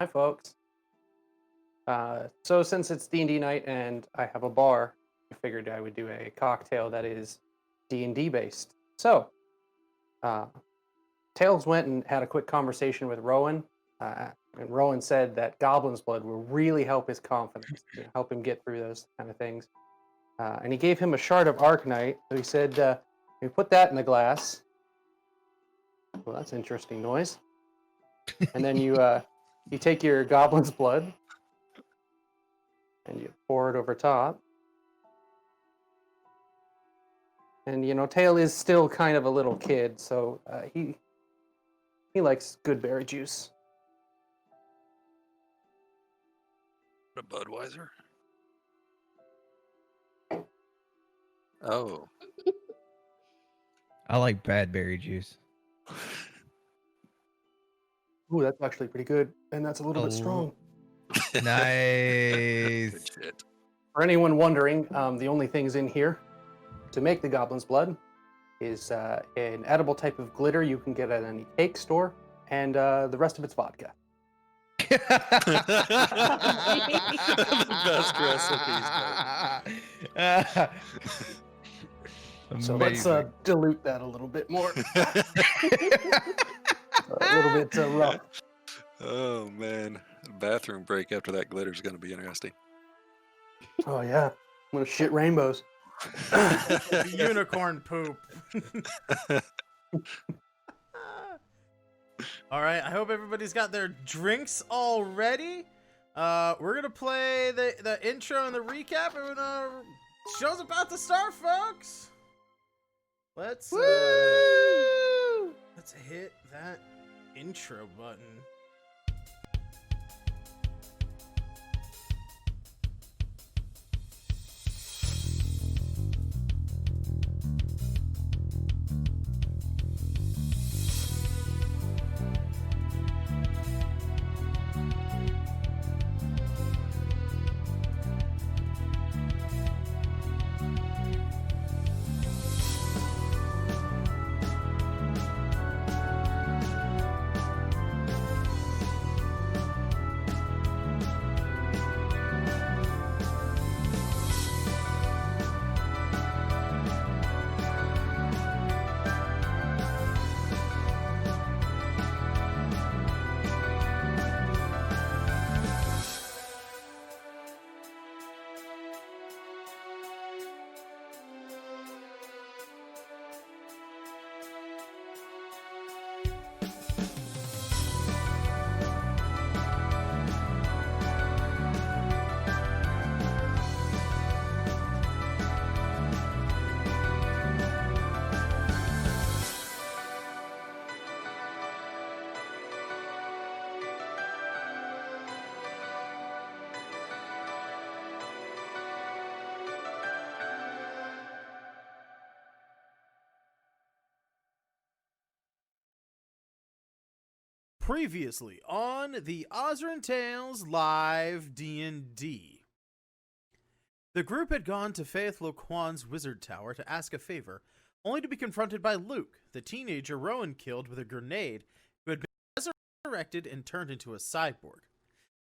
Hi, folks. So since it's D&D night and I have a bar, I figured I would do a cocktail that is D&D based. So, uh, Tails went and had a quick conversation with Rowan, and Rowan said that Goblin's blood will really help his confidence, help him get through those kind of things. And he gave him a shard of Arcanite. So he said, "You put that in the glass." Well, that's an interesting noise. And then you take your Goblin's blood and you pour it over top. And Tail is still kind of a little kid, so he likes good berry juice. A Budweiser. Oh, I like bad berry juice. Ooh, that's actually pretty good, and that's a little bit Oh. strong. Nice. good shit. For anyone wondering, the only things in here to make the Goblin's blood is an edible type of glitter you can get at any cake store, and the rest of it's vodka. The best recipes, So let's dilute that a little bit more. A little bit rough. Oh man, bathroom break after that glitter is going to be interesting. Oh yeah, I'm gonna shit rainbows. Unicorn poop. All right, I hope everybody's got their drinks all ready. We're gonna play the intro and the recap, and show's about to start, folks. Let's hit that intro button. Previously on the Osrynn Tales live D&D. The group had gone to Faith Loquan's wizard tower to ask a favor, only to be confronted by Luke, the teenager Rowan killed with a grenade, who had been resurrected and turned into a cyborg.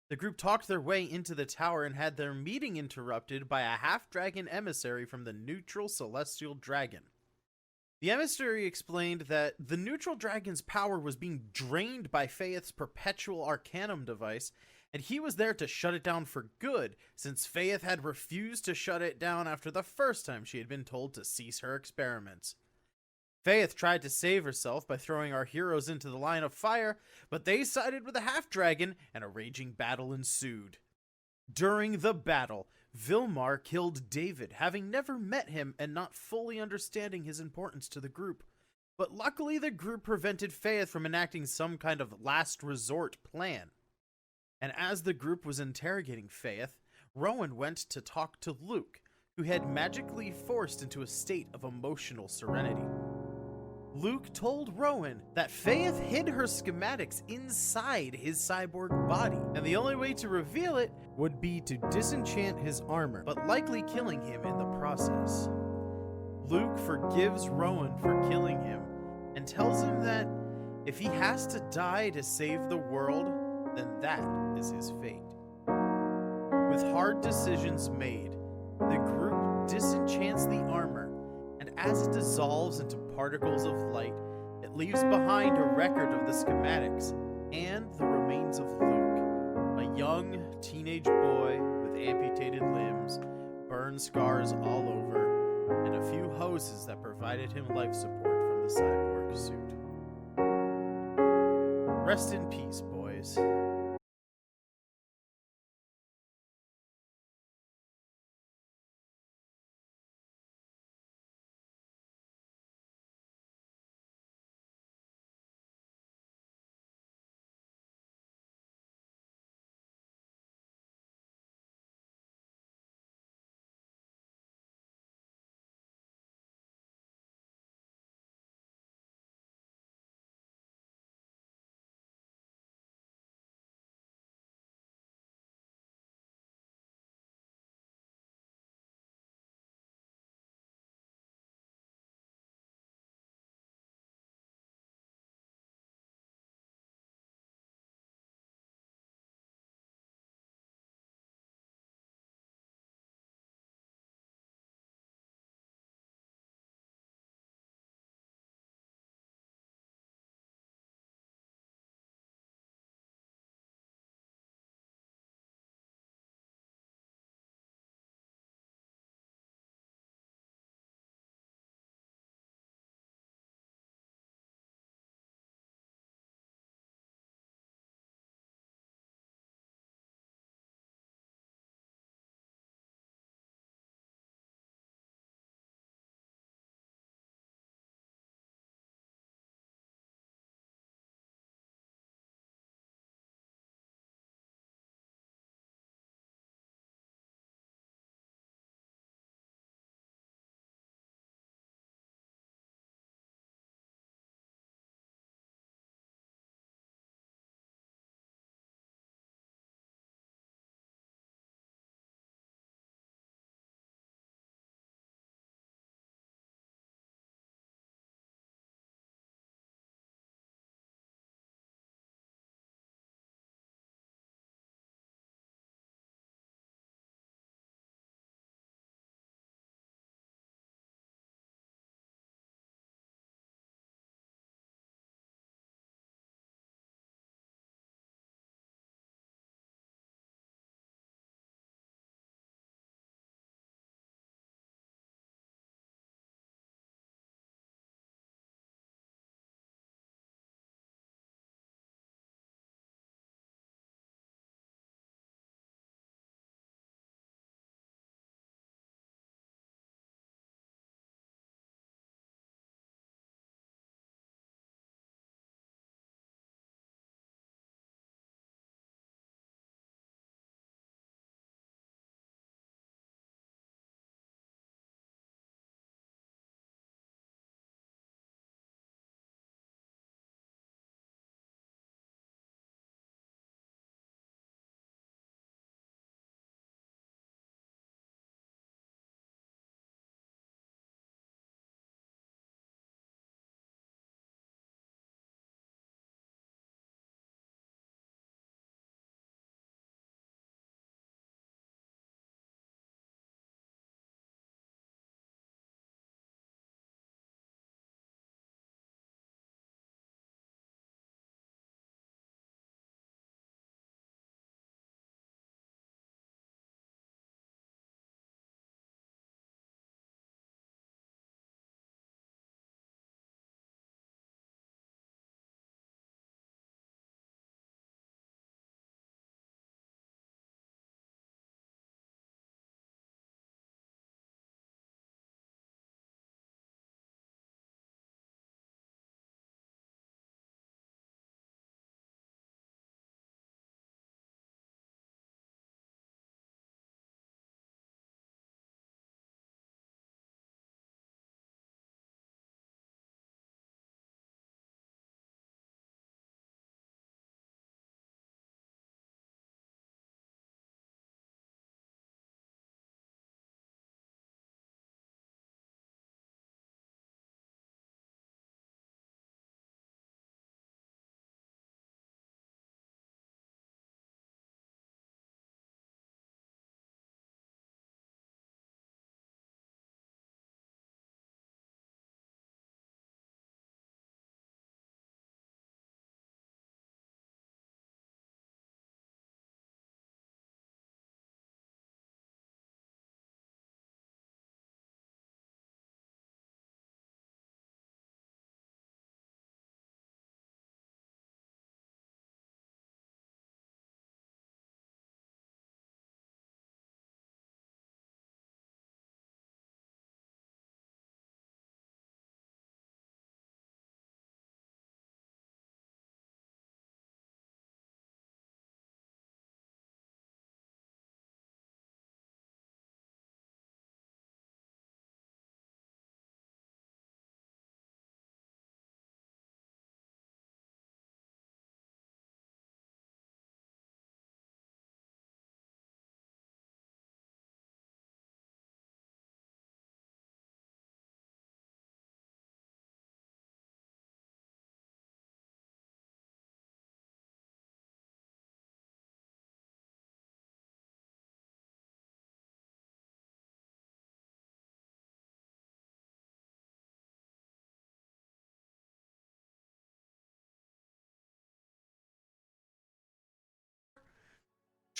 The group talked their way into the tower and had their meeting interrupted by a half-dragon emissary from the neutral celestial dragon. The emissary explained that the neutral dragon's power was being drained by Faith's perpetual arcanum device, and he was there to shut it down for good, since Faith had refused to shut it down after the first time she had been told to cease her experiments. Faith tried to save herself by throwing our heroes into the line of fire, but they sided with the half-dragon, and a raging battle ensued. During the battle, Vilmar killed David, having never met him and not fully understanding his importance to the group. But luckily the group prevented Faith from enacting some kind of last resort plan. And as the group was interrogating Faith, Rowan went to talk to Luke, who had magically forced into a state of emotional serenity. Luke told Rowan that Faith hid her schematics inside his cyborg body, and the only way to reveal it would be to disenchant his armor, but likely killing him in the process. Luke forgives Rowan for killing him, and tells him that if he has to die to save the world, then that is his fate. With hard decisions made, the group disenchants the armor, and as it dissolves into particles of light, it leaves behind a record of the schematics and the remains of Luke, a young teenage boy with amputated limbs, burn scars all over, and a few hoses that provided him life support from the cyborg suit. Rest in peace, boys.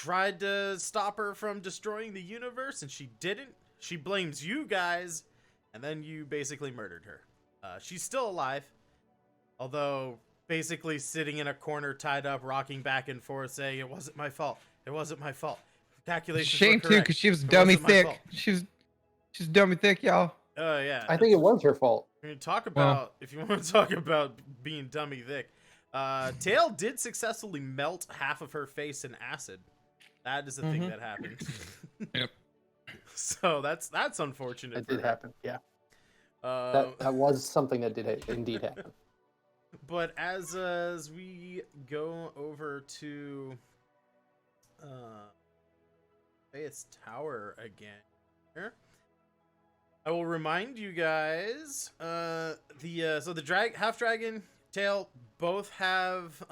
tried to stop her from destroying the universe, and she didn't. She blames you guys, and then you basically murdered her. She's still alive, although basically sitting in a corner, tied up, rocking back and forth, saying, "It wasn't my fault. It wasn't my fault. Calculations Shame were too, correct. because she was It dummy wasn't my fault." thick. She's dummy thick, y'all. Oh yeah. I think it was her fault. I mean, talk about if you want to talk about being dummy thick. Tail did successfully melt half of her face in acid. That is a thing that happened. Yep. So that's unfortunate. It for did her. happen. Yeah, Uh, that was something that did indeed happen. But as we go over to Faith's Tower again here, I will remind you guys so the half dragon tail both have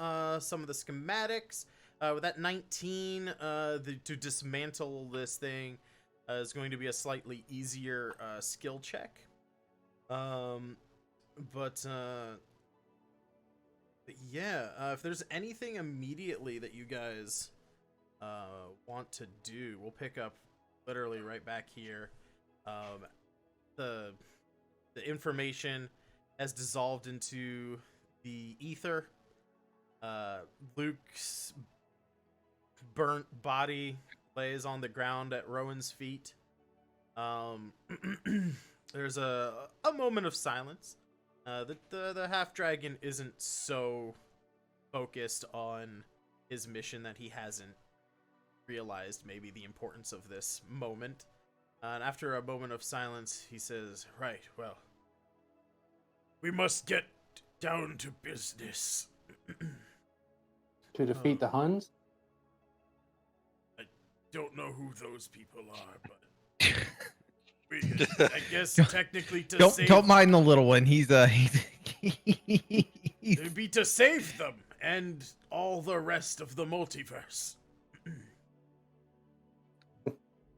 some of the schematics. With that 19, to dismantle this thing is going to be a slightly easier skill check. But yeah, if there's anything immediately that you guys want to do, we'll pick up literally right back here. The information has dissolved into the ether. Luke's burnt body lays on the ground at Rowan's feet. There's a moment of silence. The half dragon isn't so focused on his mission that he hasn't realized maybe the importance of this moment. And after a moment of silence, he says, "Right, well, we must get down to business." To defeat the Huns? Don't know who those people are, but I guess technically to save Don't mind the little one. He's it'd be to save them and all the rest of the multiverse.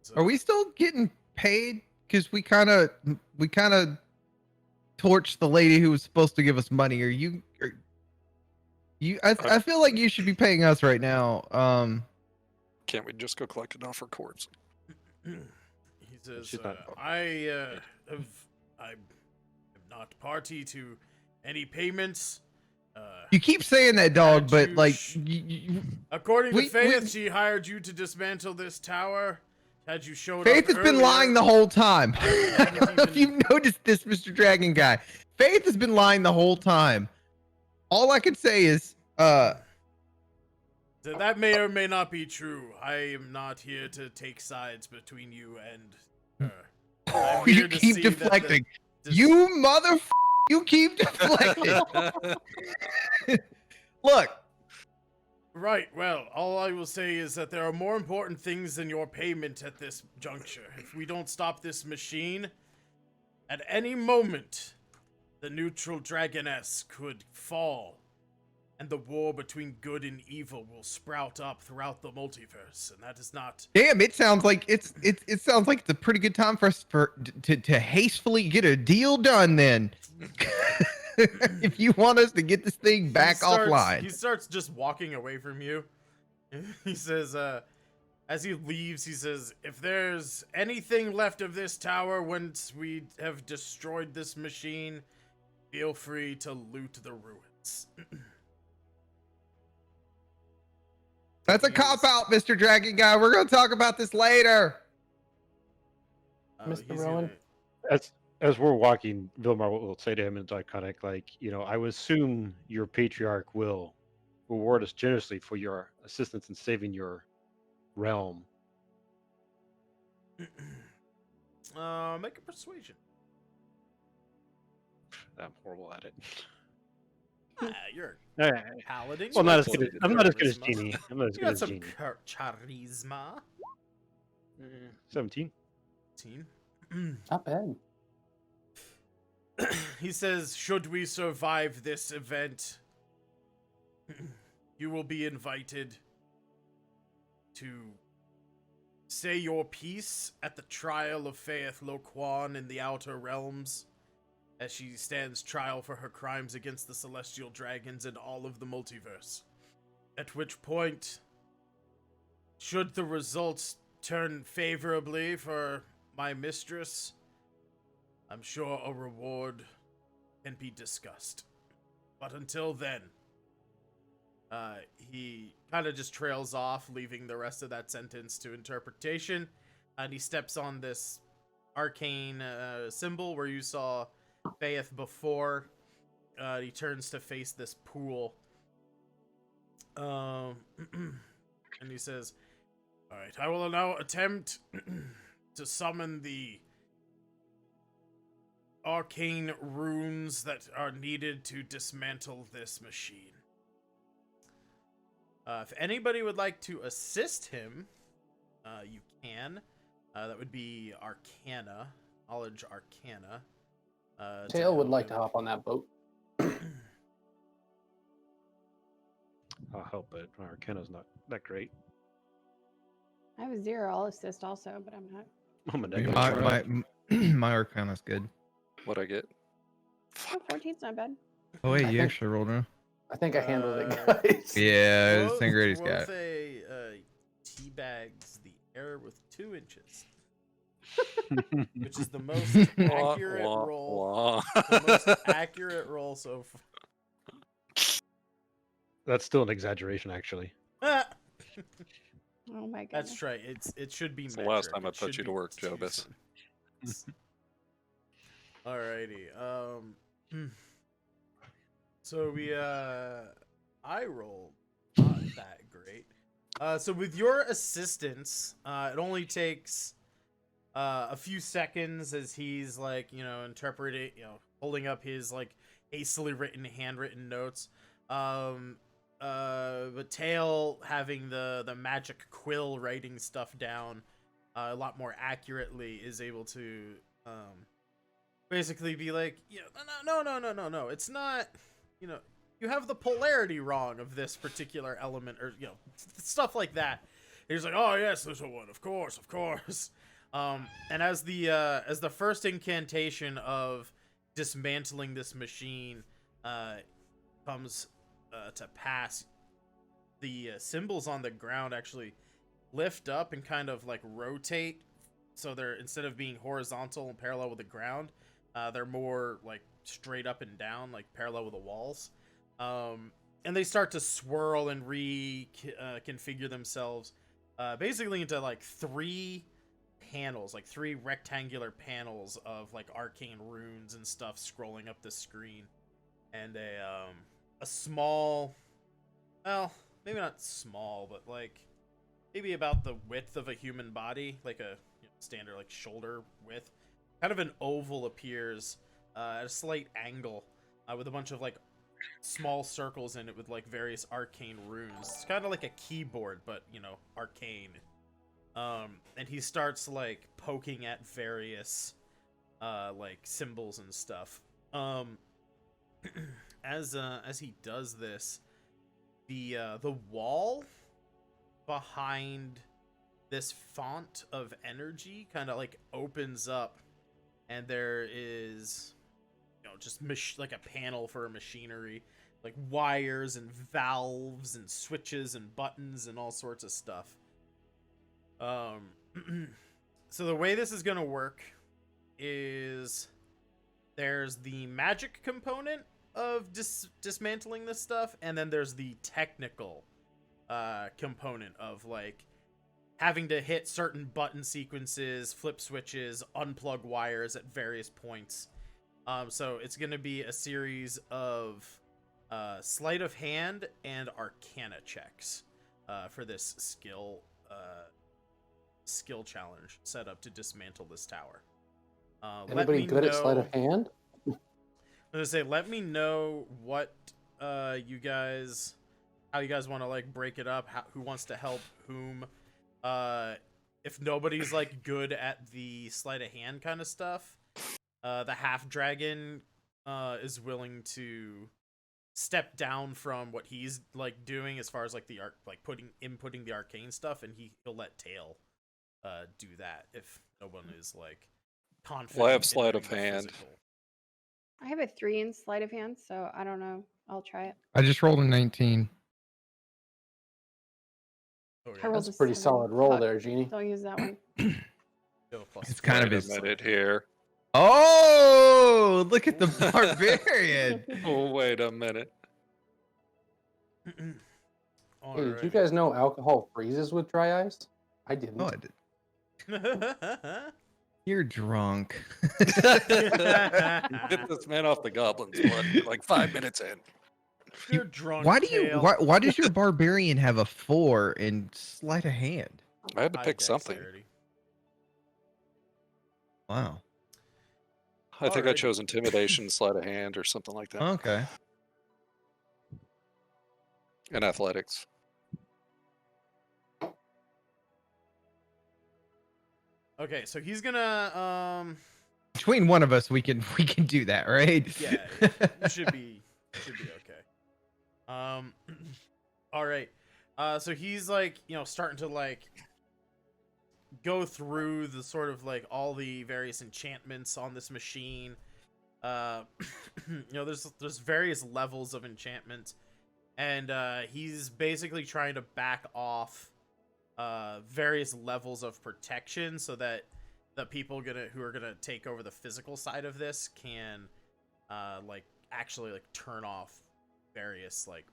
So, Are we still getting paid? Because we kind of torched the lady who was supposed to give us money. I feel like you should be paying us right now. Can't we just go collect it off her corpse? he says, She's not- I'm not party to any payments. You keep saying that, dog, Had but you like, sh- you, According to we- Faith, we- she hired you to dismantle this tower. Had you showed Faith up has been earlier- lying the whole time. I haven't don't know if even- you've noticed this, Mr. Dragon Guy. Faith has been lying the whole time. All I can say is, So that may or may not be true. I am not here to take sides between you and her. I'm you here to keep see that the deflecting. dis- You you keep deflecting. Look, Right, well, all I will say is that there are more important things than your payment at this juncture. If we don't stop this machine, at any moment, the neutral dragoness could fall, and the war between good and evil will sprout up throughout the multiverse, and that is not... damn, it sounds like it sounds like it's a pretty good time for us to hastily get a deal done then. If you want us to get this thing back offline. He starts just walking away from you. He says, as he leaves, he says, if there's anything left of this tower once we have destroyed this machine, feel free to loot the ruins. That's a cop-out, Mr. Dragon Guy. We're going to talk about this later. Mr. he's Rowan? As we're walking, Vilmar will say to him in Iconic, like, I would assume your patriarch will reward us generously for your assistance in saving your realm. Make a persuasion. I'm horrible at it. You're Eh, a paladin. well, You not got as good as some I'm not as good as charisma. Genie. I'm not as You good got as some Genie. charisma. 17. Team. Not bad. He says, should we survive this event, you will be invited to say your piece at the trial of Faith Loquan in the Outer Realms, as she stands trial for her crimes against the celestial dragons and all of the multiverse. At which point, should the results turn favorably for my mistress, I'm sure a reward can be discussed. But until then, he kind of just trails off, leaving the rest of that sentence to interpretation. And he steps on this arcane symbol where you saw Faith before. He turns to face this pool. And he says, "Alright, I will now attempt to summon the arcane runes that are needed to dismantle this machine. If anybody would like to assist him, you can. That would be Arcana, Knowledge Arcana. Tail would help like him. to hop on that boat. I'll help, but my Arcana's not that great. I have a 0. I'll assist also, but I'm not. I'm a I mean, negative. my Arcana's good. What I get? Oh, 14's not bad. Oh wait, I you think- actually rolled now. I think I handled it, Uh, guys. Yeah, Sangredy's got. Dwarfe teabags the air with 2 inches, which is the most accurate Wah, roll. wah. The most accurate roll so far. That's still an exaggeration, actually. Oh my goodness. That's right. It should be. It's the last metric. time I It put should you to be work, 2 Jobus. cents. Alrighty. So I rolled not that great. So with your assistance, it only takes a few seconds as he's like, interpreting, holding up his like hastily written handwritten notes. But Tail having the magic quill writing stuff down a lot more accurately is able to basically be like, no, it's not, you have the polarity wrong of this particular element, or stuff like that. And he's like, oh yes, there's a one, of course. And as the first incantation of dismantling this machine comes to pass, the symbols on the ground actually lift up and kind of like rotate, so they're, instead of being horizontal and parallel with the ground, they're more like straight up and down, like parallel with the walls. And they start to swirl and reconfigure themselves basically into like 3 panels, like 3 rectangular panels of like arcane runes and stuff scrolling up the screen, and a small, well, maybe not small, but like maybe about the width of a human body, like a standard like shoulder width, kind of an oval appears at a slight angle with a bunch of like small circles in it with like various arcane runes. It's kind of like a keyboard, but arcane. And he starts like poking at various like symbols and stuff. As he does this, the wall behind this font of energy kind of like opens up, and there is just like a panel for machinery, like wires and valves and switches and buttons and all sorts of stuff. So the way this is gonna work is there's the magic component of dismantling this stuff, and then there's the technical component of like having to hit certain button sequences, flip switches, unplug wires at various points. So it's going to be a series of sleight of hand and arcana checks for this skill challenge set up to dismantle this tower. Anybody good at sleight of hand? I'm gonna say, let me know what how you guys want to like break it up, who wants to help whom. If nobody's like good at the sleight of hand kind of stuff, the half dragon is willing to step down from what he's like doing as far as like the inputting the arcane stuff, and he'll let Tail do that if no one is like confident. Well, I have in sleight doing of the hand. physical. I have a 3 in sleight of hand, so I don't know. I'll try it. I just rolled a 19. Oh, I yeah. rolled That's a a pretty 7. solid roll Fuck. there, Jeannie. Don't use that one. Go plus It's kind of Wait his. a minute here. Oh, look at the barbarian. Oh, wait a minute. All Hey, did you right. guys know alcohol freezes with dry ice? I didn't. Oh, you're drunk. Get this man off the goblin's blood. You're like 5 minutes in. You're drunk. Why do you? Tail. Why does your barbarian have a 4 in sleight of hand? I had to High pick something. dexterity. Wow. I think I Alrighty. chose intimidation, sleight of hand, or something like that. Okay. And athletics. Okay, so he's gonna Between one of us, we can do that, right? yeah, you should be okay. All right. So he's like, starting to like go through the sort of like all the various enchantments on this machine. There's various levels of enchantment, and he's basically trying to back off various levels of protection so that the people who are gonna take over the physical side of this can actually turn off various like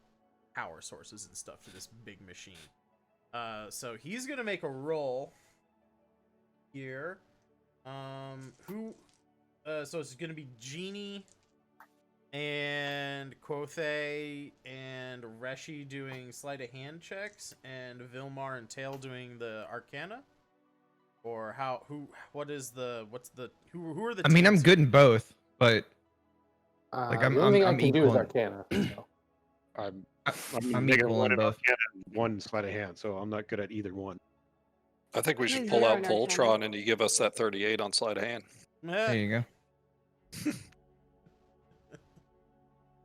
power sources and stuff to this big machine. So he's gonna make a roll here. So it's gonna be Genie and Quothe and Reshi doing sleight of hand checks, and Vilmar and Tail doing the Arcana. Or who are the I mean, I'm teams? good in both, but Like, I'm- the only thing I'm I can do is equal. Arcana. So. I'm I'm negative equal 1 in in both. Arcana and 1 sleight of hand, so I'm not good at either one. I think we I'm should a pull 0 out in Arcana. Voltron and you give us that 38 on sleight of hand. There you go.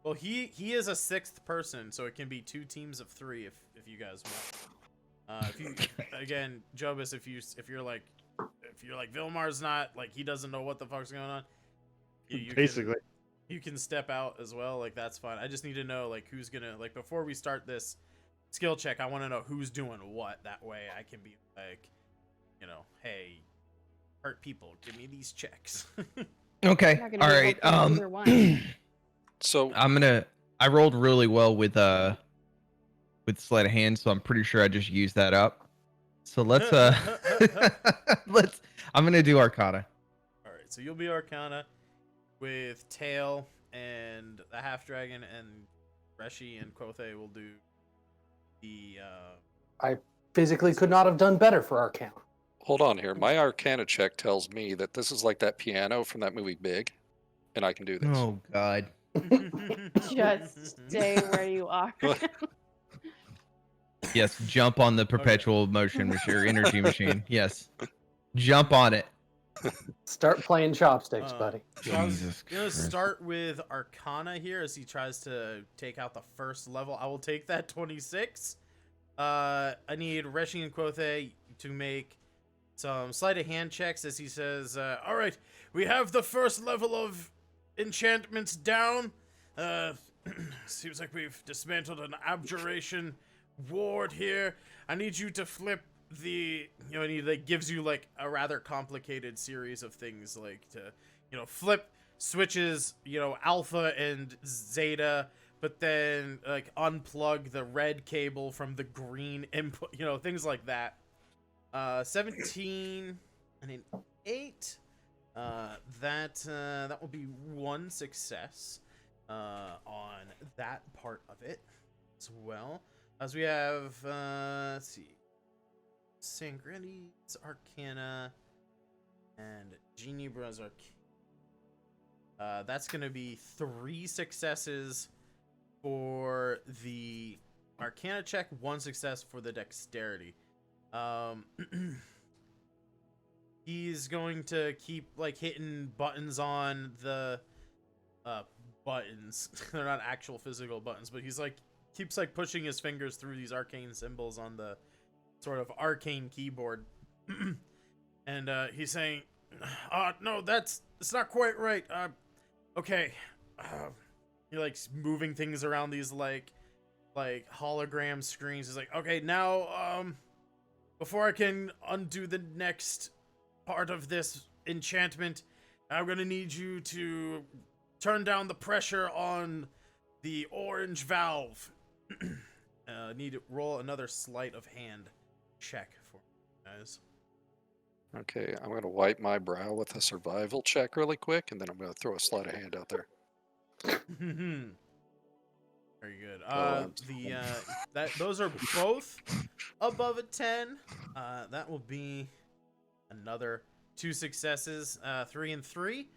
Well, he is a 6th person, so it can be 2 teams of 3 if you guys want. If you again, Jobus, if you're like Vilmar's not like, he doesn't know what the fuck's going on. You Basically, you can step out as well. Like, that's fine. I just need to know like who's gonna like before we start this skill check. I want to know who's doing what. That way, I can be like, hey, hurt people, give me these checks. Okay. I'm not gonna All be right. helpful in either one. So I rolled really well with sleight of hand, so I'm pretty sure I just used that up. So let's I'm gonna do Arcana. All right, so you'll be Arcana with Tail and the Half Dragon, and Reshi and Quothe will do the. I physically could not have done better for Arcana. hold on here. My Arcana check tells me that this is like that piano from that movie Big, and I can do this. Oh God. Just stay where you are. Yes, jump on the perpetual motion machine or energy machine. Yes, jump on it. Start playing chopsticks, buddy. So I was Jesus gonna Christ. start with Arcana here as he tries to take out the first level. I will take that 26. I need Reshi and Quothe to make some sleight of hand checks as he says, all right, we have the first level of enchantments down. Seems like we've dismantled an abjuration ward here. I need you to flip the, and he like gives you like a rather complicated series of things, like to, flip switches, alpha and zeta, but then like unplug the red cable from the green input, things like that. 17 and an 8. That will be 1 success on that part of it as well. As we have, let's see, Sangretti, Arcana, and Genie Bros Arcana. That's going to be 3 successes for the Arcana check, 1 success for the Dexterity. He's going to keep like hitting buttons on the buttons. They're not actual physical buttons, but he's like keeps like pushing his fingers through these arcane symbols on the sort of arcane keyboard. And he's saying, no, it's not quite right. Okay. He likes moving things around these like hologram screens. He's like, okay, now before I can undo the next part of this enchantment, I'm gonna need you to turn down the pressure on the orange valve. Need to roll another sleight of hand check for you guys. Okay, I'm going to wipe my brow with a survival check really quick, and then I'm going to throw a sleight of hand out there. Very good. Oh, Those are both above a 10. That will be another 2 successes, 3 and 3.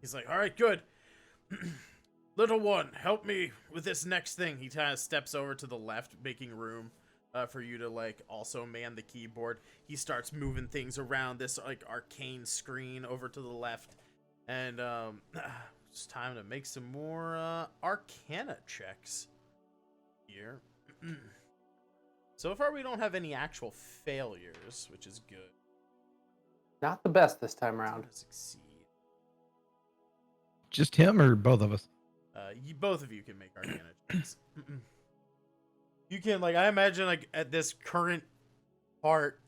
He's like, all right, good. Little one, help me with this next thing. He kind of steps over to the left, making room for you to like also man the keyboard. He starts moving things around this like arcane screen over to the left, and it's time to make some more Arcana checks here. So far, we don't have any actual failures, which is good. Not the best this time around. Succeed. Just him or both of us? Both of you can make Arcana checks. You can, like, I imagine, like, at this current part,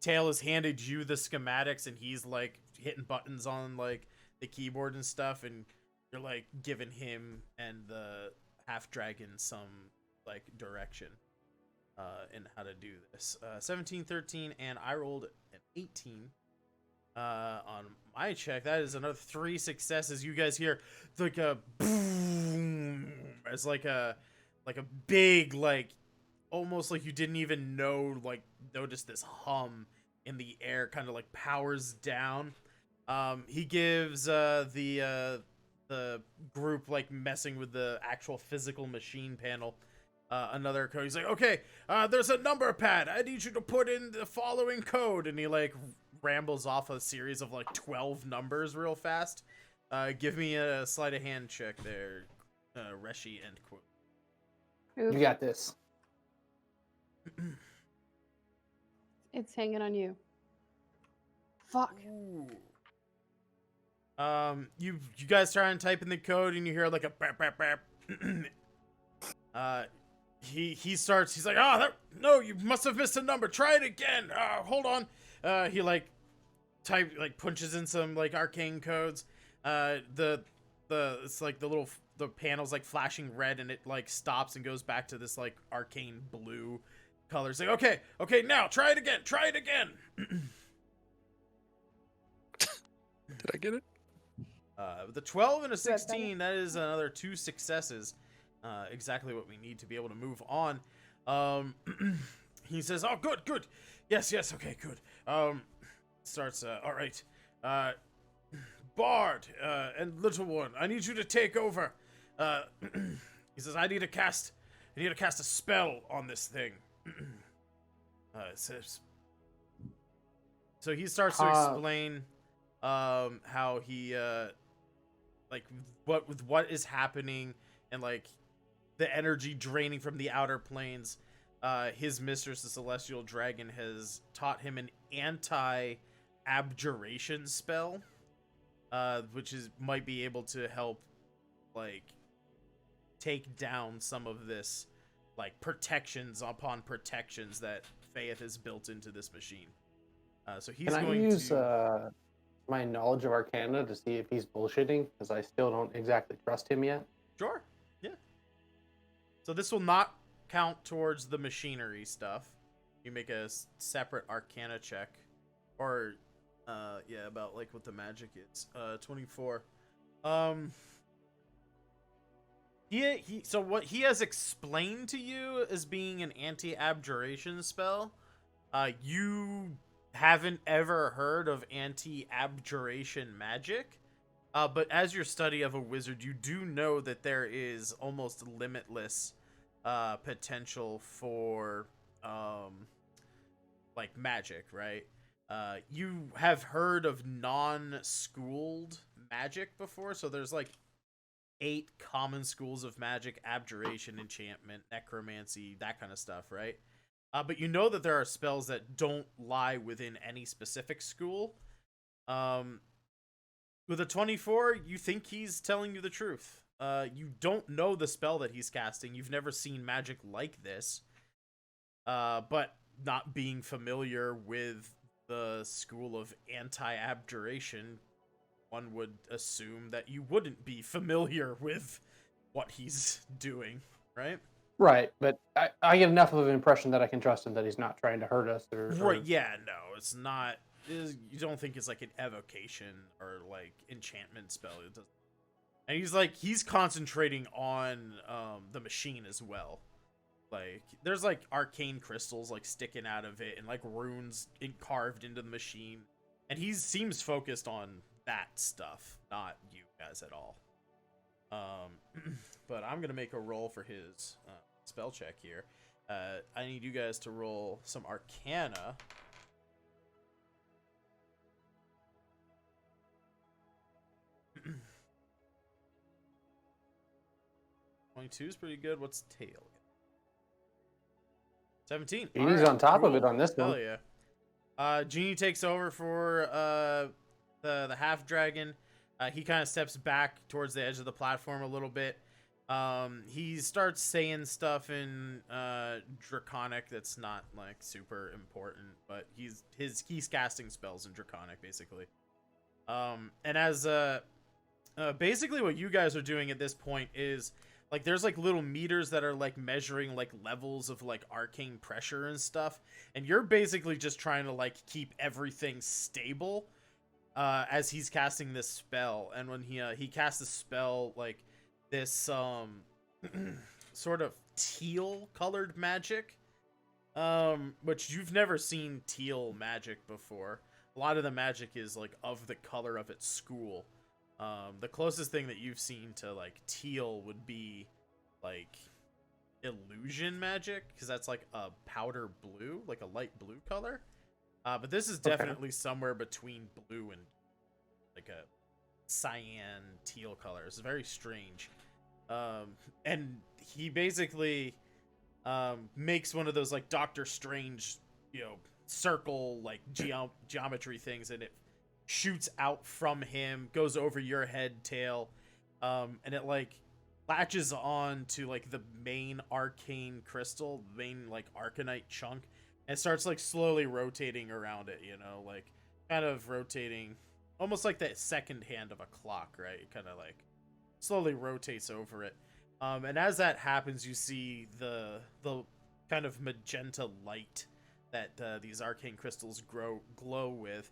Tail has handed you the schematics, and he's, like, hitting buttons on, like, the keyboard and stuff, and you're, like, giving him and the half-dragon some, like, direction in how to do this. 17, 13, and I rolled an 18 on my check. That is another 3 successes. You guys hear, like, a boom, as, like a big, like, almost like you didn't even notice this hum in the air kind of like powers down. He gives the group like messing with the actual physical machine panel another code. He's like, okay, there's a number pad. I need you to put in the following code. And he like rambles off a series of like 12 numbers real fast. Give me a sleight of hand check there, Reshi and Quote. You got this. It's hanging on you. Fuck. You guys try and type in the code and you hear like a bap bap bap. He starts. He's like, no, you must have missed a number. Try it again. Hold on. He like punches in some like arcane codes. It's like the panel's like flashing red and it like stops and goes back to this like arcane blue color. It's like, okay, now try it again. Did I get it? With a 12 and a 16, that is another 2 successes. Exactly what we need to be able to move on. He says, oh, good. Yes, okay, good. Starts, all right. Bard and Little One, I need you to take over. He says, I need to cast a spell on this thing. It says. So he starts to explain how he like what is happening and like the energy draining from the outer planes. His mistress, the celestial dragon, has taught him an anti-abjuration spell, which might be able to help like take down some of this like protections upon protections that Faith has built into this machine. So he's Can I going use to my knowledge of Arcana to see if he's bullshitting? Because I still don't exactly trust him yet. Sure. Yeah. So this will not count towards the machinery stuff. You make a separate Arcana check, or about like what the magic is. 24. So what he has explained to you as being an anti-abjuration spell, you haven't ever heard of anti-abjuration magic, but as your study of a wizard, you do know that there is almost limitless potential for like magic, right? You have heard of non-schooled magic before, so there's like 8 common schools of magic: abjuration, enchantment, necromancy, that kind of stuff, right? But you know that there are spells that don't lie within any specific school. With a 24, you think he's telling you the truth. You don't know the spell that he's casting. You've never seen magic like this. But not being familiar with the school of anti-abjuration, one would assume that you wouldn't be familiar with what he's doing, right? Right, but I get enough of an impression that I can trust him that he's not trying to hurt us or Right, yeah, no, it's not. You don't think it's like an evocation or like enchantment spell. It doesn't. And he's concentrating on the machine as well. Like there's like arcane crystals like sticking out of it and like runes carved into the machine. And he seems focused on that stuff, not you guys at all. But I'm gonna make a roll for his spell check here. I need you guys to roll some Arcana. .22 is pretty good. What's tail? 17. He's Alright, on top of cool. it on this Hell one. yeah. Genie takes over for the half dragon. He kind of steps back towards the edge of the platform a little bit. He starts saying stuff in Draconic that's not like super important, but he's casting spells in Draconic basically. And as basically what you guys are doing at this point is like there's like little meters that are like measuring like levels of like arcane pressure and stuff, and you're basically just trying to like keep everything stable as he's casting this spell. And when he casts a spell like this sort of teal colored magic, which you've never seen teal magic before. A lot of the magic is like of the color of its school. The closest thing that you've seen to like teal would be like illusion magic, because that's like a powder blue, like a light blue color. But this is definitely somewhere between blue and like a cyan teal color. It's very strange. And he basically makes one of those like Doctor Strange, circle like geometry things, and it shoots out from him, goes over your head, Tail, and it like latches on to like the main arcane crystal, main like arcanite chunk, and starts like slowly rotating around it, like kind of rotating almost like the second hand of a clock, right? It kind of like slowly rotates over it. And as that happens, you see the kind of magenta light that these arcane crystals glow with.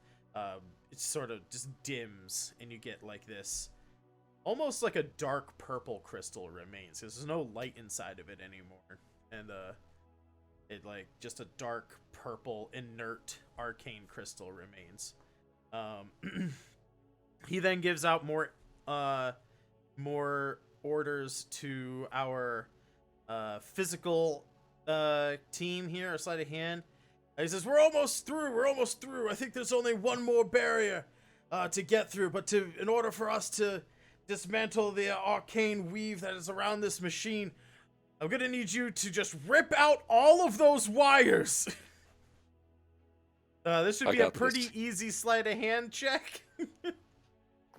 It sort of just dims, and you get like this, almost like a dark purple crystal remains. There's no light inside of it anymore, and it like just a dark purple inert arcane crystal remains. He then gives out more orders to our physical team here, our sleight of hand. He says, we're almost through. I think there's only one more barrier to get through, but in order for us to dismantle the arcane weave that is around this machine, I'm gonna need you to just rip out all of those wires. This should be a pretty easy sleight of hand check.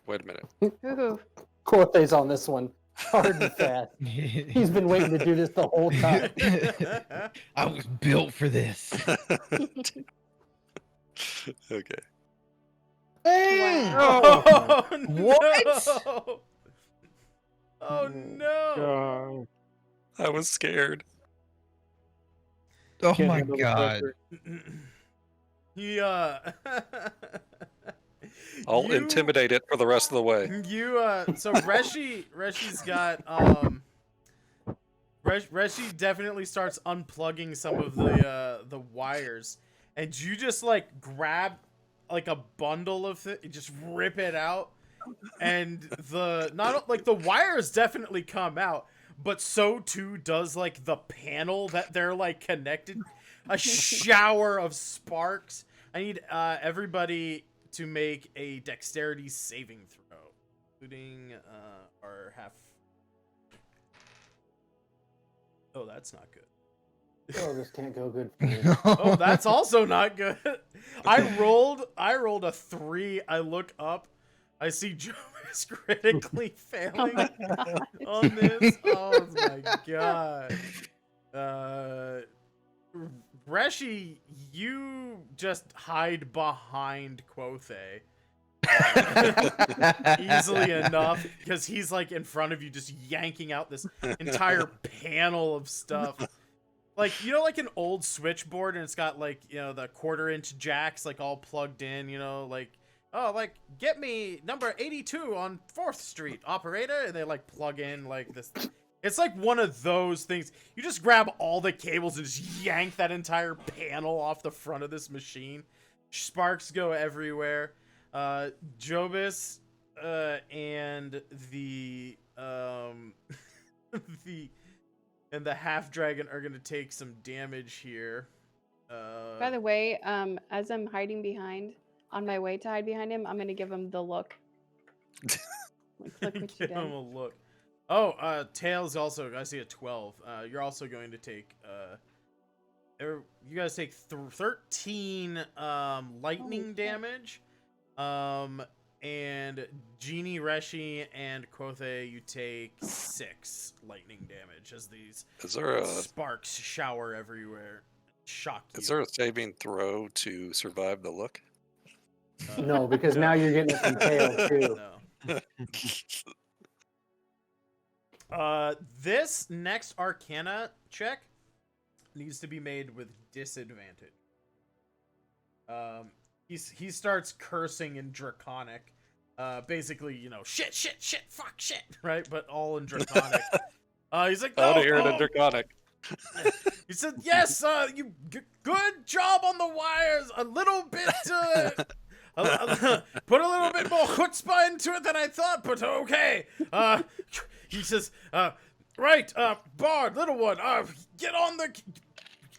Wait a minute. Ooh. Corte's on this one. Hard and fast. He's been waiting to do this the whole time. I was built for this. Okay. Wow. Oh, What? no. Oh no. I was scared. Oh Can't my handle the god. pressure. He I'll intimidate it for the rest of the way. So Reshi's got Reshi definitely starts unplugging some of the wires, and you just like grab like a bundle of it and just rip it out, and the wires definitely come out, but so too does like the panel that they're like connected. A shower of sparks. I need everybody to make a dexterity saving throw, including our half. Oh, that's not good. Oh, this can't go good for me. Oh, that's also not good. I rolled a 3. I look up. I see Joe is critically failing on this. Oh my god. Reshi, you just hide behind Quothe. Easily enough, because he's like in front of you, just yanking out this entire panel of stuff. Like, you know, like an old switchboard, and it's got like, you know, the 1/4-inch jacks like all plugged in, you know, like, oh, like, get me number 82 on 4th Street, operator, and they like plug in like this. It's like one of those things. You just grab all the cables and just yank that entire panel off the front of this machine. Sparks go everywhere. Jobis and the the half dragon are gonna take some damage here. By the way, as I'm hiding behind, on my way to hide behind him, I'm gonna give him the look. Like, look what you give did. him a look. Oh, Tails also. I see a 12. You're also going to take. You guys take 13 lightning damage. And Genie, Reshi, and Quothe, you take 6 lightning damage as these sparks shower everywhere. Shock you. Is there a saving throw to survive the look? No, because now you're getting it from Tail too. No. This next Arcana check needs to be made with disadvantage. He starts cursing in Draconic. Basically, you know, shit, fuck, shit, right? But all in Draconic. He's like, I want to hear it in Draconic. He said, yes, you good job on the wires. A little bit, put a little bit more chutzpah into it than I thought, but okay. He says, right, Bard, little one, get on the,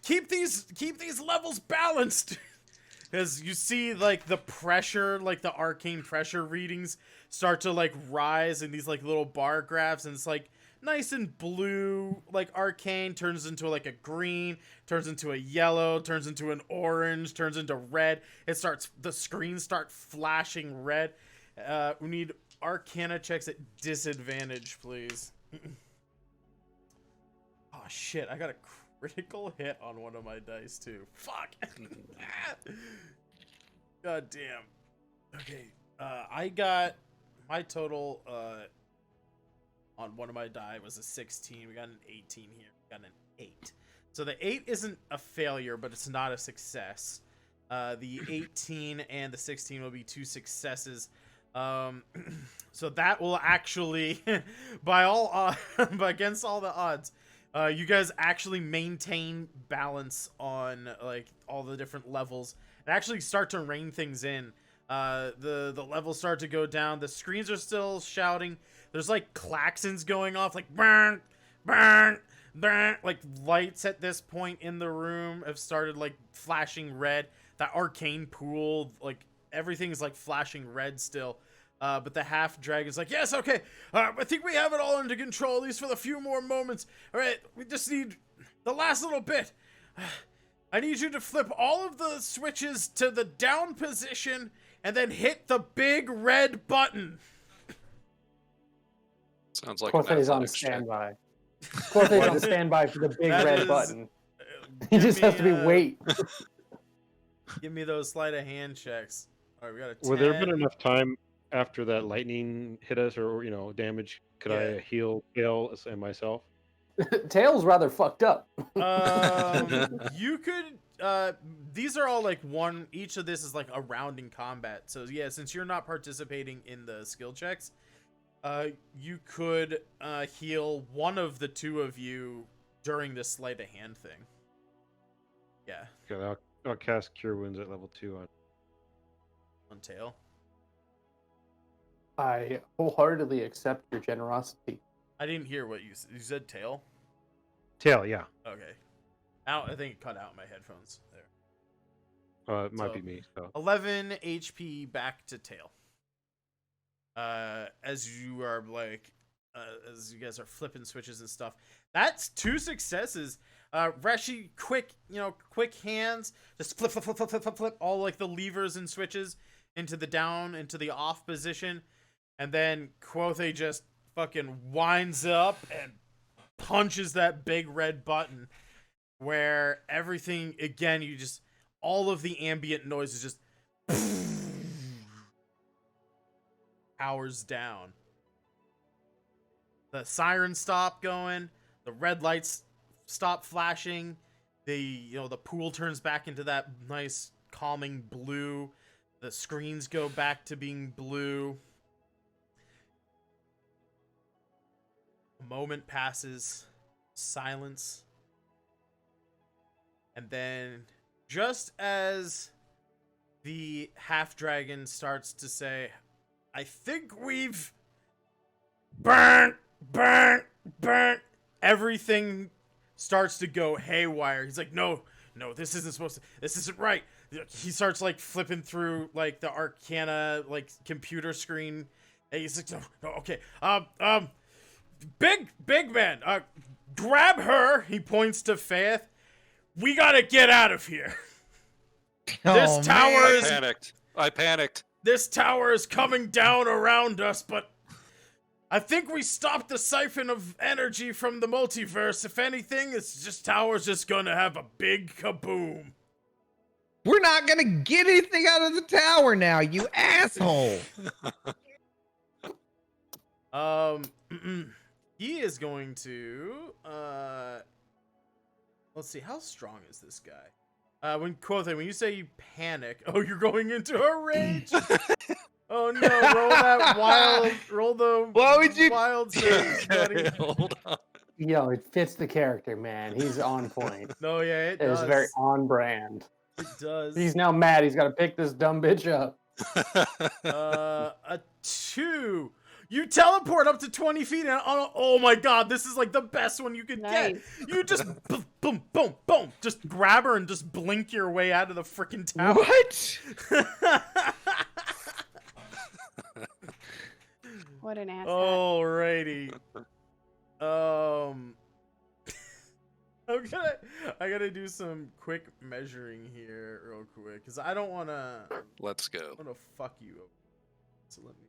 keep these levels balanced. Because you see, like, the pressure, like, the arcane pressure readings start to, like, rise in these, like, little bar graphs, and it's, like, nice and blue, like, arcane turns into, like, a green, turns into a yellow, turns into an orange, turns into red. The screens start flashing red. We need Arcana checks at disadvantage, please. Oh, shit, I got a critical hit on one of my dice too. Fuck. God damn. Okay. I got my total on one of my die was a 16. We got an 18 here. We got an 8. So the 8 isn't a failure, but it's not a success. The 18 and the 16 will be 2 successes. So that will actually, against all the odds, you guys actually maintain balance on like all the different levels and actually start to rein things in. The levels start to go down. The screens are still shouting. There's like klaxons going off, like burn, burn, burn. Like lights at this point in the room have started like flashing red. That arcane pool, like everything's like flashing red still. But the half dragon's like, yes, okay. I think we have it all under control, at least for the few more moments. All right, we just need the last little bit. I need you to flip all of the switches to the down position and then hit the big red button. Sounds like Quothe's on standby. Quothe's on standby for the big red button. He just has to be wait. Give me those sleight of hand checks. All right, we got a 10. Would there have been enough time after that lightning hit us, or damage? Could I heal Tail and myself? Tail's rather fucked up. You could. These are all like one. Each of this is like a round in combat. So yeah, since you're not participating in the skill checks, you could heal one of the two of you during this sleight of hand thing. Yeah. Okay, I'll cast Cure Wounds at level 2 on Tail. I wholeheartedly accept your generosity. I didn't hear what you said. Tail. Tail, yeah. Okay. I think it cut out my headphones there. It might be me. So 11 HP back to Tail. As you are like, as you guys are flipping switches and stuff. That's 2 successes. Reshi, quick hands, just flip all like the levers and switches into the down, into the off position. And then Quothe just fucking winds up and punches that big red button. where everything, again, all of the ambient noise is just powers down. The sirens stop going, the red lights stop flashing, the pool turns back into that nice calming blue, the screens go back to being blue. A moment passes, silence, and then just as the half dragon starts to say, I think we've burnt, everything starts to go haywire. He's like, no, this isn't right. He starts like flipping through like the Arcana like computer screen, and he's like, no, okay, big man, grab her. He points to Faith. We gotta get out of here. This tower is I panicked. This tower is coming down around us, but I think we stopped the siphon of energy from the multiverse. If anything, tower's just gonna have a big kaboom. We're not gonna get anything out of the tower now, you asshole. He is going to let's see, how strong is this guy? When you say you panic, you're going into a rage. Oh no, roll the wild save, buddy. Hold on. Yo, it fits the character, man. He's on point. No, yeah, it It does. is very on brand. It does. He's now mad. He's got to pick this dumb bitch up. A 2. You teleport up to 20 feet, and oh my god, this is like the best one you could get. You just boom, boom, boom, boom, just grab her and just blink your way out of the freaking tower. What? What an ass. Alrighty. I gotta do some quick measuring here real quick, because I don't wanna Let's go. fuck you over. So let me.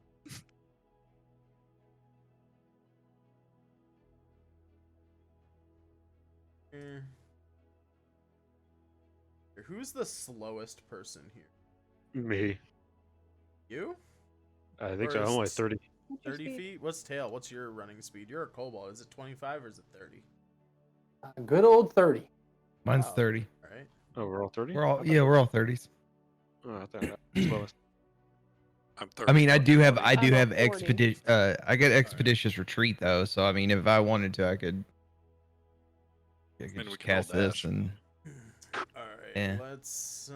Who's the slowest person here? Me. You? I think Or so. is I'm only this- 30. 30 feet? What's tail? What's your running speed? You're a kobold. Is it 25 or is it 30? Good old 30. Mine's Wow. 30. All right. Oh, we're all 30? We're all 30s. Oh, I thought that was slowest. I'm 30. I mean, I do have I'm a 40. expedition. I get expeditious retreat though, so I mean, if I wanted to, I could And we just can all cast this dash. and All right. Yeah. Let's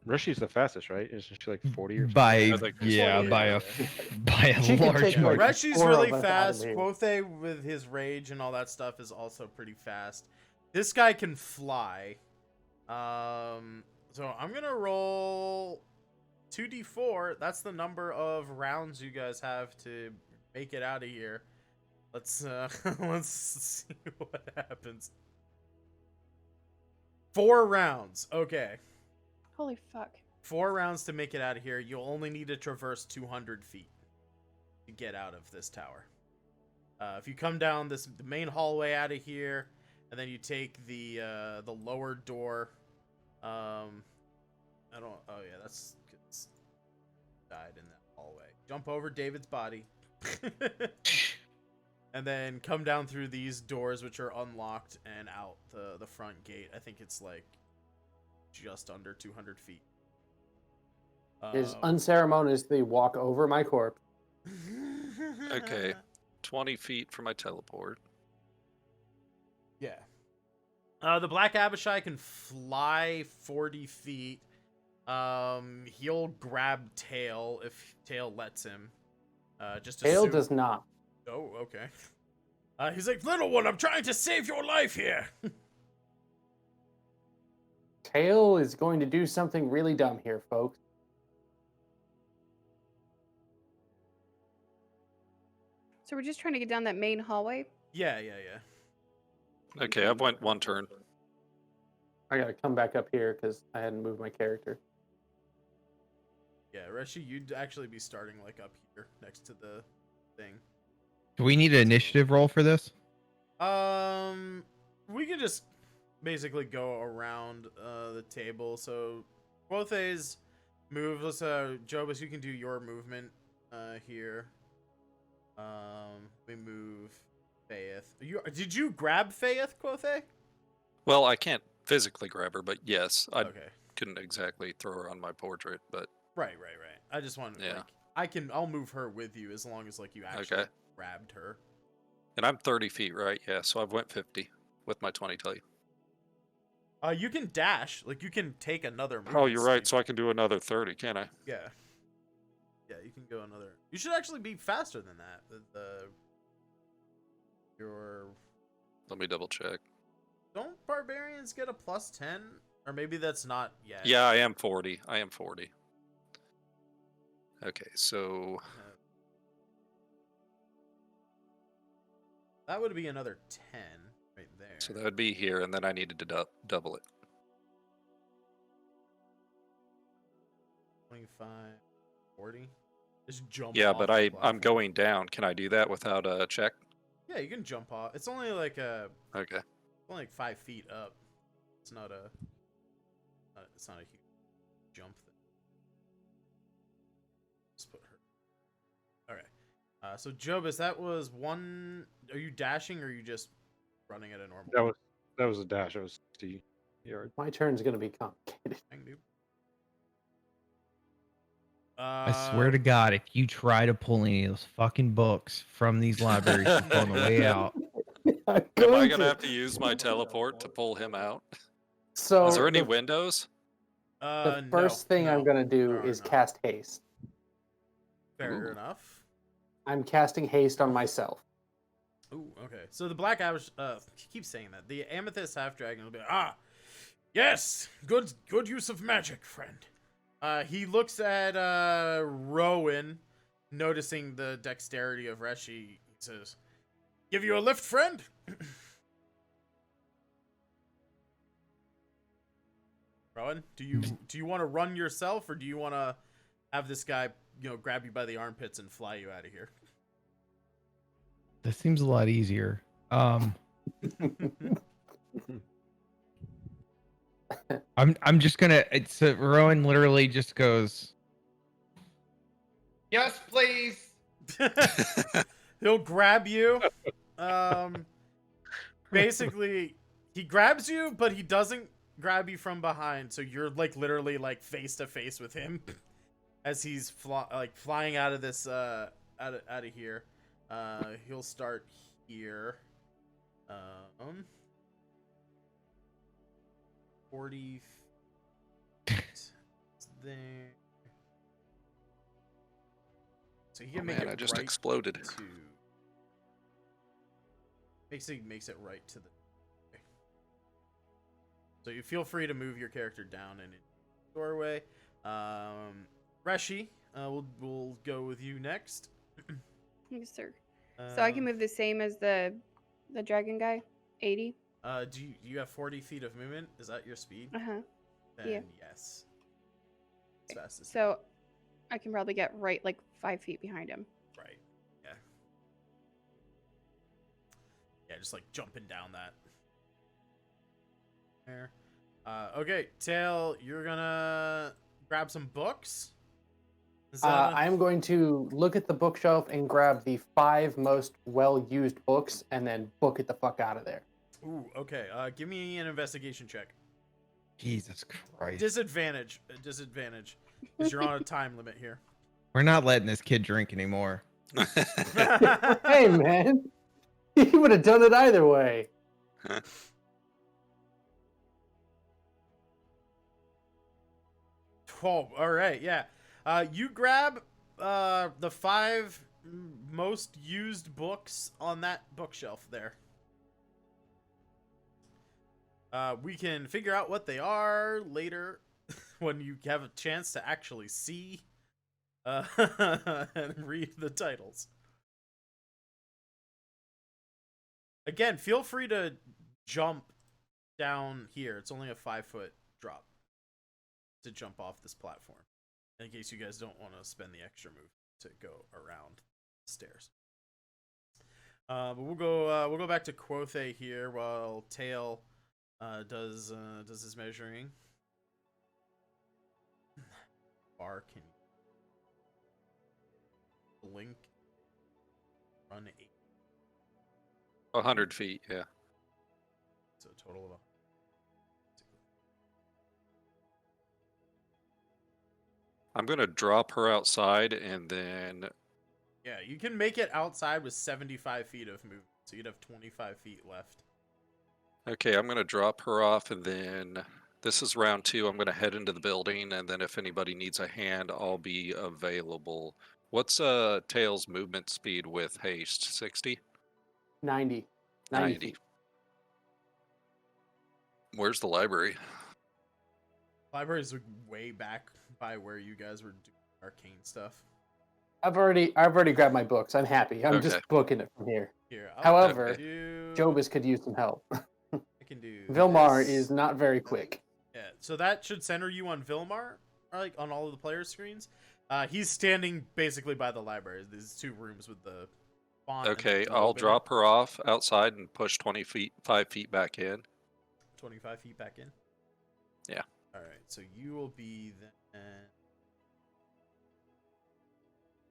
Rishi's the fastest, right? Isn't she like 40 or something? by I think it's yeah 40, by yeah. a She could large take, Yeah, like, margin. Reshi's 4 really of us out of fast. here. Quothe with his rage and all that stuff is also pretty fast. This guy can fly. So I'm gonna roll 2d4. That's the number of rounds you guys have to make it out of here. Let's let's see what happens. 4 rounds. Okay. Holy fuck. 4 rounds to make it out of here. You'll only need to traverse 200 feet to get out of this tower. If you come down the main hallway out of here, and then you take the lower door. Oh yeah, it's died in that hallway. Jump over David's body, and then come down through these doors, which are unlocked, and out the front gate. I think it's like just under 200 feet. Is unceremoniously walk over my corpse. Okay. 20 feet for my teleport. Yeah. The Black Abishai can fly 40 feet. He'll grab Tail if Tail lets him. Just Tail assume... does not. Oh, okay. He's like, little one, I'm trying to save your life here. Tail is going to do something really dumb here, folks. So we're just trying to get down that main hallway. Yeah. Okay, I went 1 turn. I gotta come back up here because I hadn't moved my character. Yeah, Reshi, you'd actually be starting like up here next to the thing. Do we need an initiative roll for this? We can just basically go around the table. So Quothe's move. Let's Jobus, you can do your movement here. We move Faith. Did you grab Faith, Quothe? Well, I can't physically grab her, but yes, I Okay. couldn't exactly throw her on my portrait, but Right. I just wanted Yeah. I'll move her with you as long as like you actually Okay. grabbed her. and I'm 30 feet, right? Yeah, so I've went 50 with my 20 tell you. You can dash, like you can take another move. Oh, you're right. So I can do another 30, can I? Yeah. Yeah, you can go another. You should actually be faster than that. Your Let me double check. don't barbarians get a +10? Or maybe that's not yet. Yeah, I am 40. Okay, so That would be another 10 right there. so that would be here, and then I needed to double it. 25, 40. Just jump Yeah, off but the I'm platform. going down. Can I do that without a check? Yeah, you can jump off. It's only like Okay. 5 feet up. It's not a it's not a huge jump thing. Let's put her. All right. So Jobus, that was one. Are you dashing or are you just running at a normal? That was a dash. That was 60 yards. My turn's gonna be complicated. Dang, dude. I swear to God, if you try to pull any of those fucking books from these libraries on the way out, Am I gonna have to use my teleport to pull him out? So Is there any the, windows? the first thing I'm gonna do there are is not. cast haste. Fair Ooh. enough. I'm casting haste on myself. Ooh, okay. So the black ash, keep saying that. The amethyst half dragon will be yes, good use of magic, friend. He looks at Rowan, noticing the dexterity of Reshi. He says, "Give you a lift, friend." Rowan, do you want to run yourself, or do you want to have this guy, grab you by the armpits and fly you out of here? that seems a lot easier. I'm just gonna. It's Rowan literally just goes, "Yes, please." He'll grab you. Basically, he grabs you, but he doesn't grab you from behind. So you're like literally like face to face with him as he's flying out of this out of here. He'll start here. 40 feet there. So he can make it I just right exploded. to makes it right to the. So you feel free to move your character down in the doorway. Reshi, we'll go with you next. Yes, sir. So I can move the same as the dragon guy, 80. Do you have 40 feet of movement? Is that your speed? Uh huh. Then yeah. Yes. As fast as So I can probably get right like 5 feet behind him. right. Yeah. Yeah, just like jumping down that. There. Okay, Tail, you're gonna grab some books. Is that I'm going to look at the bookshelf and grab the 5 most well-used books and then book it the fuck out of there. Ooh, okay. Give me an investigation check. Jesus Christ. Disadvantage, because you're on a time limit here. We're not letting this kid drink anymore. Hey, man. You would have done it either way. 12. All right, yeah. You grab the 5 most used books on that bookshelf there. We can figure out what they are later when you have a chance to actually see and read the titles. Again, feel free to jump down here. It's only a 5-foot drop to jump off this platform, in case you guys don't want to spend the extra move to go around the stairs. But we'll go back to Quothe here while Tail does his measuring. Bar can blink, run 8. 100 feet, yeah. So a total of 100. I'm going to drop her outside and then... Yeah, you can make it outside with 75 feet of movement, so you'd have 25 feet left. Okay, I'm going to drop her off and then... This is round 2. I'm going to head into the building, and then if anybody needs a hand, I'll be available. What's Tails' movement speed with haste? 60? 90. 90. feet. Where's the library? Library's like way back by where you guys were doing arcane stuff. I've already grabbed my books. I'm happy. I'm just Okay. booking it from here. Here, However, do... Jobus could use some help. I can do Vilmar this. is not very quick. Yeah, so that should center you on Vilmar, like on all of the player screens. He's standing basically by the library. There's 2 rooms with the font. and Okay, the I'll open. drop her off outside and push 5 feet back in. 25 feet back in? Yeah. All right, so you will be then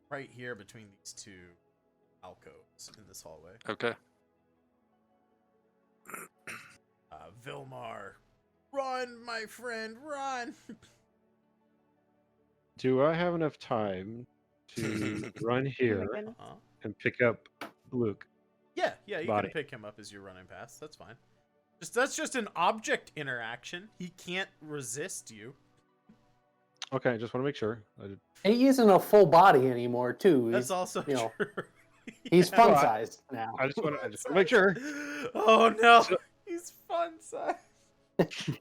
right here between these 2 alcoves in this hallway. Okay. Vilmar, run, my friend, run! Do I have enough time to run here goodness. Uh-huh. and pick up Luke? Yeah, you Body. can pick him up as you're running past. That's fine. That's just an object interaction. He can't resist you. Okay, I just want to make sure. He isn't a full body anymore, too. That's He's, also you know, true. he's Yeah. fun sized now. I just want to make sure. Oh no, So- he's fun size.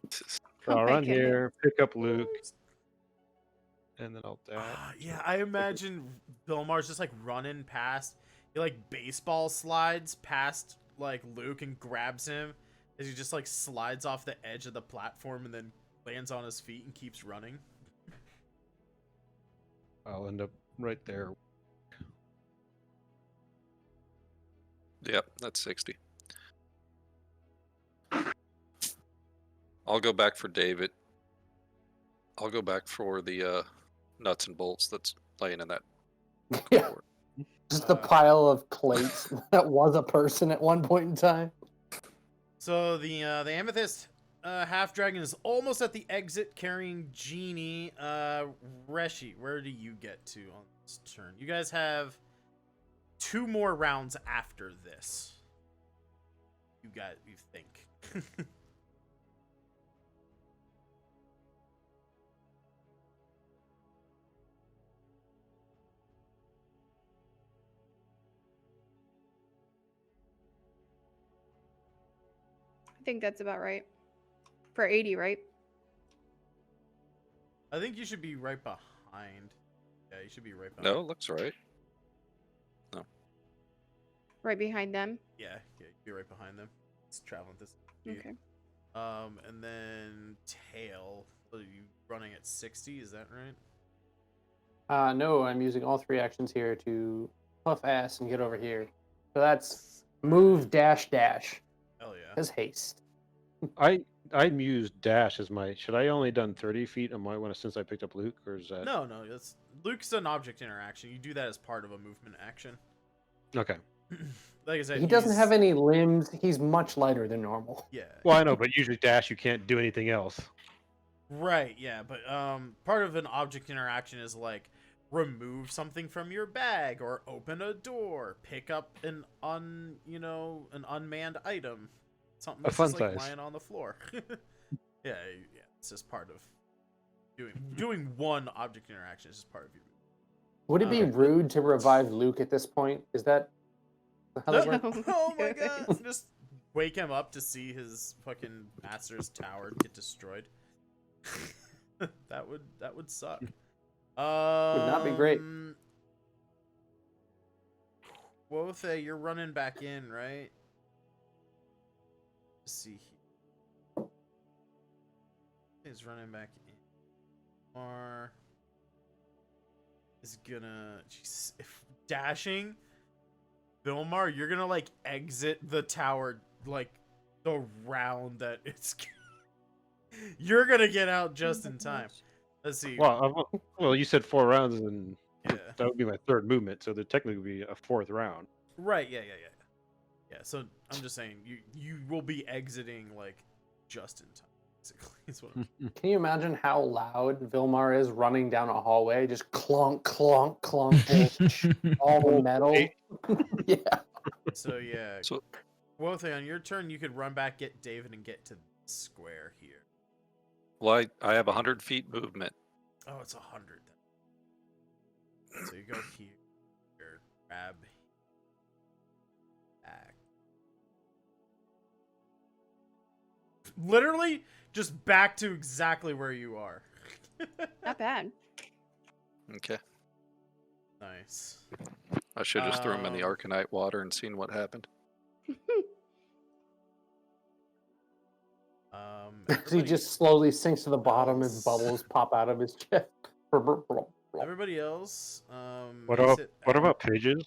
So I'll my run goodness. here, pick up Luke, and then I'll dash. Yeah, I imagine Vilmar's just like running past. He like baseball slides past like Luke and grabs him as he just like slides off the edge of the platform and then lands on his feet and keeps running. I'll end up right there. Yep, that's 60. I'll go back for David. I'll go back for the nuts and bolts that's laying in that Yeah, corridor. just a pile of plates that was a person at one point in time. So the amethyst half dragon is almost at the exit carrying Genie. Reshi, where do you get to on this turn? You guys have 2 more rounds after this. You think. I think that's about right. For 80, right? I think you should be right behind. Yeah, you should be right behind. No, it looks right. Right behind them. Yeah, you'd be right behind them. It's traveling this speed. Okay. And then Tail. Are you running at 60? Is that right? No, I'm using all 3 actions here to puff ass and get over here. So that's move, dash, dash. Hell yeah. As haste. I used dash as my. Should I only done 30 feet on my one since I picked up Luke, or is that? No, that's Luke's an object interaction. You do that as part of a movement action. Okay. Like I said, He doesn't he's- have any limbs. He's much lighter than normal. Yeah. Well, I know, but usually dash you can't do anything else. Right, yeah, but part of an object interaction is like remove something from your bag or open a door, pick up an unmanned item, something A that's fun just, like, size. lying on the floor. yeah, it's just part of doing one object interaction is just part of your. Would it be rude to revive Luke at this point? Is that how that works? Oh my god! Just wake him up to see his fucking master's tower get destroyed. that would suck. Would not be great. Quothe, you're running back in, right? Let's see here. He's running back in. Or is gonna if dashing. Vilmar, you're gonna like exit the tower like the round that it's. You're gonna get out just in time. Let's see. Well, you said 4 rounds, and Yeah. that would be my 3rd movement, so there technically would be a 4th round. Right. Yeah. Yeah. So I'm just saying you will be exiting like just in time. Basically, is what I'm Can you imagine how loud Vilmar is running down a hallway? Just clunk, clunk, clunk, all the metal. Yeah. So yeah. So Quothe, on your turn, you could run back, get David, and get to the square here. well, I have 100 feet movement. Oh, it's 100 then. So you go here, grab back. Literally, just back to exactly where you are. Not bad. Okay. Nice. I should just throw him in the Arcanite water and seen what happened. He Everybody, just slowly sinks to the bottom as bubbles pop out of his chest. everybody else. What makes about it what out. about Pages?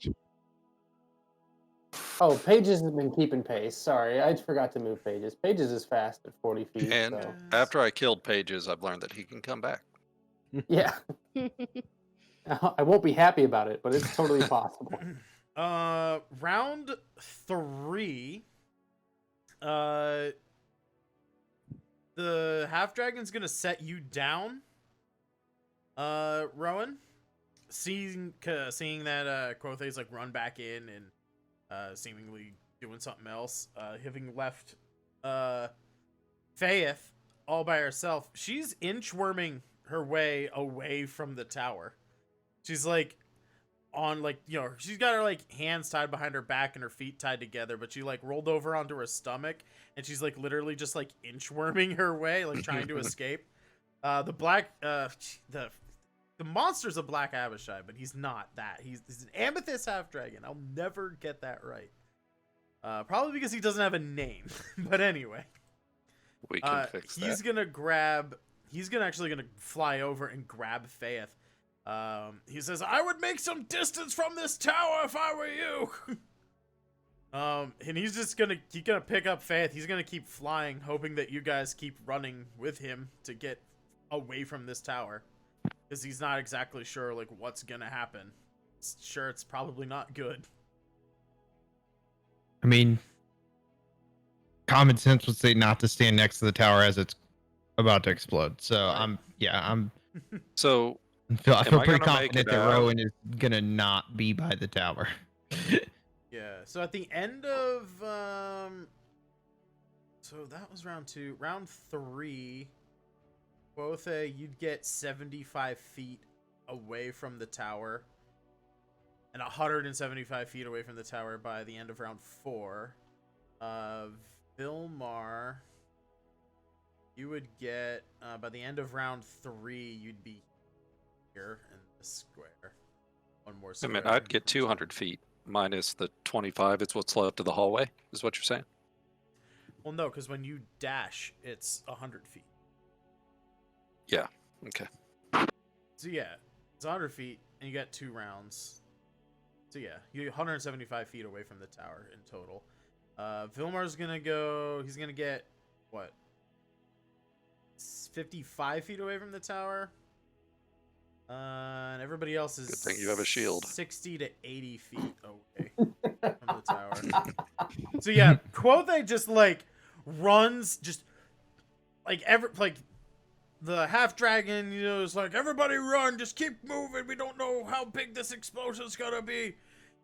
Oh, Pages has been keeping pace. Sorry, I forgot to move Pages. Pages is fast at 40 feet. And So. after I killed Pages, I've learned that he can come back. Yeah. I won't be happy about it, but it's totally possible. Round 3. The half dragon's gonna set you down. Rowan, seeing that Quothe's like run back in and seemingly doing something else, having left Faith all by herself, she's inchworming her way away from the tower. She's like on like, you know, she's got her like hands tied behind her back and her feet tied together, but she like rolled over onto her stomach and she's like literally just like inchworming her way, like trying to escape. The monster's a black Abishai, but he's not that. He's an amethyst half dragon. I'll never get that right. Probably because he doesn't have a name. But anyway, We can fix that. He's actually gonna fly over and grab Faith. He says, "I would make some distance from this tower if I were you." And he's gonna pick up Faith. He's gonna keep flying, hoping that you guys keep running with him to get away from this tower, because he's not exactly sure like what's gonna happen. Sure, it's probably not good. I mean, common sense would say not to stand next to the tower as it's about to explode. So Right. So I feel Am I pretty gonna make confident it that out? Rowan is gonna not be by the tower. Yeah. So at the end of so that was round 2. Round 3, Quothe, you'd get 75 feet away from the tower, and 175 feet away from the tower by the end of round 4. Vilmar, you would get by the end of round 3, you'd be here in the square. One more I square. mean, I'd get 200 feet minus the 25. It's what's left of the hallway, is what you're saying? Well, no, because when you dash, it's 100 feet. Yeah. Okay. So yeah, it's 100 feet, and you got 2 rounds. So yeah, you're 175 feet away from the tower in total. Vilmar's gonna go. He's gonna get what? 55 feet away from the tower. And everybody else is. Good thing you have a shield. 60 to 80 feet away from the tower. So yeah, Quothe just like runs, just like the half dragon, you know, is like, everybody run, just keep moving. We don't know how big this explosion's gonna be.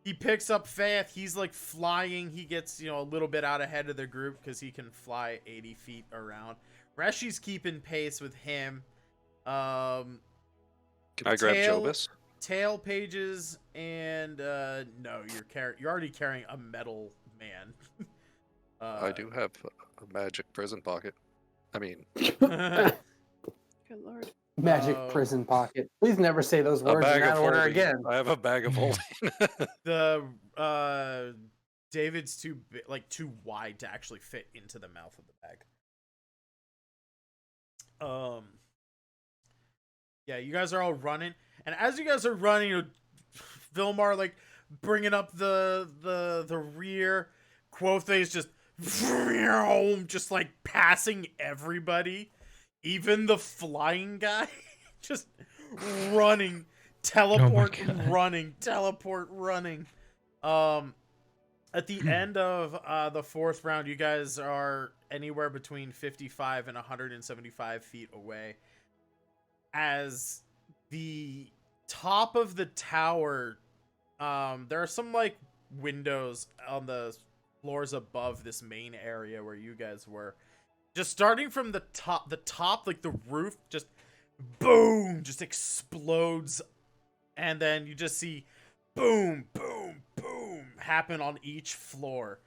He picks up Faith. He's like flying. He gets, you know, a little bit out ahead of the group because he can fly 80 feet around. Reshi's keeping pace with him. Can I grab Jobus? Tail Pages and no, you're already carrying a metal man. I do have a magic prison pocket. I mean, Good lord. Magic prison pocket. Please never say those a words in bag that of order holding. again. I have a bag of holding. the David's too wide to actually fit into the mouth of the bag. Yeah, you guys are all running, and as you guys are running, Vilmar like bringing up the rear. Quothe is just like passing everybody, even the flying guy, just running, teleport, running. At the end of the fourth round, you guys are anywhere between 55 and 175 feet away. As the top of the tower, there are some like windows on the floors above this main area where you guys were. Just starting from the top, like the roof, just boom, just explodes, and then you just see boom, boom, boom happen on each floor.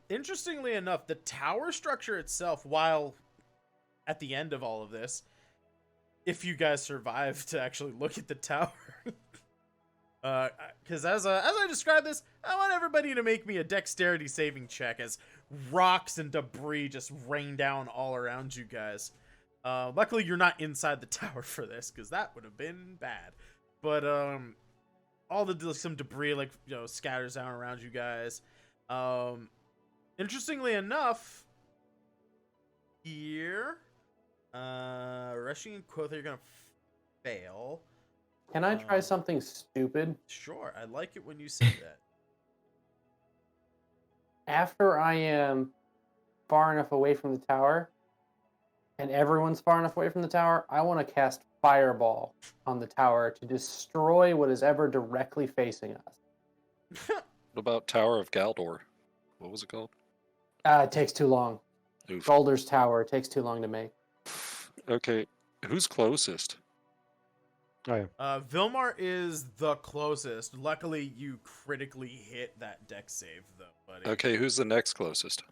Interestingly enough, the tower structure itself, while at the end of all of this, if you guys survive to actually look at the tower, because as I describe this, I want everybody to make me a dexterity saving check as rocks and debris just rain down all around you guys. Luckily, you're not inside the tower for this, because that would have been bad. But some debris like scatters down around you guys. Interestingly enough, here, Rushing and Quoth are gonna fail. Can I try something stupid? Sure, I like it when you say that. After I am far enough away from the tower, and everyone's far enough away from the tower, I want to cast Fireball on the tower to destroy what is ever directly facing us. What about Tower of Galdor? What was it called? It takes too long. Oof. Galder's Tower, it takes too long to make. Okay, who's closest? I am. Vilmar is the closest. Luckily, you critically hit that dex save, though, buddy. Okay, who's the next closest?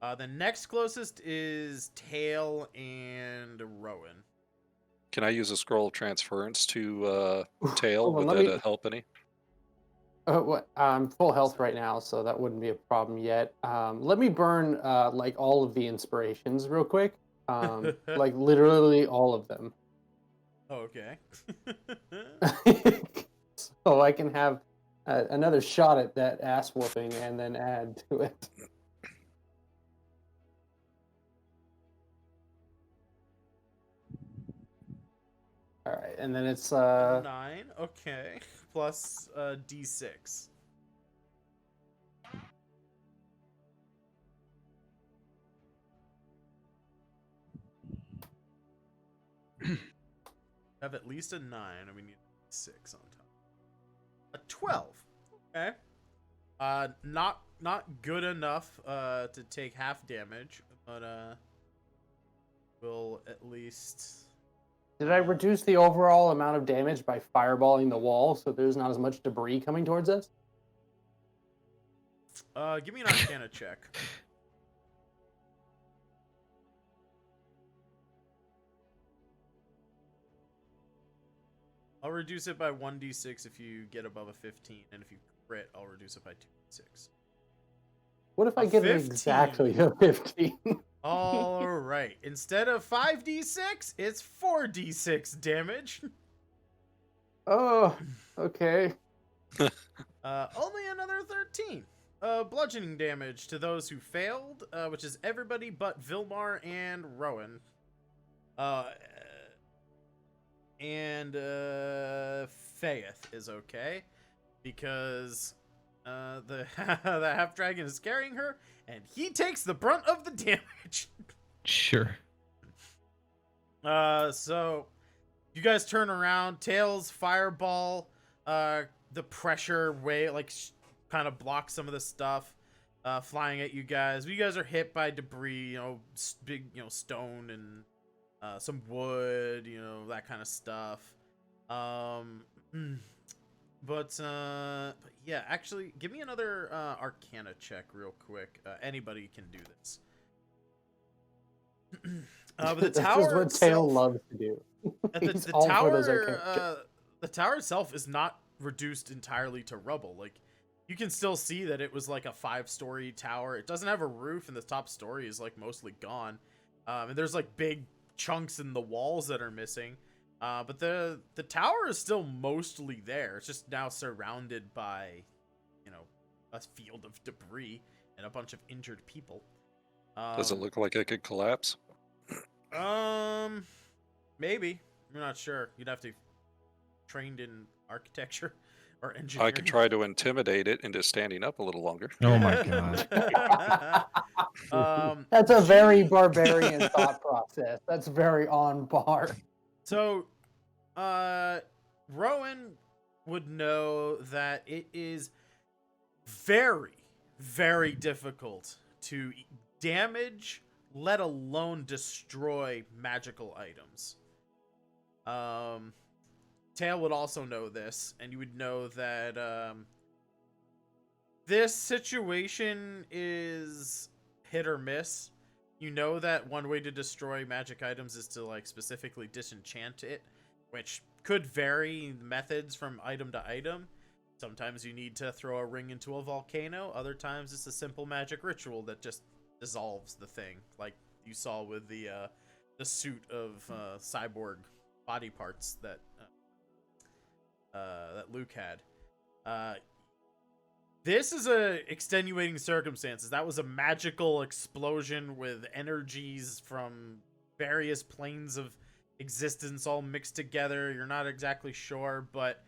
The next closest is Tail and Rowan. Can I use a scroll of transference to Tail? Hold on, Would let that me- help any? I'm full health right now, so that wouldn't be a problem yet. Let me burn like all of the inspirations real quick. Like literally all of them. Oh, okay. So I can have another shot at that ass whooping and then add to it. All right, and then it's 9, okay. Plus D6. Have at least a 9, and we need 6 on top. A 12. Okay. Not good enough to take half damage, but we'll at least. Did I reduce the overall amount of damage by fireballing the wall so there's not as much debris coming towards us? Give me an Arcana check. I'll reduce it by 1d6 if you get above a 15, and if you crit, I'll reduce it by 2d6. What if I A get 15. exactly a 15? All right. Instead of 5d6, it's 4d6 damage. Oh, okay. Only another 13. Bludgeoning damage to those who failed, which is everybody but Vilmar and Rowan. And Faith is okay because the the half dragon is carrying her, and he takes the brunt of the damage. Sure. So you guys turn around. Tails fireball. The pressure kind of blocks some of the stuff flying at you guys. You guys are hit by debris, big stone and some wood, that kind of stuff. But yeah, actually, give me another Arcana check real quick. Anybody can do this. But the tower This is what Tail loves to do. He's all for those Arcana checks. The tower itself is not reduced entirely to rubble. Like, you can still see that it was like a 5-story tower. It doesn't have a roof, and the top story is like mostly gone. And there's like big chunks in the walls that are missing. But the tower is still mostly there. It's just now surrounded by, a field of debris and a bunch of injured people. Does it look like it could collapse? Maybe. I'm not sure. You'd have to trained in architecture or engineering. I could try to intimidate it into standing up a little longer. Oh my god. That's a very G- barbarian thought process. That's very on bar. So, Rowan would know that it is very, very difficult to damage, let alone destroy magical items. Tail would also know this, and you would know that this situation is hit or miss. You know that one way to destroy magic items is to specifically disenchant it, which could vary methods from item to item. Sometimes you need to throw a ring into a volcano. Other times it's a simple magic ritual that just dissolves the thing, like you saw with the suit of cyborg body parts that Luke had. This is a extenuating circumstances. That was a magical explosion with energies from various planes of existence all mixed together. You're not exactly sure, but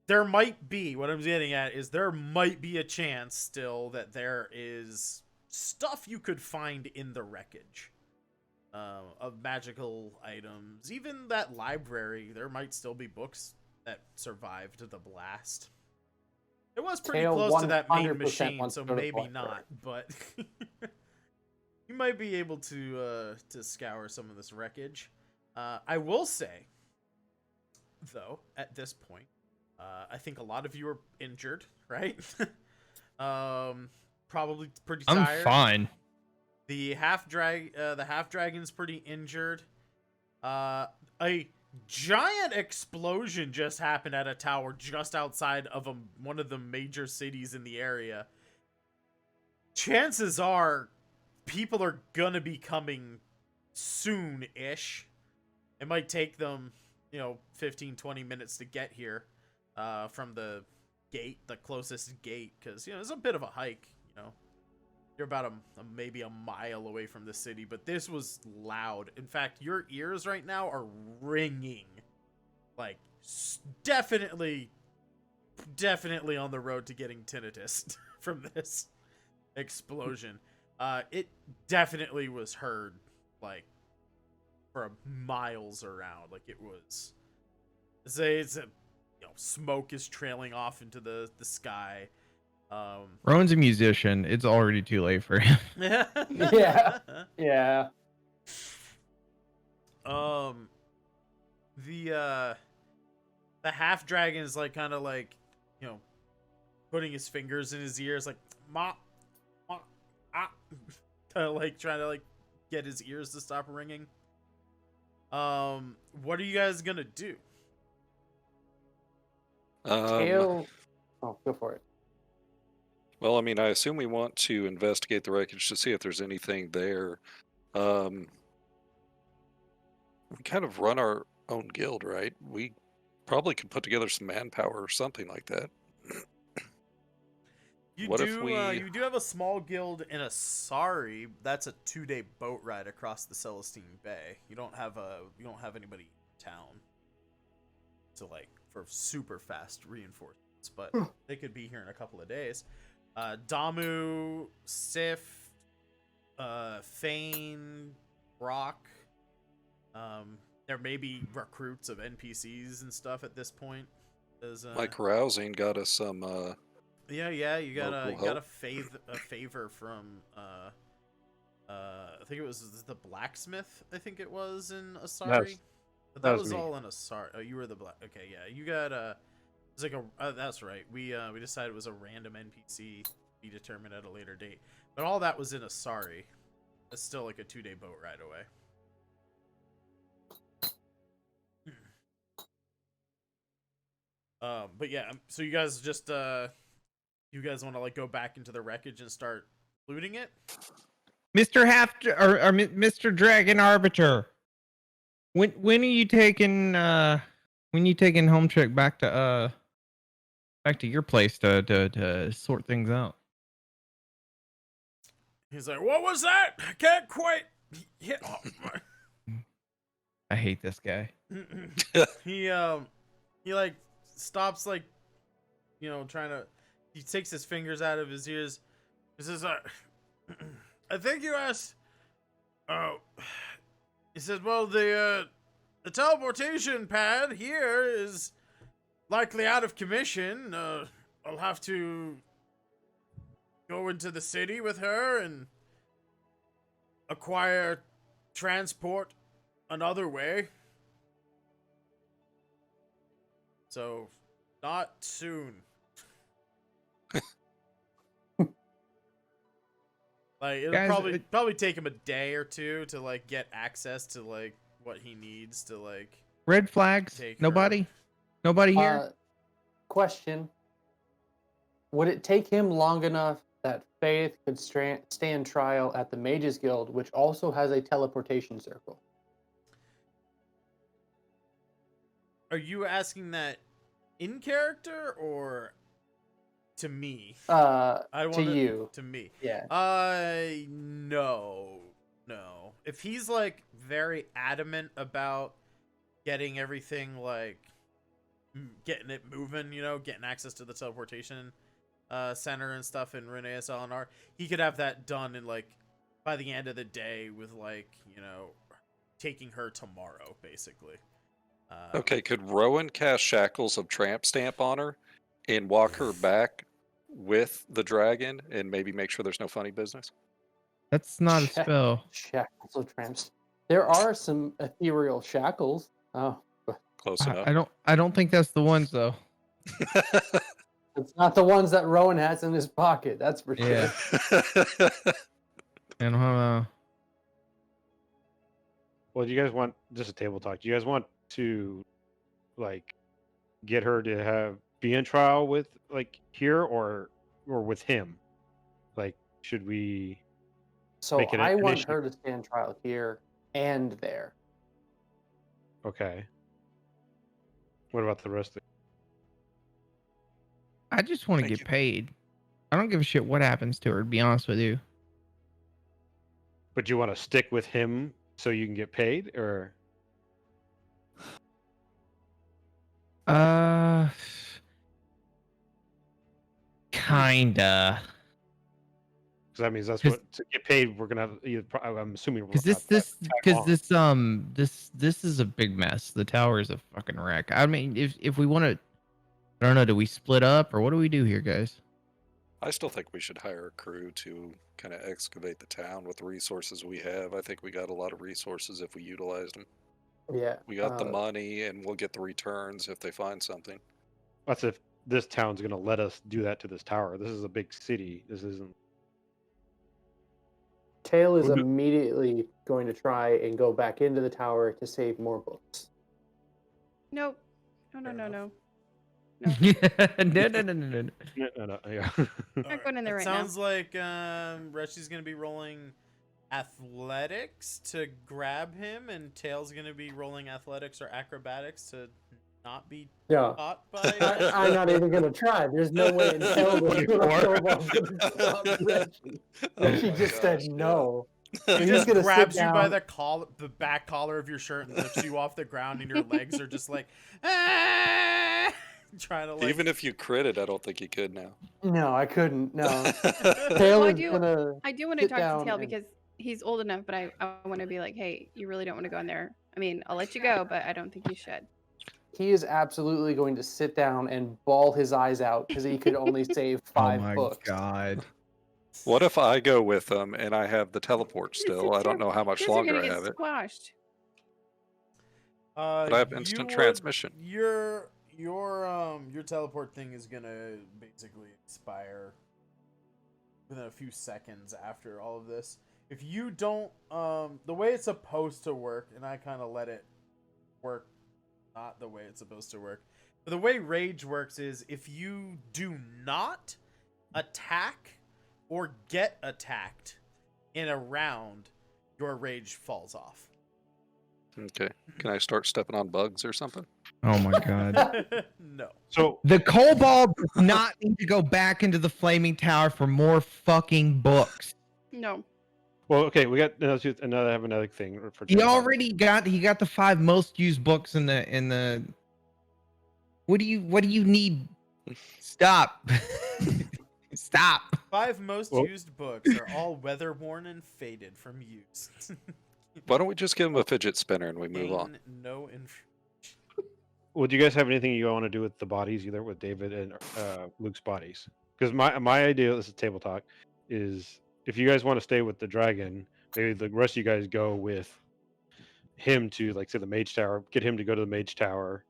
there might be, what I'm getting at is there might be a chance still that there is stuff you could find in the wreckage of magical items. Even that library, there might still be books that survived the blast. It was pretty Tail close to that main 100% machine, wants so to go to the maybe library. not, but you might be able to scour some of this wreckage. I will say, though, at this point, I think a lot of you are injured, right? Probably pretty tired. I'm fine. The half dragon's pretty injured. A giant explosion just happened at a tower just outside of one of the major cities in the area. Chances are people are gonna be coming soon-ish. It might take them, 15-20 minutes to get here from the closest gate, because it's a bit of a hike. You're about maybe a mile away from the city, but this was loud. In fact, your ears right now are ringing, definitely on the road to getting tinnitus from this explosion. It definitely was heard for miles around. It was, smoke is trailing off into the sky. Rowan's a musician. It's already too late for him. Yeah. Yeah. The half dragon is putting his fingers in his ears, ma, ma, ah, kind of trying to get his ears to stop ringing. What are you guys gonna do? Tail. Oh, go for it. Well, I assume we want to investigate the wreckage to see if there's anything there. We kind of run our own guild, right? We probably could put together some manpower or something like that. You What do. if we- You do have a small guild in Asari. That's a 2-day boat ride across the Celestine Bay. You don't have anybody in town to for super fast reinforcements, but they could be here in a couple of days. Damu, Sif, Fane, Brock. There may be recruits of NPCs and stuff at this point. Like Rousing got us some. Yeah, you got Local a favor from I think it was the blacksmith. I think it was in Asari. But that that was was me. all in Asari. Oh, you were the black. Okay, yeah, you got it's that's right. We decided it was a random NPC to be determined at a later date. But all that was in Asari. It's still a 2-day boat ride away. But yeah, so you guys just you guys want to go back into the wreckage and start looting it? Mr. Mr. Dragon Arbiter, When are you taking home trick back to your place to sort things out? He's like, what was that? I can't quite hit. I hate this guy. He like stops, like, you know, trying to. He takes his fingers out of his ears. He says, I think you asked. Oh, he says, well, the teleportation pad here is likely out of commission. I'll have to go into the city with her and acquire transport another way. So, not soon. Like, it'll Guys, probably take him a day or two to, like, get access to, like, what he needs to, like, Red flags. take her. Nobody here. Question: would it take him long enough that Faith could stand trial at the Mages Guild, which also has a teleportation circle? Are you asking that in character or to me? To To me. Yeah. No. If he's, like, very adamant about getting everything, like, getting it moving, you know, getting access to the teleportation center and stuff in Renee SLNR, he could have that done in, like, by the end of the day with, like, you know, taking her tomorrow, basically. Okay, could Rowan cast Shackles of Tramp Stamp on her and walk her back with the dragon and maybe make sure there's no funny business? That's not a spell. Shackles of tramps. There are some ethereal shackles. Oh, Close enough. I don't think that's the ones though. it's not the ones that Rowan has in his pocket. That's for sure. Yeah. And Well, do you guys want just a table talk? Do you guys want to, like, get her to be in trial with, like, here or with him? Like, should we? So Make it I an want initiative. her to stand trial here and there. Okay. What about the rest of I just want to Thank get you. paid. I don't give a shit what happens to her, to be honest with you. But you want to stick with him so you can get paid, or? Kinda. Because that means that's 'Cause- what to get paid. We're gonna have either. I'm assuming we're Because gonna have this is a big mess. The tower is a fucking wreck. I mean, if we want to, I don't know. Do we split up or what do we do here, guys? I still think we should hire a crew to kind of excavate the town with the resources we have. I think we got a lot of resources if we utilized them. Yeah. We got the money, and we'll get the returns if they find something. That's if this town's gonna let us do that to this tower. This is a big city. This isn't. Tail is Who knew- immediately going to try and go back into the tower to save more books. Nope. Fair No. enough. No. No. No, yeah. Not going in there It right sounds like Reshi's gonna be rolling athletics to grab him, and Tail's gonna be rolling athletics or acrobatics to not be Yeah. caught by. I'm not even going to try. There's no way in hell that she just said no. He He's just gonna grabs sit you by down. the back collar of your shirt and lifts you off the ground, and your legs are just like, ah! Trying to, like. Even if you critted, I don't think you could now. No, I couldn't. No. Tail Well, I is do- gonna. I do want to sit talk to down Tail and- because he's old enough, but I want to be like, hey, you really don't want to go in there. I mean, I'll let you go, but I don't think you should. He is absolutely going to sit down and bawl his eyes out because he could only save 5 books. God. What if I go with them and I have the teleport still? I don't know how much You guys are longer gonna I get have it. squashed. But I have instant transmission. Your teleport thing is gonna basically expire within a few seconds after all of this. If you don't, the way it's supposed to work, and I kind of let it work, not the way it's supposed to work. But the way rage works is if you do not attack or get attacked in a round, your rage falls off. Okay. Can I start stepping on bugs or something? Oh my god. No. So The kobold does not need to go back into the flaming tower for more fucking books. No. well, okay, we got another have another thing for He Jeff. already got the 5 most used books in the what do you need? Stop. Stop. 5 most Well- used books are all weather-worn and faded from use. Why don't we just give him a fidget spinner and we move on? Gain no inf- Well, do you guys have anything you want to do with the bodies, either with David and Luke's bodies? Because my idea, this is table talk, is if you guys want to stay with the dragon, maybe the rest of you guys go with him to, like, say, the mage tower, get him to go to the mage tower,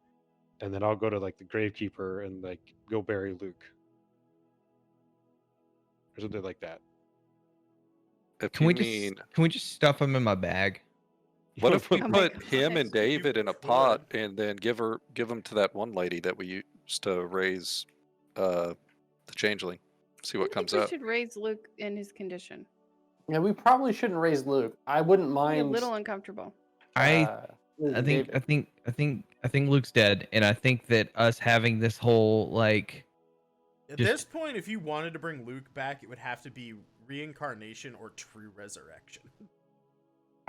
and then I'll go to, like, the gravekeeper and, like, go bury Luke or something like that. If Can you we mean, just stuff them in my bag? what if we Oh my put him and gosh. David You in a pot could. and then give him to that one lady that we used to raise the changeling? See I what think comes we up. should raise Luke in his condition. Yeah, we probably shouldn't raise Luke. I wouldn't Be a mind. little uncomfortable. Raising David. I think Luke's dead, and I think that us having this whole like At Just- this point, if you wanted to bring Luke back, it would have to be reincarnation or true resurrection.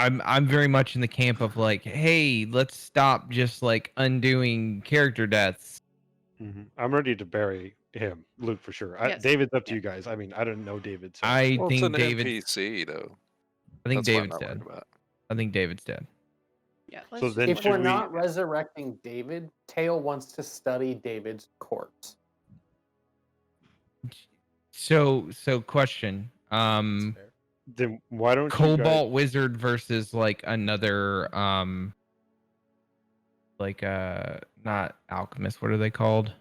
I'm very much in the camp of like, hey, let's stop just like undoing character deaths. I'm ready to bury him, Luke, for sure. Yes. David's up to Yeah. you guys. I mean, I don't know David. So. I Well, it's think an David's NPC though. I think That's what I'm David's not dead. worried about. I think David's dead. Yeah. So Let's then just If should we're we- not resurrecting David, Tail wants to study David's corpse. So question. That's fair. Then why don't you guys? Cobalt Wizard versus like another like not alchemist, what are they called?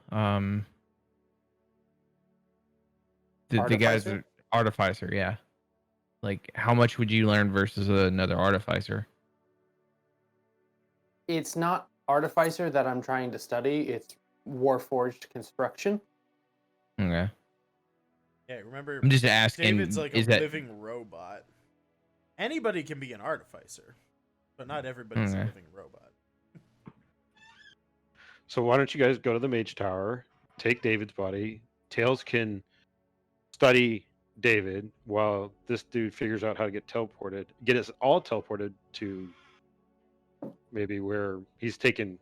The guys Artificer? are artificer, yeah. Like how much would you learn versus another artificer? It's not artificer that I'm trying to study. It's warforged construction. Okay. Yeah, remember, I'm just asking, David's like a is that living robot. Anybody can be an artificer, but not everybody's a Okay. living robot. So why don't you guys go to the mage tower, take David's body. Tails can study David while this dude figures out how to get teleported. Get us all teleported to maybe where he's taken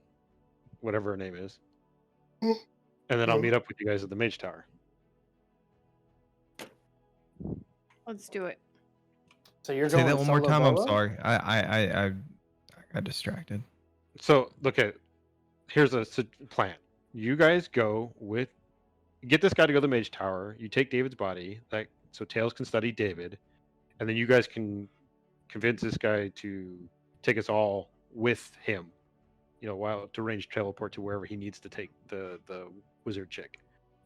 whatever her name is. And then I'll meet up with you guys at the mage tower. let's do it. So you're say going that one more solo time? I'm bolo? sorry. I got distracted. So look at here's a plan. You guys go with get this guy to go to the mage tower. You take David's body, like so Tails can study David, and then you guys can convince this guy to take us all with him. You know, while to range teleport to wherever he needs to take the wizard chick,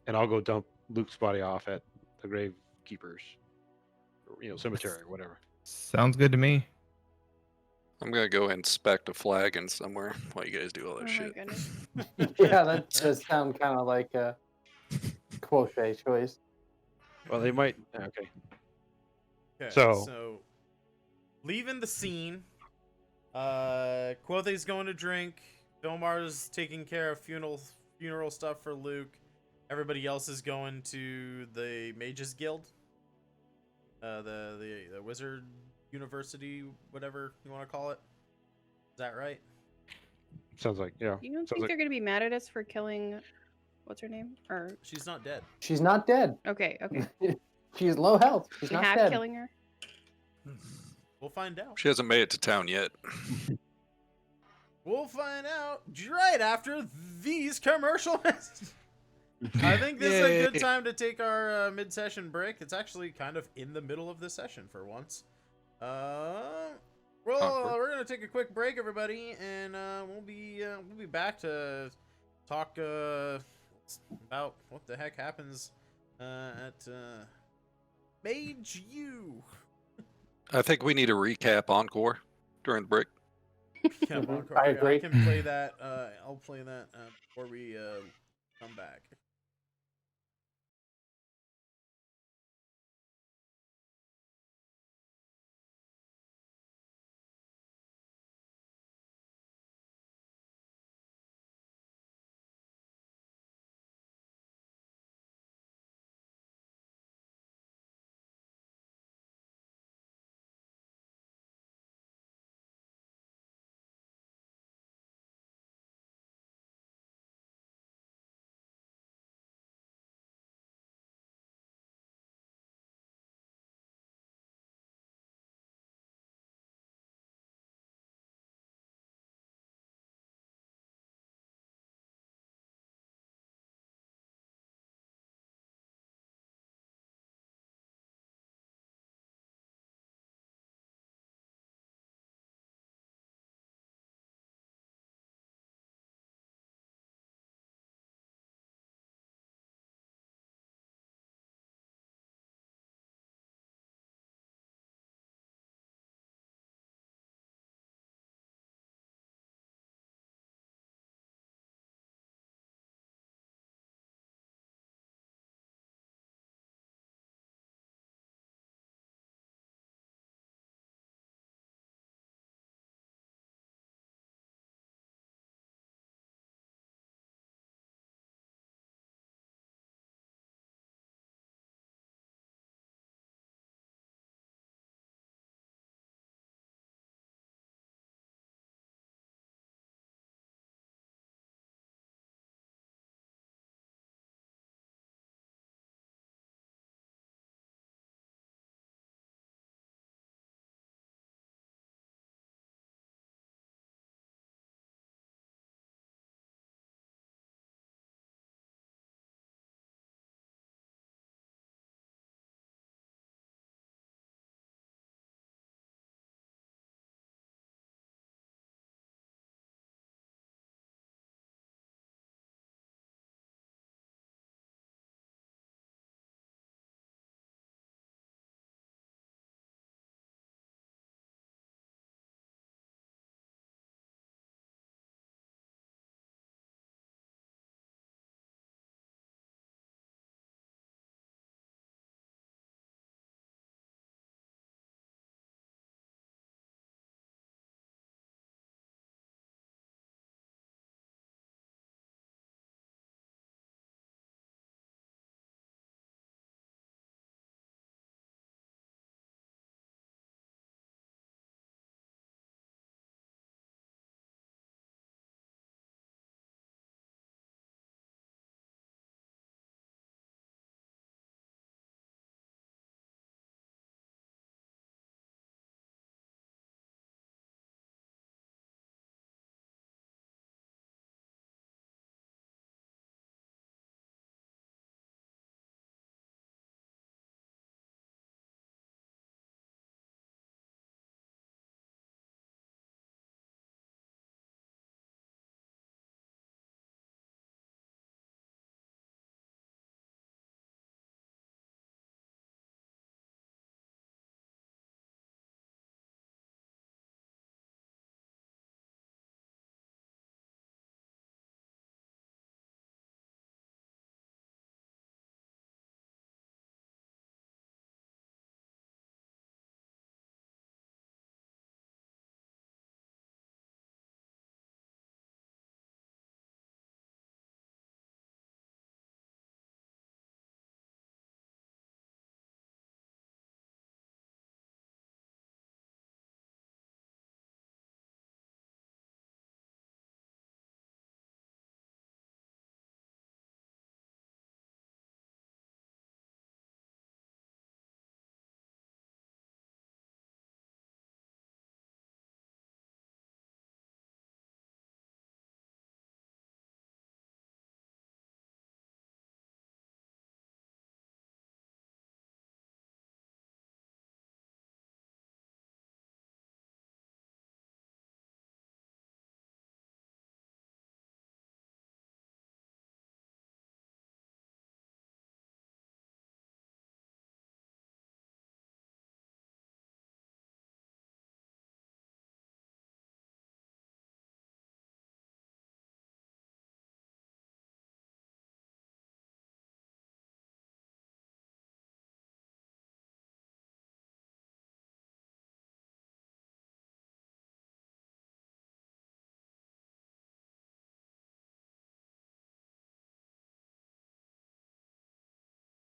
and I'll go dump Luke's body off at the gravekeepers, cemetery or whatever. Sounds good to me. I'm gonna go inspect a flagon somewhere while you guys do all Oh that my shit. goodness. Yeah, that does sound kind of like a quote choice. Well, they might. Okay. Okay, So- so leaving the scene. Quothe's going to drink. Vilmar's taking care of funeral stuff for Luke. Everybody else is going to the Mages Guild. The Wizard University, whatever you want to call it. Is that right? Sounds like yeah. You don't Sounds think like they're gonna be mad at us for killing what's her name? Or She's not dead. She's not dead. okay. She's low health. She's We not have dead. killing her. We'll find out. She hasn't made it to town yet. We'll find out right after these commercial messages. I think this is a good Yay. time to take our mid-session break. It's actually kind of in the middle of the session for once. Well, Awkward. we're gonna take a quick break, everybody, and we'll be back to talk about what the heck happens at Mage U. I think we need a recap encore during the break. Yeah, Mhm, Encore. I I agree. can play that. I'll play that before we come back.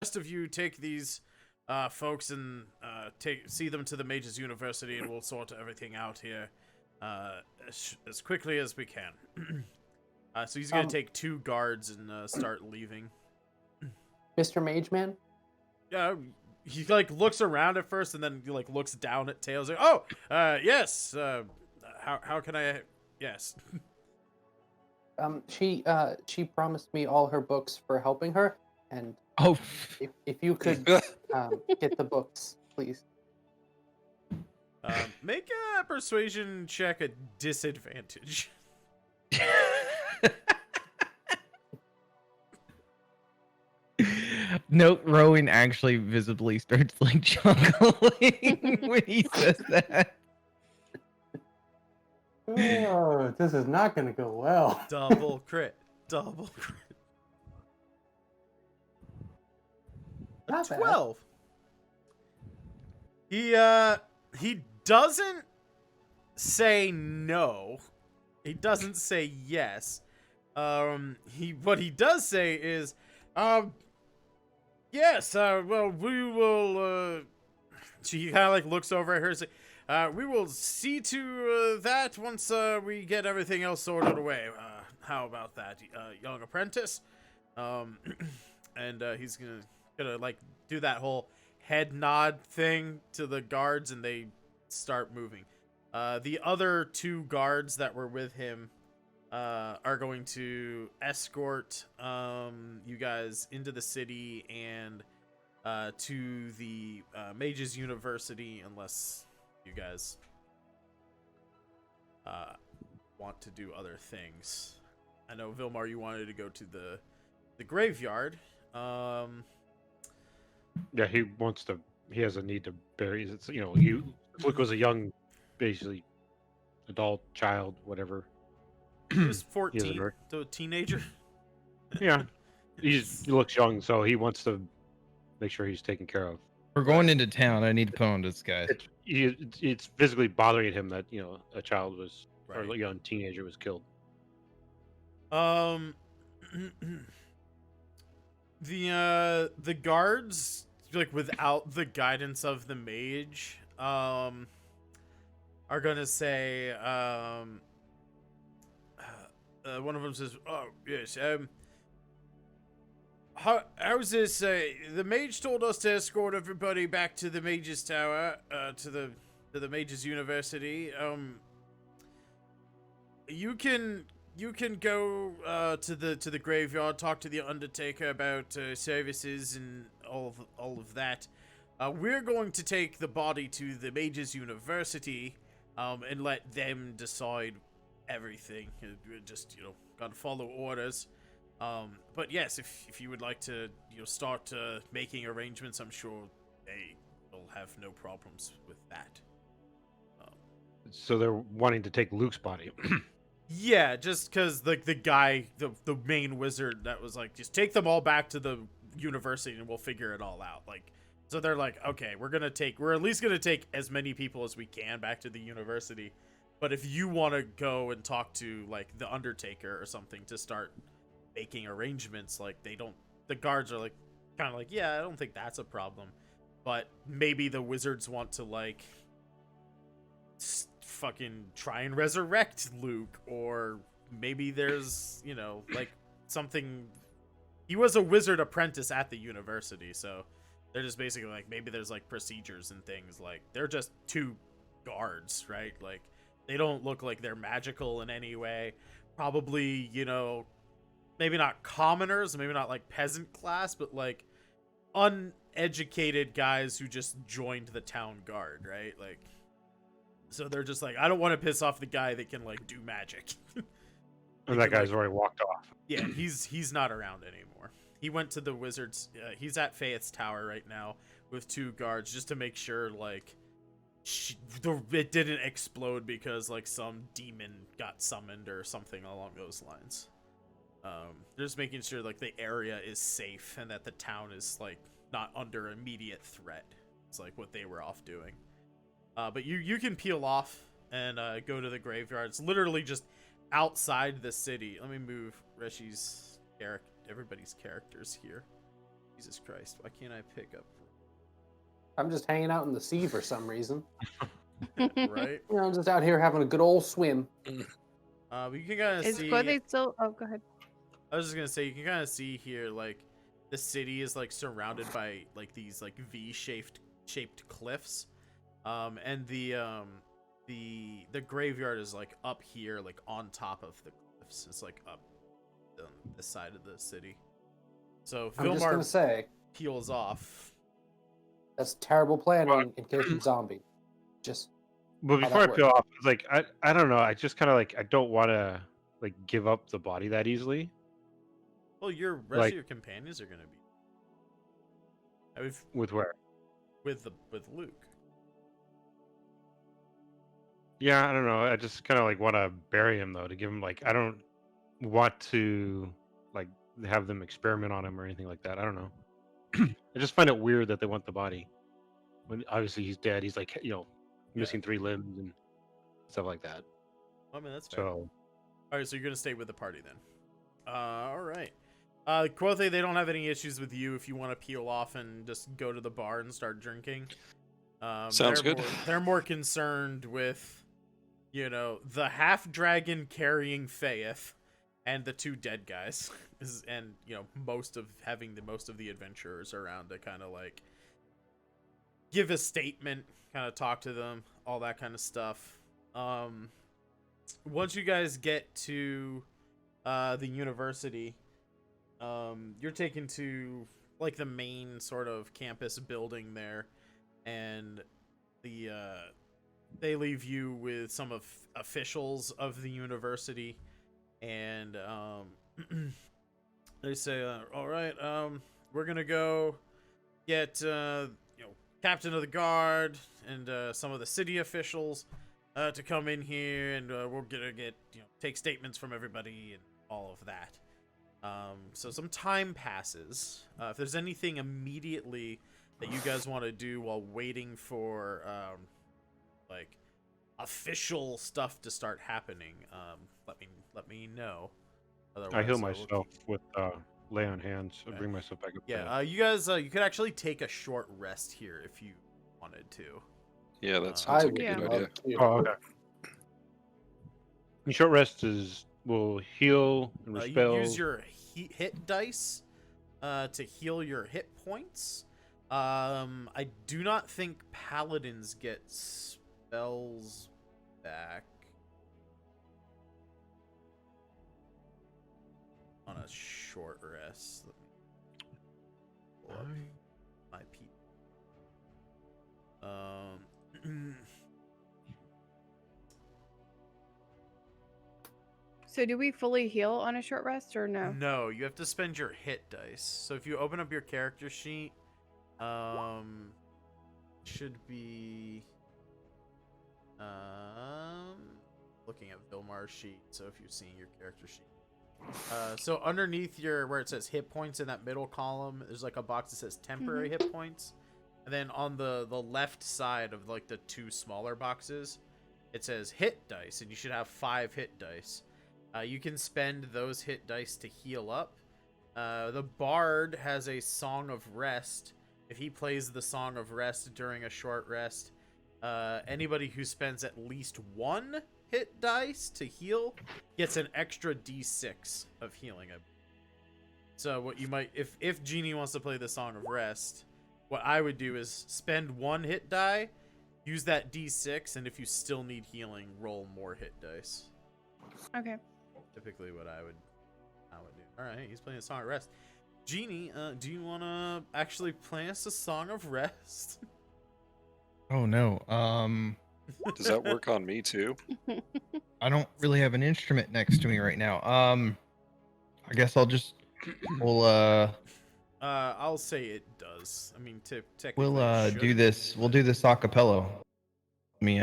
rest of you take these folks and see them to the Mages University, and we'll sort everything out here as quickly as we can. So he's gonna take 2 guards and start leaving. Mr. Mage Man? Yeah, he like looks around at first, and then he like looks down at Tails. Like, oh, yes. How can I? Yes. She promised me all her books for helping her, and Oh, if you could get the books, please. Make a persuasion check at disadvantage. Note Rowan actually visibly starts like chuckling when he says that. Oh, this is not going to go well. Double crit. Double crit. Not bad. 12. He doesn't say no. He doesn't say yes. What he does say is, yes, well, we will, she kind of like looks over at her and says, we will see to that once we get everything else sorted away. How about that, young apprentice? And he's gonna like do that whole head nod thing to the guards, and they start moving. The other 2 guards that were with him are going to escort you guys into the city and to the Mages University, unless you guys want to do other things. I know, Vilmar, you wanted to go to the graveyard. Yeah, he wants to. He has a need to bury. It's Luke was a young, basically, adult child, whatever. He was He 14, is so a teenager. Yeah, he looks young, so he wants to make sure he's taken care of. We're going into town. I need to put on disguise. It's physically bothering him that a child was or Right. a young teenager was killed. The guards, like, without the guidance of the mage, are gonna say, one of them says, oh, yes, how's this, the mage told us to escort everybody back to the Mage's Tower, to the Mage's University. You can go to the graveyard, talk to the Undertaker about services and all of that. We're going to take the body to the Mage's University, and let them decide everything. We're just gotta follow orders. But yes, if you would like to start making arrangements, I'm sure they will have no problems with that. So they're wanting to take Luke's body. Yeah, just because the guy, the main wizard that was like, just take them all back to the university and we'll figure it all out. Like, so they're like, okay, we're at least gonna take as many people as we can back to the university. But if you want to go and talk to like the Undertaker or something to start making arrangements, like the guards are like, kind of like, yeah, I don't think that's a problem. But maybe the wizards want to like fucking try and resurrect Luke, or maybe there's like something. He was a wizard apprentice at the university, so they're just basically like, maybe there's like procedures and things. Like, they're just 2 guards, right? Like, they don't look like they're magical in any way. Probably maybe not commoners, maybe not like peasant class, but like uneducated guys who just joined the town guard, right? Like, so they're just like, I don't want to piss off the guy that can like do magic. And that guy's already walked off. Yeah, he's not around anymore. He went to the wizards. He's at Faith's Tower right now with 2 guards, just to make sure like it didn't explode because like some demon got summoned or something along those lines. They're just making sure like the area is safe and that the town is like not under immediate threat. It's like what they were off doing. But you can peel off and go to the graveyard. It's literally just outside the city. Let me move Reshi's everybody's characters here. Jesus Christ! Why can't I pick up? I'm just hanging out in the sea for some reason. Right? You know, I'm just out here having a good old swim. But you can kind of Is see. Quothe still? Oh, go ahead. I was just gonna say you can kind of see here, like the city is like surrounded by like these like V-shaped cliffs, and the graveyard is like up here, like on top of the cliffs. It's like up on this side of the city. So I'm just gonna Vilmar say peels off. that's terrible planning Well, in case of zombie. Just But how before I that peel off, it's like I don't know. I just kind of like I don't want to like give up the body that easily. Well, your rest Like- of your companions are gonna be. With where? With Luke. Yeah, I don't know. I just kind of like want to bury him though to give him like I don't want to like have them experiment on him or anything like that. I don't know. I just find it weird that they want the body when obviously he's dead. He's like missing 3 limbs and stuff like that. I mean that's fair. So All right, so you're gonna stay with the party then. All right. Quothe, they don't have any issues with you if you want to peel off and just go to the bar and start drinking. Sounds they're good. They're more concerned with, the half dragon carrying Faith and the 2 dead guys, and most of the adventurers around to kind of like give a statement, kind of talk to them, all that kind of stuff. Once you guys get to the university, you're taken to like the main sort of campus building there, and they leave you with some of officials of the university, and they say, all right, we're gonna go get captain of the guard and some of the city officials to come in here, and we're gonna take statements from everybody and all of that. So some time passes. If there's anything immediately that you guys want to do while waiting for like official stuff to start happening, let me know. I Otherwise, heal we'll myself keep- with lay on hands. I Okay. bring myself back up. Yeah, you guys, you could actually take a short rest here if you wanted to. Yeah, that I sounds like would a Yeah. good love idea. to. Oh, okay. The short rest will heal and You respell. use your hit dice to heal your hit points. I do not think paladins get spells back on a short rest. Let me pull up my P. So do we fully heal on a short rest or no? No, you have to spend your hit dice. So if you open up your character sheet, should be looking at Vilmar's sheet. So if you're seeing your character sheet, so underneath where it says hit points in that middle column, there's like a box that says temporary hit points, and then on the left side of like the 2 smaller boxes, it says hit dice, and you should have 5 hit dice. You can spend those hit dice to heal up. The bard has a Song of Rest. If he plays the Song of Rest during a short rest, anybody who spends at least 1 hit dice to heal gets an extra d6 of healing. So what you might, if Genie wants to play the Song of Rest, what I would do is spend 1 hit die, use that d6, and if you still need healing, roll more hit dice. Okay. Typically what I would do. All right, he's playing a Song of Rest. Genie, do you want to actually play us a Song of Rest? Oh no. Does that work on me too? I don't really have an instrument next to me right now. I guess we'll I'll say it does. I mean, technically, we'll it do should. this. We'll do this a cappella. Let me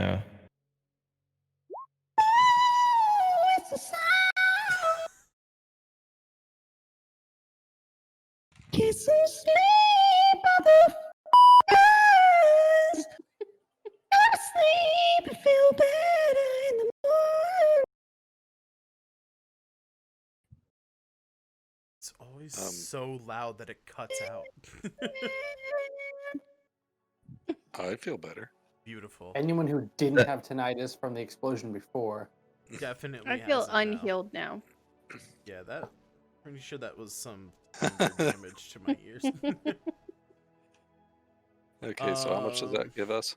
Kiss some sleep, motherfuckers. Go to sleep and feel better in the morning. It's always so loud that it cuts out. I feel better. Beautiful. Anyone who didn't have tinnitus from the explosion before. Definitely. I feel has it now. unhealed now. Yeah, that. Pretty sure that was some thunder damage to my ears. Okay, so how much does that give us?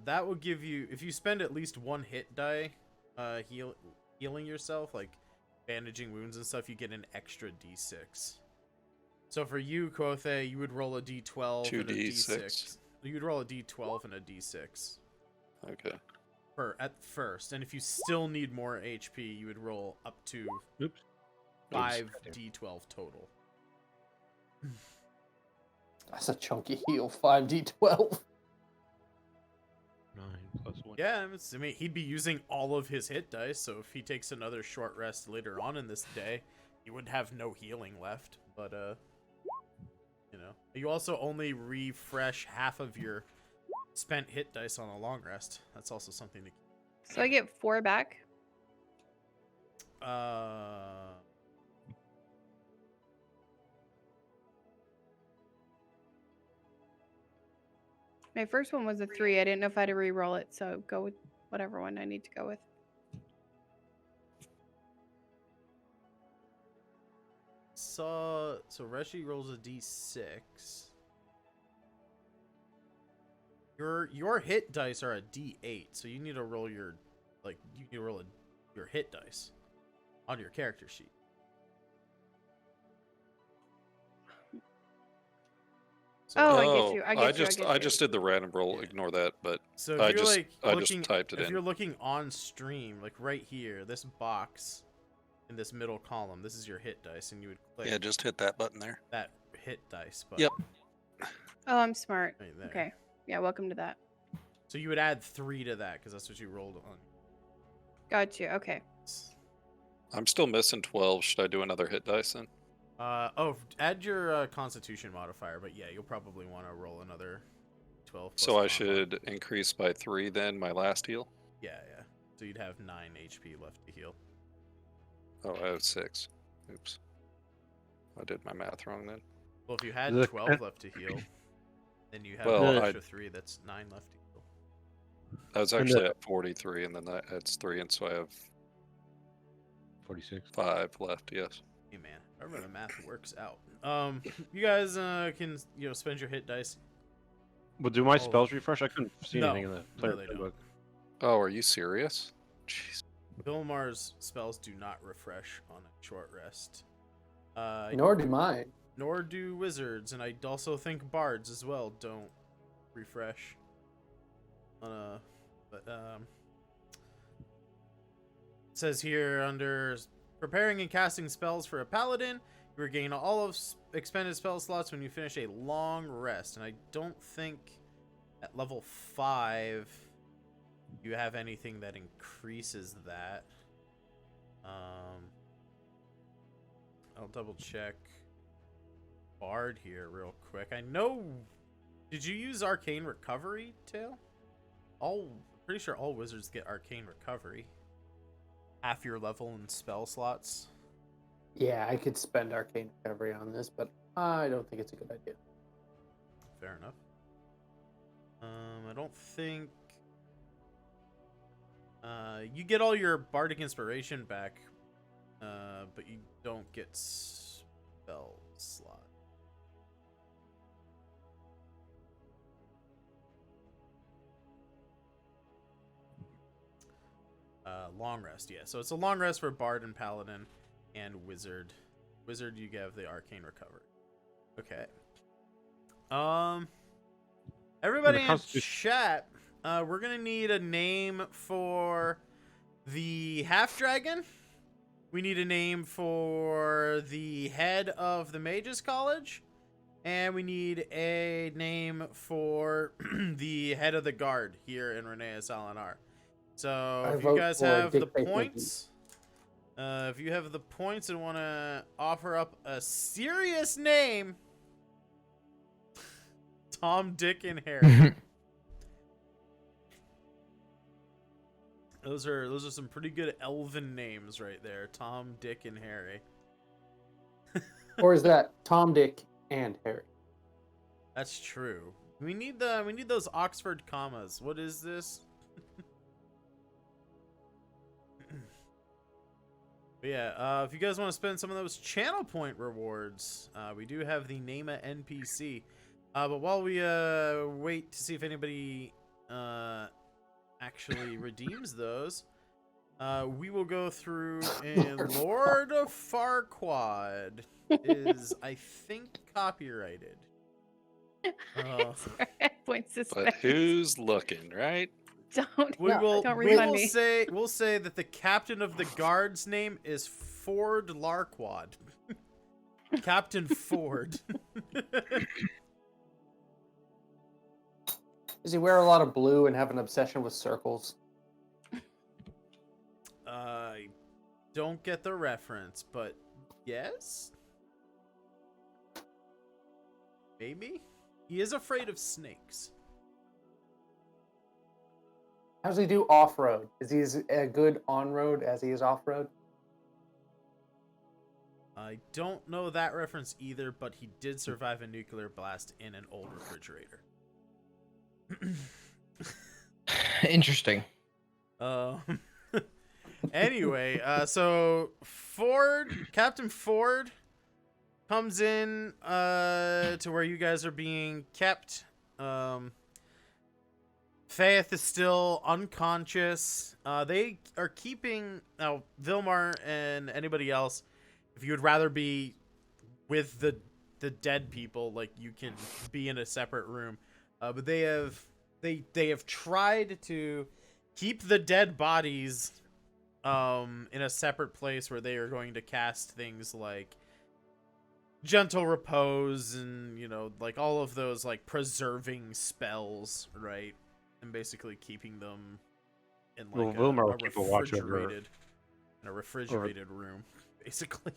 That will give you, if you spend at least one hit die, healing yourself, like bandaging wounds and stuff, you get an extra d6. So for you, Kothe, you would roll a d12 and a d6. You would roll a d12 and a d6. Okay. At first, and if you still need more HP, you would roll up to Oops. 5 d12 total. That's a chunky heal, 5d12. 9 plus 1. Yeah, I mean, he'd be using all of his hit dice, so if he takes another short rest later on in this day, he would have no healing left. But, you know, you also only refresh half of your spent hit dice on a long rest. That's also something to keep. So I get 4 back. My first one was a 3. I didn't know if I had to re-roll it, so go with whatever one I need to go with. So Reshi rolls a d6. Your hit dice are a d8, so you need to roll your your hit dice on your character sheet. So, Oh, I get you. I just did the random roll. Yeah. Ignore that, but so if I you're just like I looking, just typed it if in. you're looking on stream, like right here, this box in this middle column, this is your hit dice, and you would click Yeah, just hit that button there. that hit dice button. Yep. Oh, I'm smart. Right there. Okay. Yeah, welcome to that. So you would add 3 to that because that's what you rolled on. Got you. Okay. I'm still missing 12. Should I do another hit dice then? Add your Constitution modifier, but yeah, you'll probably want to roll another 12. So I plus con mod. should increase by 3 then my last heal? Yeah. So you'd have 9 HP left to heal. Oh, I have 6. Oops. I did my math wrong then. Well, if you had The- 12 left to heal, then you have Well, an I- extra 3. That's 9 left to heal. I was actually at 43, and then that's 3, and so I have 46. 5 left, yes. Hey man, however the math works out. You guys can spend your hit dice. Well, do my Oh. spells refresh? I couldn't see No. anything in the No, player they don't. book. Oh, are you serious? Jeez. Vilmar's spells do not refresh on a short rest. Nor do mine. Nor do wizards, and I also think bards as well don't refresh. It says here under preparing and casting spells for a paladin, you regain all of expended spell slots when you finish a long rest, and I don't think at level 5 you have anything that increases that. I'll double check Bard here real quick. I know. Did you use Arcane Recovery, Tail? Pretty sure all wizards get Arcane Recovery. Half your level in spell slots. Yeah, I could spend Arcane Recovery on this, but I don't think it's a good idea. Fair enough. I don't think. You get all your Bardic Inspiration back, but you don't get spell slot. Long rest, yeah. So it's a long rest for Bard and Paladin and Wizard. Wizard, you have the Arcane Recovery. Okay. Everybody in Constitution- chat, we're gonna need a name for the half dragon. We need a name for the head of the Mages College, and we need a name for the head of the guard here in Renea Salinar. So I if you vote guys for have the Dick Face points, if you have the points and want to offer up a serious name, Tom, Dick, and Harry. Those are some pretty good elven names right there. Tom, Dick, and Harry. Or is that Tom, Dick, and Harry? That's true. We need those Oxford commas. What is this? But yeah, if you guys want to spend some of those channel point rewards, we do have the name a NPC. But while we wait to see if anybody actually redeems those, we will go through and Lord of Farquaad is, I think, copyrighted. Point But suspect. who's looking, right? Don't. We'll refund me. say that the captain of the guard's name is Ford Larquad. Captain Ford. Does he wear a lot of blue and have an obsession with circles? I don't get the reference, but yes? Maybe? He is afraid of snakes. How does he do off-road? Is he as good on-road as he is off-road? I don't know that reference either, but he did survive a nuclear blast in an old refrigerator. Interesting. Anyway, so Captain Ford comes in to where you guys are being kept. Faith is still unconscious. They are keeping now Vilmar and anybody else. If you would rather be with the dead people, like, you can be in a separate room. But they have tried to keep the dead bodies in a separate place where they are going to cast things like gentle repose and, you know, like all of those like preserving spells, right? And basically keeping them in like Vilmar will a keep a watch over refrigerated room, basically.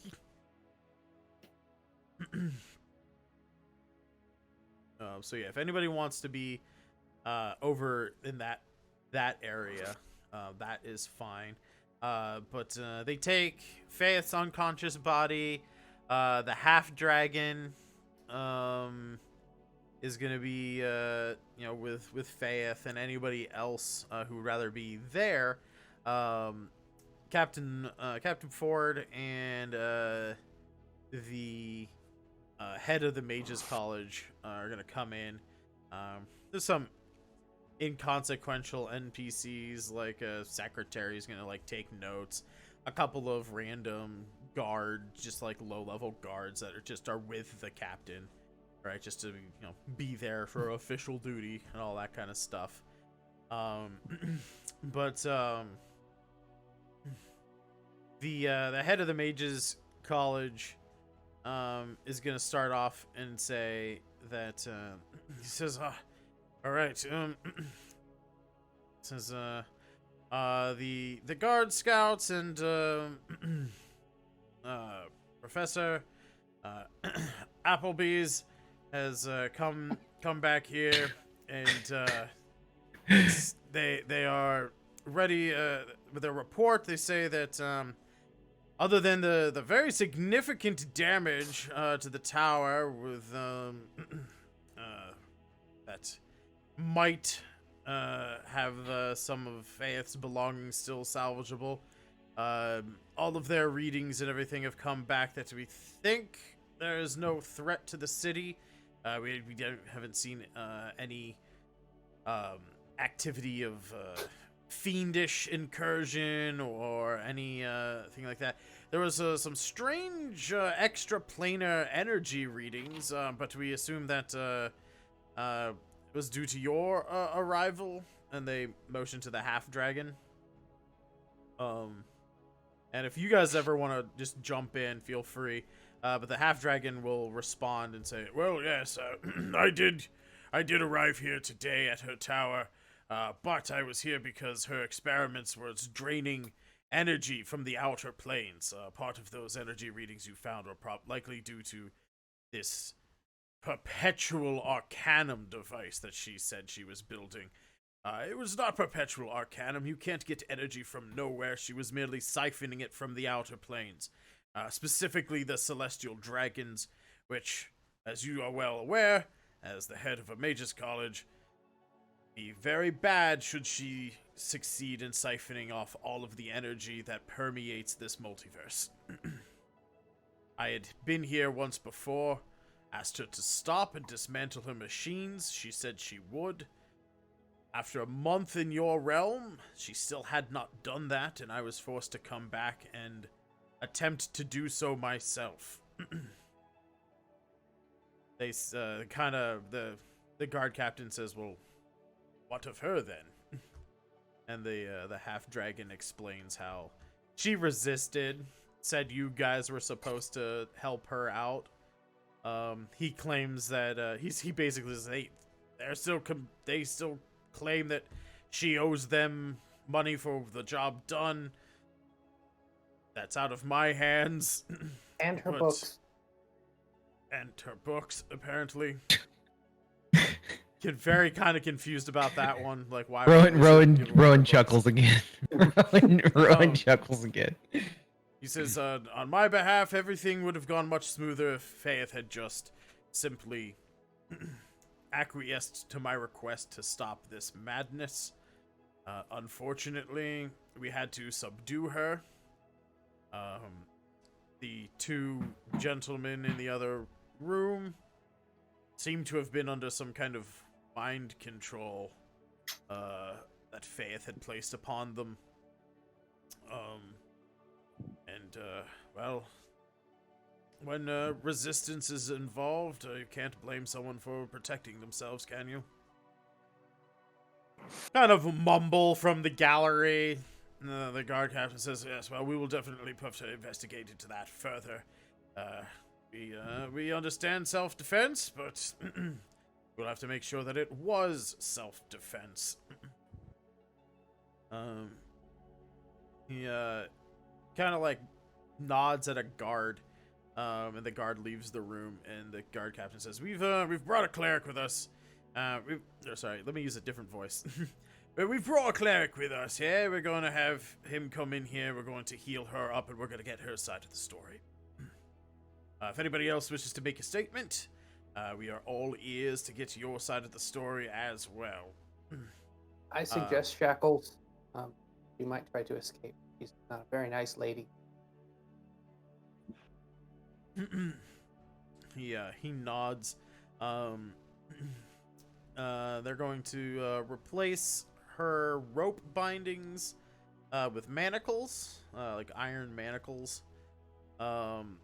So yeah, if anybody wants to be over in that area, that is fine. But they take Faith's unconscious body. The half dragon is gonna be you know, with Faith, and anybody else who would rather be there. Captain Ford and the head of the Mages College are gonna come in. There's some inconsequential NPCs, like a secretary is gonna like take notes. A couple of random guards, just like low-level guards that are with the captain, right? Just to, you know, be there for official duty and all that kind of stuff. But the head of the Mages College is gonna start off and say that he says, all right, says the guard scouts and Professor Applebee's has come back here, and they are ready with their report. They say that other than the very significant damage to the tower with that might have some of Faith's belongings still salvageable. All of their readings and everything have come back that we think there is no threat to the city. We haven't seen any activity of fiendish incursion or any thing like that. There was some strange extraplanar energy readings, but we assume that it was due to your arrival, and they motioned to the half dragon. And if you guys ever want to just jump in, feel free. But the half dragon will respond and say, "Well, yes, I did arrive here today at her tower, but I was here because her experiments was draining energy from the outer planes. Part of those energy readings you found were likely due to this perpetual arcanum device that she said she was building. It was not perpetual arcanum. You can't get energy from nowhere. She was merely siphoning it from the outer planes, specifically the celestial dragons, which, as you are well aware, as the head of a mage's college, be very bad should she succeed in siphoning off all of the energy that permeates this multiverse. I had been here once before, asked her to stop and dismantle her machines. She said she would. After a month in your realm, she still had not done that, and I was forced to come back and attempt to do so myself. They the guard captain says, "Well, what of her then?" And the half dragon explains how she resisted, said you guys were supposed to help her out. He claims that he basically says they still claim that she owes them money for the job done. That's out of my hands. And her But- books. And her books, apparently. Get very kind of confused about that one. Like, why? Rowan chuckles again. Rowan chuckles again. He says, on my behalf, everything would have gone much smoother if Faith had just simply acquiesced to my request to stop this madness. Unfortunately, we had to subdue her. The two gentlemen in the other room seem to have been under some kind of mind control that Faith had placed upon them. Well, when resistance is involved, you can't blame someone for protecting themselves, can you? Kind of a mumble from the gallery. The guard captain says, "Yes, well, we will definitely have to investigate into that further. We understand self-defense, but we'll have to make sure that it was self-defense." He kind of like nods at a guard, and the guard leaves the room, and the guard captain says, "We've brought a cleric with us. Sorry, let me use a different voice." But we've brought a cleric with us, yeah? We're going to have him come in here, we're going to heal her up, and we're going to get her side of the story. If anybody else wishes to make a statement, we are all ears to get your side of the story as well. I suggest Shackles. You might try to escape. She's not a very nice lady. He nods. They're going to replace her rope bindings with manacles, like iron manacles. And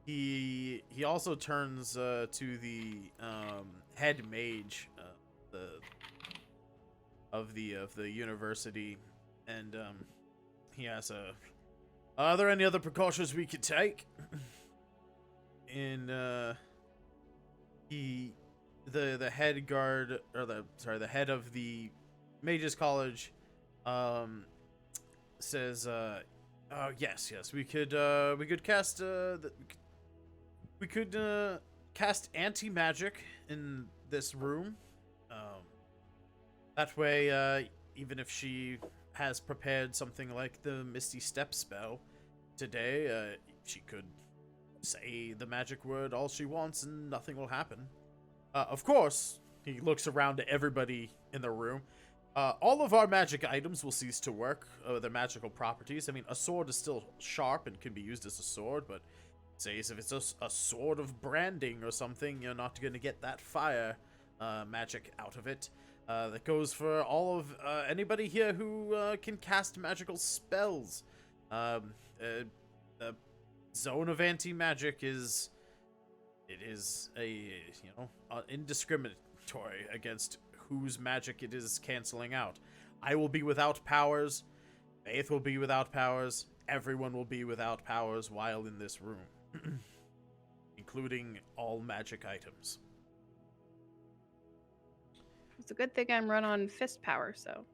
he also turns to the head mage of the university, and he asks, "Are there any other precautions we could take?" And the head guard, or the head of the mages college says, yes, we could cast we could cast anti-magic in this room. That way, even if she has prepared something like the Misty Step spell today, she could say the magic word all she wants and nothing will happen. Of course, he looks around to everybody in the room. All of our magic items will cease to work, their magical properties. I mean, a sword is still sharp and can be used as a sword, but say if it's a sword of branding or something, you're not going to get that fire magic out of it. That goes for all of anybody here who can cast magical spells. The zone of anti-magic is indiscriminatory against whose magic it is canceling out. I will be without powers. Faith will be without powers. Everyone will be without powers while in this room, including all magic items. It's a good thing I'm run on fist power, so.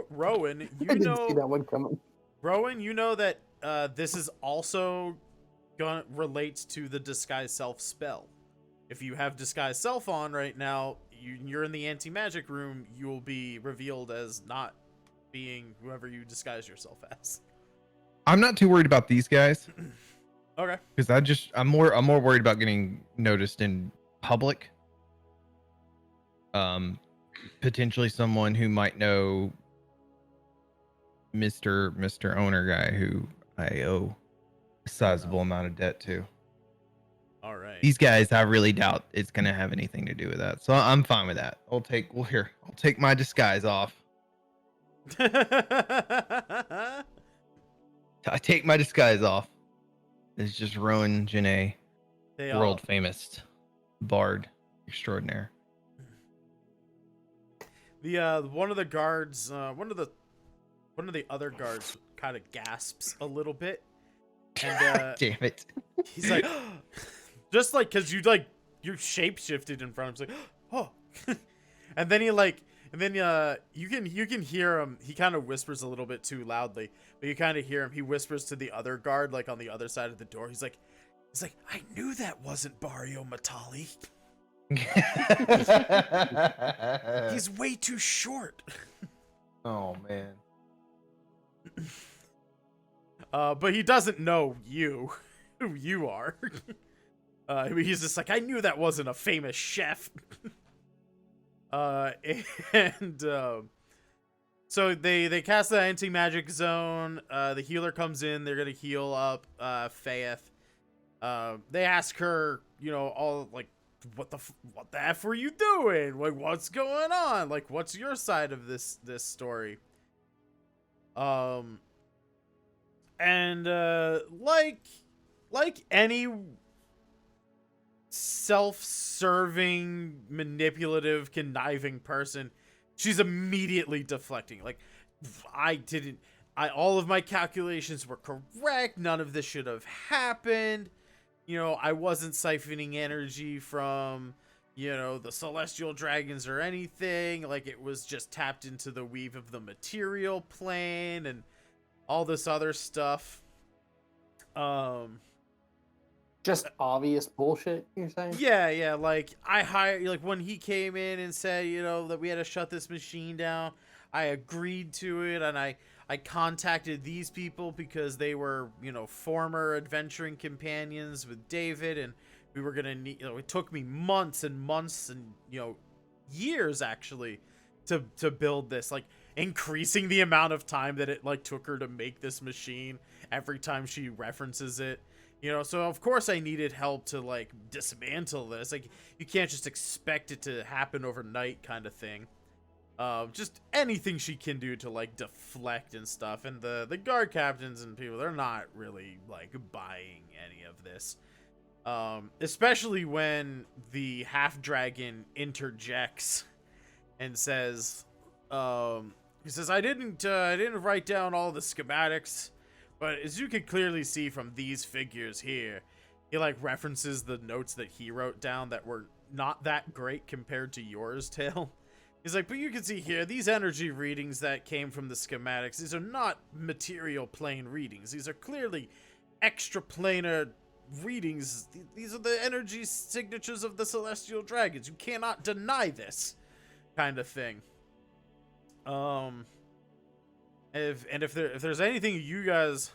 Rowan, I you didn't see know, that one coming. Rowan, you know that this is also relates to the disguise self spell, If you have disguise self on right now, you're in the anti-magic room, you will be revealed as not being whoever you disguise yourself as. I'm not too worried about these guys Okay. because I'm more worried about getting noticed in public. Potentially someone who might know Mr. Owner guy who I owe a sizable amount of debt to. All right. These guys, I really doubt it's gonna have anything to do with that. So I'm fine with that. I'll take my disguise off. I take my disguise off. It's just Rowan Janae, world famous bard extraordinaire. The one of the guards, one of the other guards kind of gasps a little bit, and Damn it. he's like, just like, cause you shape shifted in front of him, he's like, oh, and then you can hear him. He kind of whispers a little bit too loudly, but you kind of hear him. He whispers to the other guard, like on the other side of the door. He's like, I knew that wasn't Barrio Matali. He's way too short. Oh man. But he doesn't know who you are. He's just like, I knew that wasn't a famous chef. So they cast the anti-magic zone. The healer comes in. They're gonna heal up Faith. They ask her, all like, what the F were you doing? Like, what's going on? Like, what's your side of this story? And like any self-serving, manipulative, conniving person, she's immediately deflecting. Like, all of my calculations were correct. None of this should have happened. I wasn't siphoning energy from, the celestial dragons or anything. Like, it was just tapped into the weave of the material plane and all this other stuff. Just obvious bullshit, you're saying? Yeah. Like, when he came in and said, that we had to shut this machine down, I agreed to it, and I contacted these people because they were, former adventuring companions with David, and we were gonna need. It took me months and months and years actually to build this, like increasing the amount of time that it took her to make this machine every time she references it. So of course I needed help to dismantle this. Like, you can't just expect it to happen overnight, kind of thing. Just anything she can do to deflect and stuff. And the guard captains and people, they're not really buying any of this. Especially when the half dragon interjects and says, he says, I didn't write down all the schematics, but as you can clearly see from these figures here, he references the notes that he wrote down that were not that great compared to yours, Tail. He's like, but you can see here, these energy readings that came from the schematics, these are not material plane readings. These are clearly extraplanar readings. These are the energy signatures of the celestial dragons. You cannot deny this, kind of thing. If there's anything you guys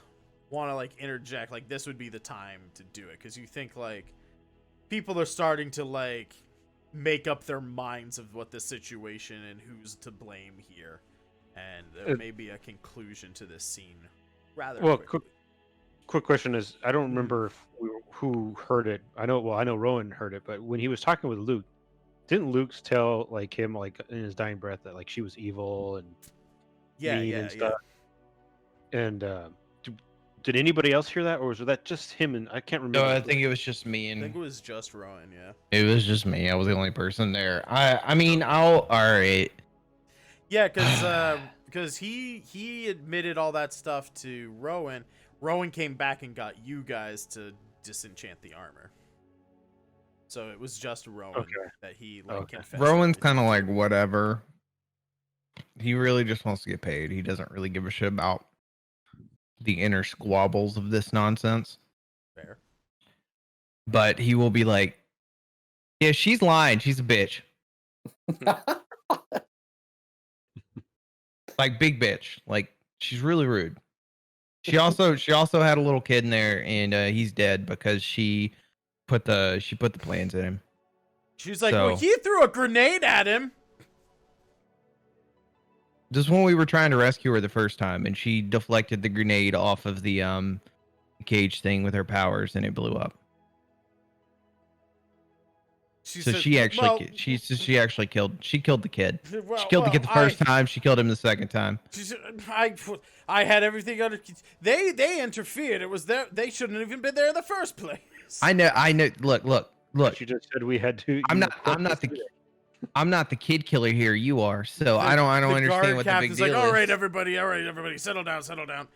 want to interject, this would be the time to do it, because you think people are starting to make up their minds of what the situation and who's to blame here, and there may be a conclusion to this scene rather quickly. Quick question is, I don't remember who heard it. I know Rowan heard it, but when he was talking with Luke, didn't Luke tell him in his dying breath that she was evil and mean and stuff? Yeah. And did anybody else hear that, or was that just him? And I can't remember. No, I think it was just me. And I think it was just Rowan. Yeah, it was just me. I was the only person there. I mean, all right. Yeah, because he admitted all that stuff to Rowan. Rowan came back and got you guys to disenchant the armor. So it was just Rowan that he confessed. Rowan's kind of whatever. He really just wants to get paid. He doesn't really give a shit about the inner squabbles of this nonsense. Fair. But he will be Yeah, she's lying. She's a bitch. Like big bitch. Like she's really rude. She also had a little kid in there, and he's dead because she put the plans in him. She's like, well, he threw a grenade at him. Just when we were trying to rescue her the first time, and she deflected the grenade off of the cage thing with her powers, and it blew up. She actually killed the kid. Well, she killed the kid the first time. She killed him the second time. I had everything under. They interfered. It was they shouldn't have even been there in the first place. I know. Look. She just said we had to. I'm not the kid killer here. You are. So I don't understand what the big deal is. All right, everybody, settle down.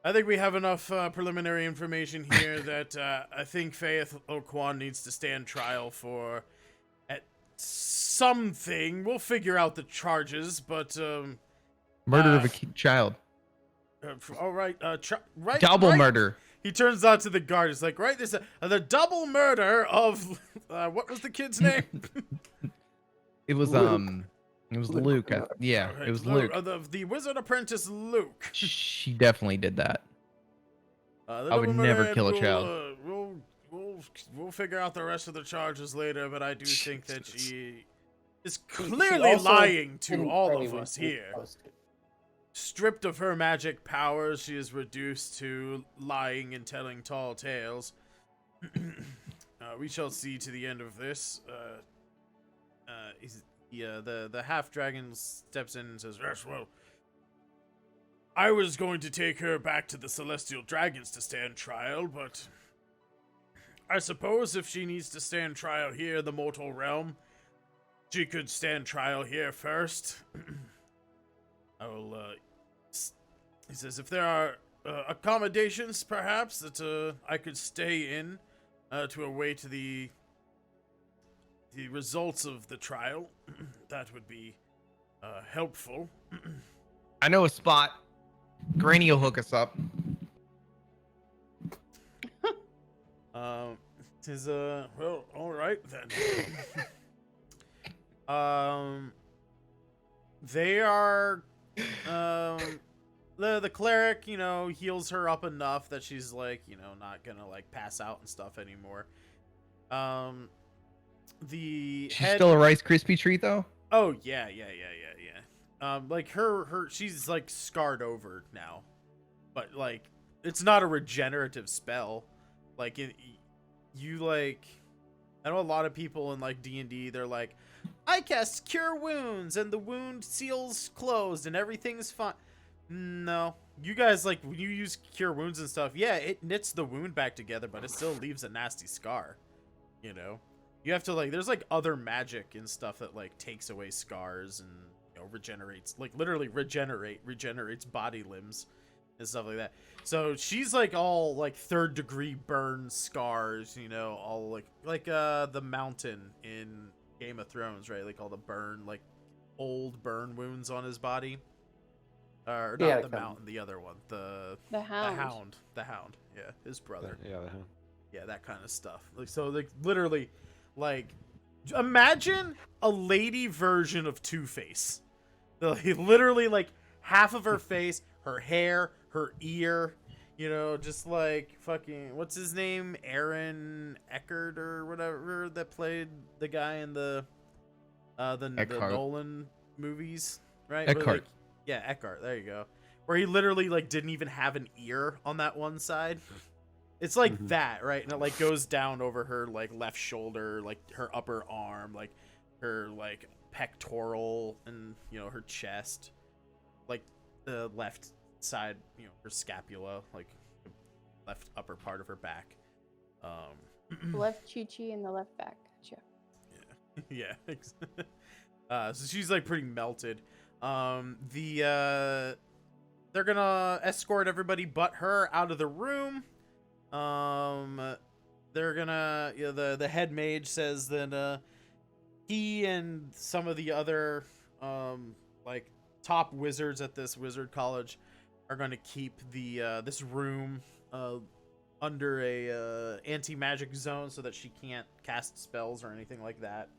I think we have enough preliminary information here that I think Faith O'Quan needs to stand trial for something. We'll figure out the charges, but murder of a child. All right, right. Double murder. He turns out to the guard. He's like, right, there's the double murder of what was the kid's name? It was Luke. It was Luke. Yeah, right, it was Luke. The wizard apprentice Luke. She definitely did that. I would never kill a child. We'll figure out the rest of the charges later, but I do think that she is clearly lying to all of us here. Stripped of her magic powers, she is reduced to lying and telling tall tales. We shall see to the end of this. The half dragon steps in and says, "Yes, well, I was going to take her back to the celestial dragons to stand trial, but I suppose if she needs to stand trial here in the mortal realm, she could stand trial here first." I will, he says, if there are accommodations, perhaps, that I could stay in to await the results of the trial, that would be helpful. I know a spot. Granny will hook us up. Well, all right then. They are, the cleric, heals her up enough that she's like, not gonna like pass out and stuff anymore. She's still a Rice Krispie treat though? Oh yeah. Like she's like scarred over now, but like it's not a regenerative spell. Like I know a lot of people in like D&D, they're like, I cast Cure Wounds and the wound seals closed and everything's fine. No, you guys, like, when you use Cure Wounds and stuff, yeah, it knits the wound back together, but it still leaves a nasty scar. You have to like, there's like other magic and stuff that like takes away scars and regenerates, like literally regenerates body limbs and stuff like that. So she's like all like 3rd degree burn scars, all like the mountain in Game of Thrones, right? Like all the burn, like old burn wounds on his body. Or not the mountain, the other one, the hound. Yeah, his brother. Yeah, the hound. Yeah, that kind of stuff. Like, so like literally, like, imagine a lady version of Two-Face. Literally like half of her face, her hair, her ear, just like fucking, what's his name? Aaron Eckhart or whatever, that played the guy in the Nolan movies, right? Eckhart. Yeah, Eckhart. There you go. Where he literally like didn't even have an ear on that one side. It's like that, right? And it like goes down over her like left shoulder, like her upper arm, like her like pectoral, and her chest, like the left side, her scapula, like left upper part of her back. Left chi-chi and the left back. Gotcha. Yeah. So she's like pretty melted. They're gonna escort everybody but her out of the room. They're gonna, the head mage says that he and some of the other like top wizards at this wizard college are going to keep the this room under a anti-magic zone so that she can't cast spells or anything like that.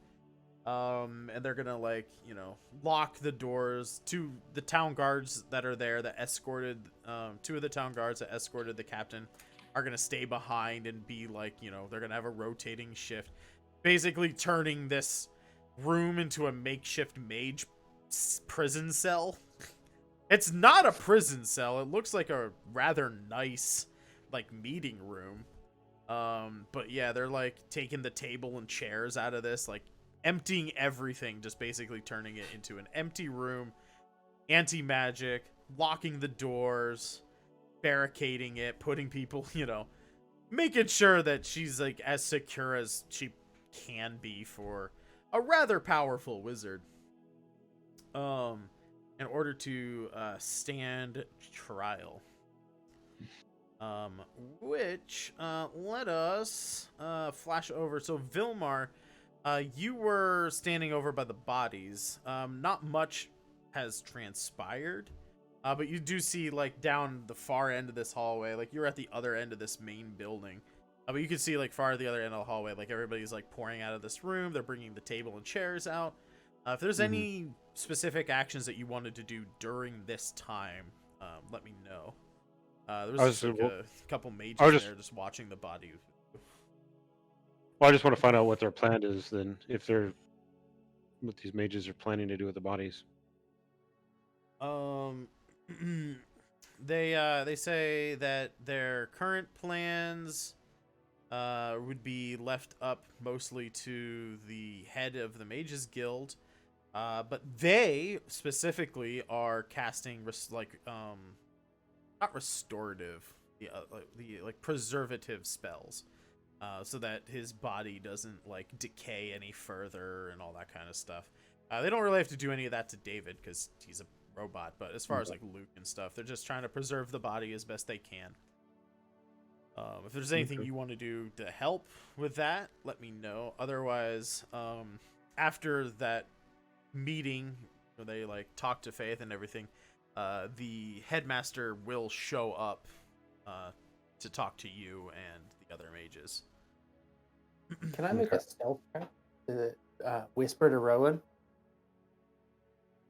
And they're gonna like, you know, lock the doors to the town guards that are there that escorted 2 of the town guards that escorted the captain are gonna stay behind and be like, you know, they're gonna have a rotating shift, basically turning this room into a makeshift mage prison cell. It's not a prison cell. It looks like a rather nice like meeting room. But yeah, they're like taking the table and chairs out of this, like emptying everything, just basically turning it into an empty room, anti-magic, locking the doors, barricading it, putting people, you know, making sure that she's like as secure as she can be for a rather powerful wizard. In order to stand trial. Which let us flash over. So Vilmar, you were standing over by the bodies. Not much has transpired, but you do see like down the far end of this hallway, like you're at the other end of this main building, but you can see like far at the other end of the hallway, like everybody's like pouring out of this room. They're bringing the table and chairs out. If there's any specific actions that you wanted to do during this time, let me know. There was just, like, a couple mages there just watching the body. Well, I just want to find out what their plan is then, if they're what these mages are planning to do with the bodies. They say that their current plans would be left up mostly to the head of the Mages Guild. But they specifically are casting not restorative, like preservative spells, so that his body doesn't like decay any further and all that kind of stuff. They don't really have to do any of that to David because he's a robot. But as far as like Luke and stuff, they're just trying to preserve the body as best they can. If there's anything you want to do to help with that, let me know. Otherwise, after that meeting where they like talk to Faith and everything, the headmaster will show up to talk to you and the other mages. Can I make a stealth check to whisper to Rowan?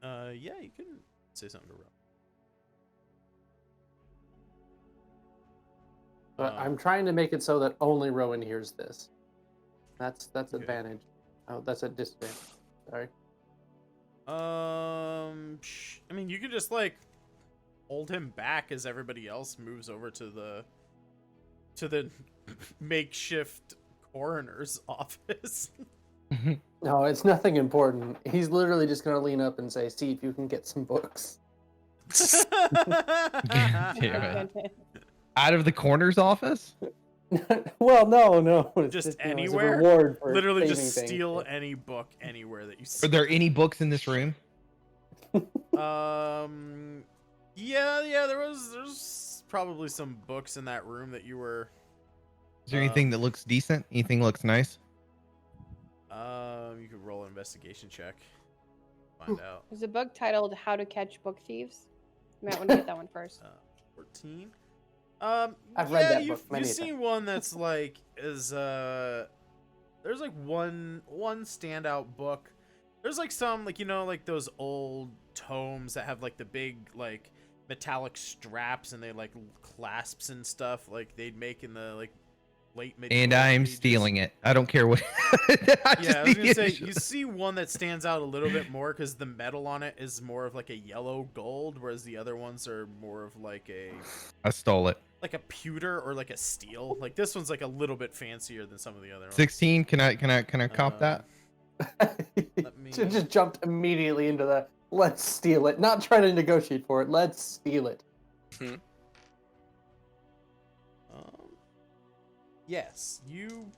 Yeah, you can say something to Rowan. I'm trying to make it so that only Rowan hears this. That's Okay. advantage. Oh, that's a disadvantage. Sorry. I mean, you can just like hold him back as everybody else moves over to the makeshift coroner's office. No, it's nothing important. He's literally just gonna lean up and say, "See if you can get some books." Damn it. Out of the coroner's office? Well, no. It's Just you know, as a anywhere? reward for Literally saving just things. steal any book anywhere that you see. Are there any books in this room? Yeah, there's probably some books in that room that you were. Is there anything that looks decent? Anything looks nice? You could roll an investigation check. Find out. There's a book titled How to Catch Book Thieves. You might want to get that one first. 14. I've read that book many You a see time. one that's like there's like one standout book. There's like some like, you know, like those old tomes that have like the big like metallic straps and they like clasps and stuff like they'd make in the like late medieval And I'm ages. stealing it. I don't care what. Yeah, I was gonna say you see one that stands out a little bit more because the metal on it is more of like a yellow gold, whereas the other ones are more of like I stole it. a pewter or like a steel. Like this one's like a little bit fancier than some of the other ones. 16. Can I cop that? Let me- Should just jumped immediately into the let's steal it. Not trying to negotiate for it. Let's steal it. Yes, you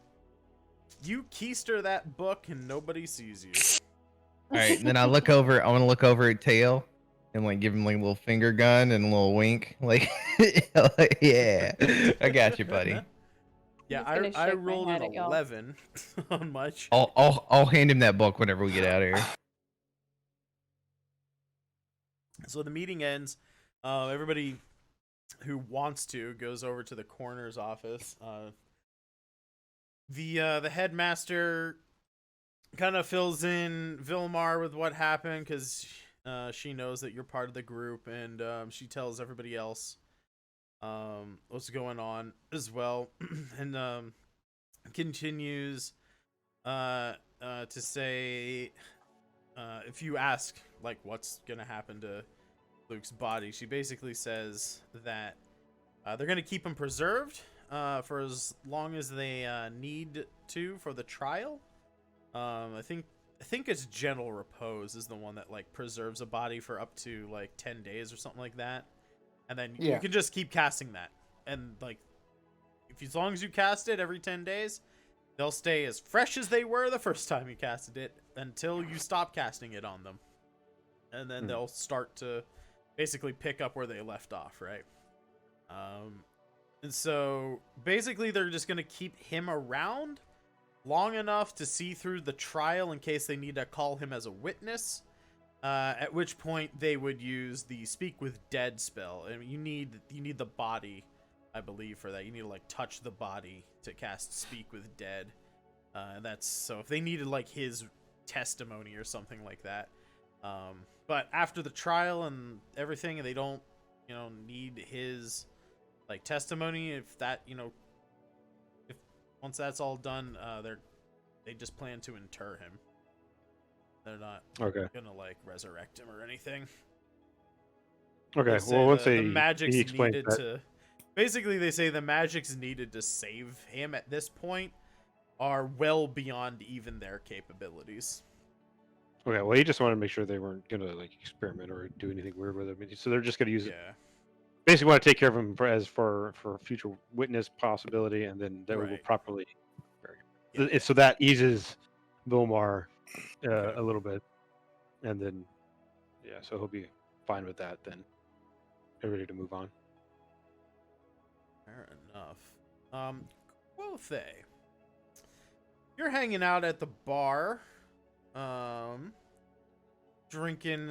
keister that book and nobody sees you. All right. And then I want to look over at Tail and like give him like a little finger gun and a little wink. Like, yeah, I got you, buddy. I'm Yeah, just gonna I shake my rolled head an at y'all. 11 on my check. I'll hand him that book whenever we get out of here. So the meeting ends. Everybody who wants to, goes over to the coroner's office. The headmaster kind of fills in Vilmar with what happened because she knows that you're part of the group, and she tells everybody else what's going on as well, and continues to say, if you ask like what's gonna happen to Luke's body, she basically says that they're gonna keep him preserved for as long as they need to for the trial. I think it's gentle repose is the one that like preserves a body for up to like 10 days or something like that, and then you can just keep casting that, and like as long as you cast it every 10 days, they'll stay as fresh as they were the first time you casted it until you stop casting it on them, and then they'll start to basically pick up where they left off, right? And so basically they're just gonna keep him around long enough to see through the trial in case they need to call him as a witness, at which point they would use the Speak with Dead spell. I mean, you need the body, I believe, for that. You need to like touch the body to cast Speak with Dead. That's so if they needed like his testimony or something like that. But after the trial and everything, they don't, need his like testimony. If that, if once that's all done, they just plan to inter him. They're not gonna like resurrect him or anything. Okay, well, let's say the magic's he explains needed that. to. Basically, they say the magics needed to save him at this point are well beyond even their capabilities. Okay, well, he just wanted to make sure they weren't gonna like experiment or do anything weird with him. So they're just gonna use it. Basically, want to take care of him for future witness possibility, and then they will properly. So that eases Vilmar a little bit, and then so he'll be fine with that. Then they're ready to move on. Fair enough. Quothe, you're hanging out at the bar, drinking,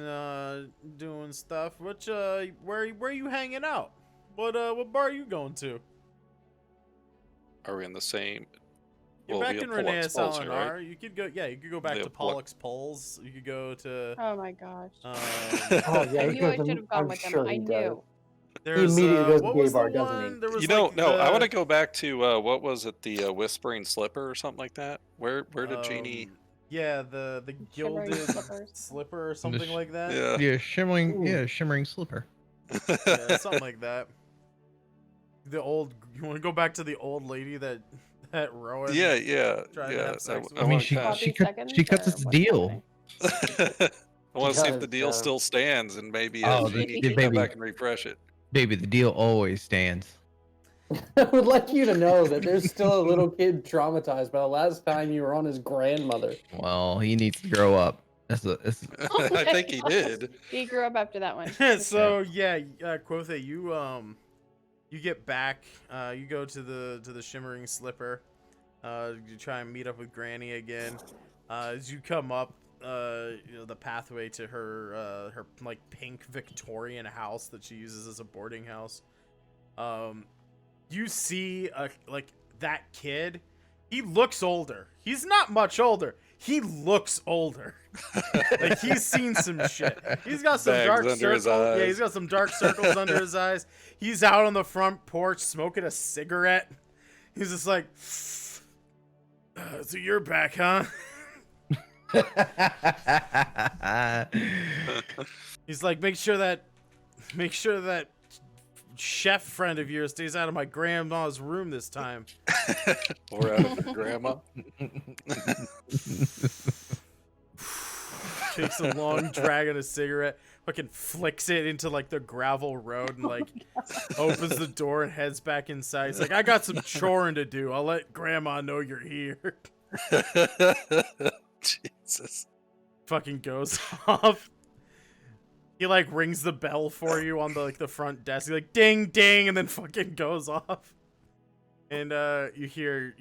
doing stuff. Where are you hanging out? What bar are you going to? Are we in the same? You're back in Renea Salinar. Right? You could go back to Pollock's Poles. You could go to. Oh my gosh. Oh yeah, I he knew I goes should have gone with them. I knew. There's, he immediately goes what to was gay bar, the doesn't one? he? There was no, like I want to go back to what was it? The Whispering Slipper or something like that. Where did Jeannie? Yeah, the gilded slipper or something like that. Yeah, shimmering slipper. Yeah, something like that. You want to go back to the old lady that Rowan? Yeah. Tried to have sex with? I mean, she cuts us a deal. I want to see if the deal still stands, and maybe Jeannie can come back and refresh it. Baby, the deal always stands. I would like you to know that there's still a little kid traumatized by the last time you were on his grandmother. Well, he needs to grow up. I think he did. He grew up after that one. So Quothe, you get back. You go to the Shimmering Slipper. You try and meet up with Granny again. As you come up, the pathway to her like pink Victorian house that she uses as a boarding house. You see like that kid. He looks older. He's not much older. He looks older. Like he's seen some shit. He's got some dark circles. Yeah, he's got some dark circles under his eyes. He's out on the front porch smoking a cigarette. He's just like, so you're back, huh? He's like, make sure that chef friend of yours stays out of my grandma's room this time. Or out of your grandma. Takes a long drag on a cigarette, fucking flicks it into like the gravel road and like opens the door and heads back inside. He's like, I got some choring to do. I'll let grandma know you're here. Jesus. Fucking goes off. He like rings the bell for you on the front desk. He's like ding ding, and then fucking goes off. And you hear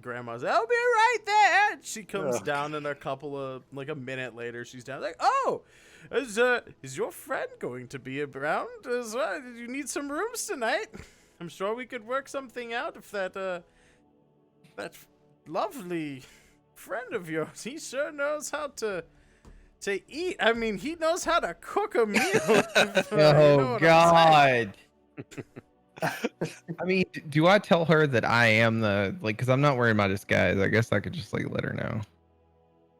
grandma's, I'll be right there. She comes down in a minute later. She's down like, oh, Is your friend going to be around as well? Did you need some rooms tonight? I'm sure we could work something out if that lovely friend of yours, he sure knows how to eat. I mean, he knows how to cook a meal. Oh God. I mean, do I tell her that I am the because I'm not wearing my disguise? I guess I could just like let her know.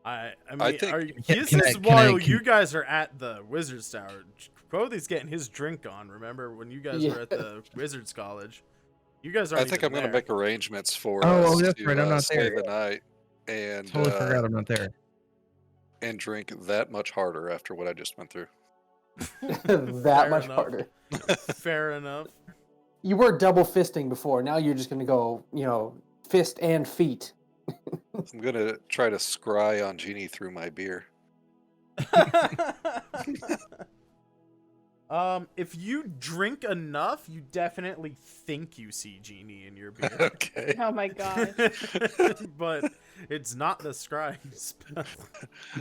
I mean, think- this is while you guys are at the Wizard's Tower. Cody's getting his drink on. Remember when you guys were at the Wizard's College? You guys aren't. I think I'm going to make arrangements for Oh, us that's to right. I'm not stay there. the night and Totally forgot I'm not there. and drink that much harder after what I just went through. That much enough. harder. Fair enough. You were double fisting before. Now you're just gonna go, fist and feet. I'm going to try to scry on Genie through my beer. If you drink enough, you definitely think you see Genie in your beer. Okay. Oh my god. But it's not the scry spell.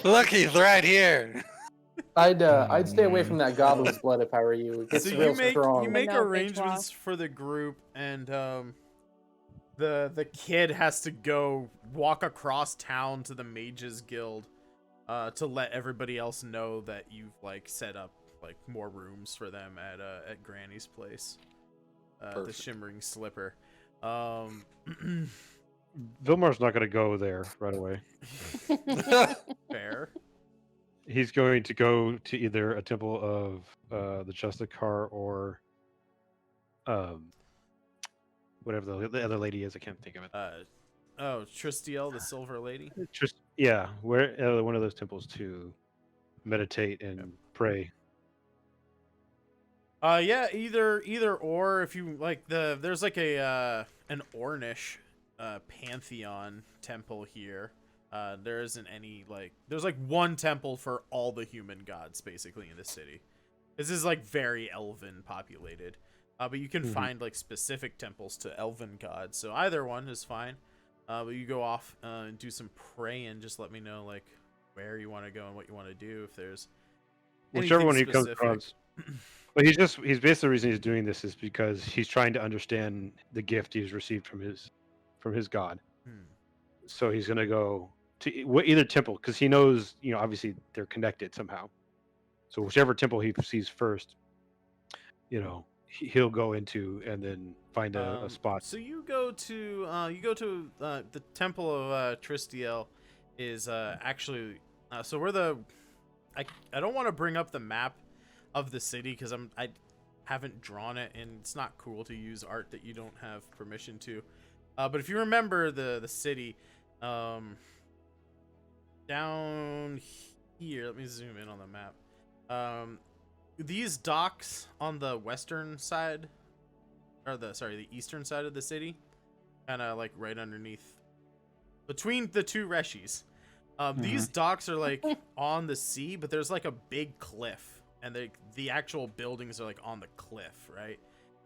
Look, he's right here. I'd stay away from that goblin's blood if I were you. It gets So real you strong. make No, thanks, arrangements for the group, and the kid has to go walk across town to the Mages Guild to let everybody else know that you've like set up like more rooms for them at Granny's place. The Perfect. Shimmering Slipper. Vilmar's not going to go there right away. Fair. He's going to go to either a temple of the Justicar or whatever the other lady is. I can't think of it. Tristiel, the Silver Lady. Just where one of those temples to meditate and pray. Yeah, either or. If you like there's like an Ornish pantheon temple here. There isn't any there's like one temple for all the human gods basically in the city. This is like very elven populated, but you can find like specific temples to elven gods. So either one is fine. But you go off and do some praying. Just let me know like where you want to go and what you want to do. If there's Whichever one he anything comes across. But he's basically the reason he's doing this is because he's trying to understand the gift he's received from his god. So he's gonna go to either temple because he knows obviously they're connected somehow. So whichever temple he sees first, he'll go into and then find a spot. So you go to the temple of Tristiel is actually so where I don't want to bring up the map of the city because I haven't drawn it and it's not cool to use art that you don't have permission to. But if you remember the city, down here, let me zoom in on the map. These docks on the western side, or the eastern side of the city, kind of like right underneath, between the two Reshis. These docks are like on the sea, but there's like a big cliff, and the actual buildings are like on the cliff, right?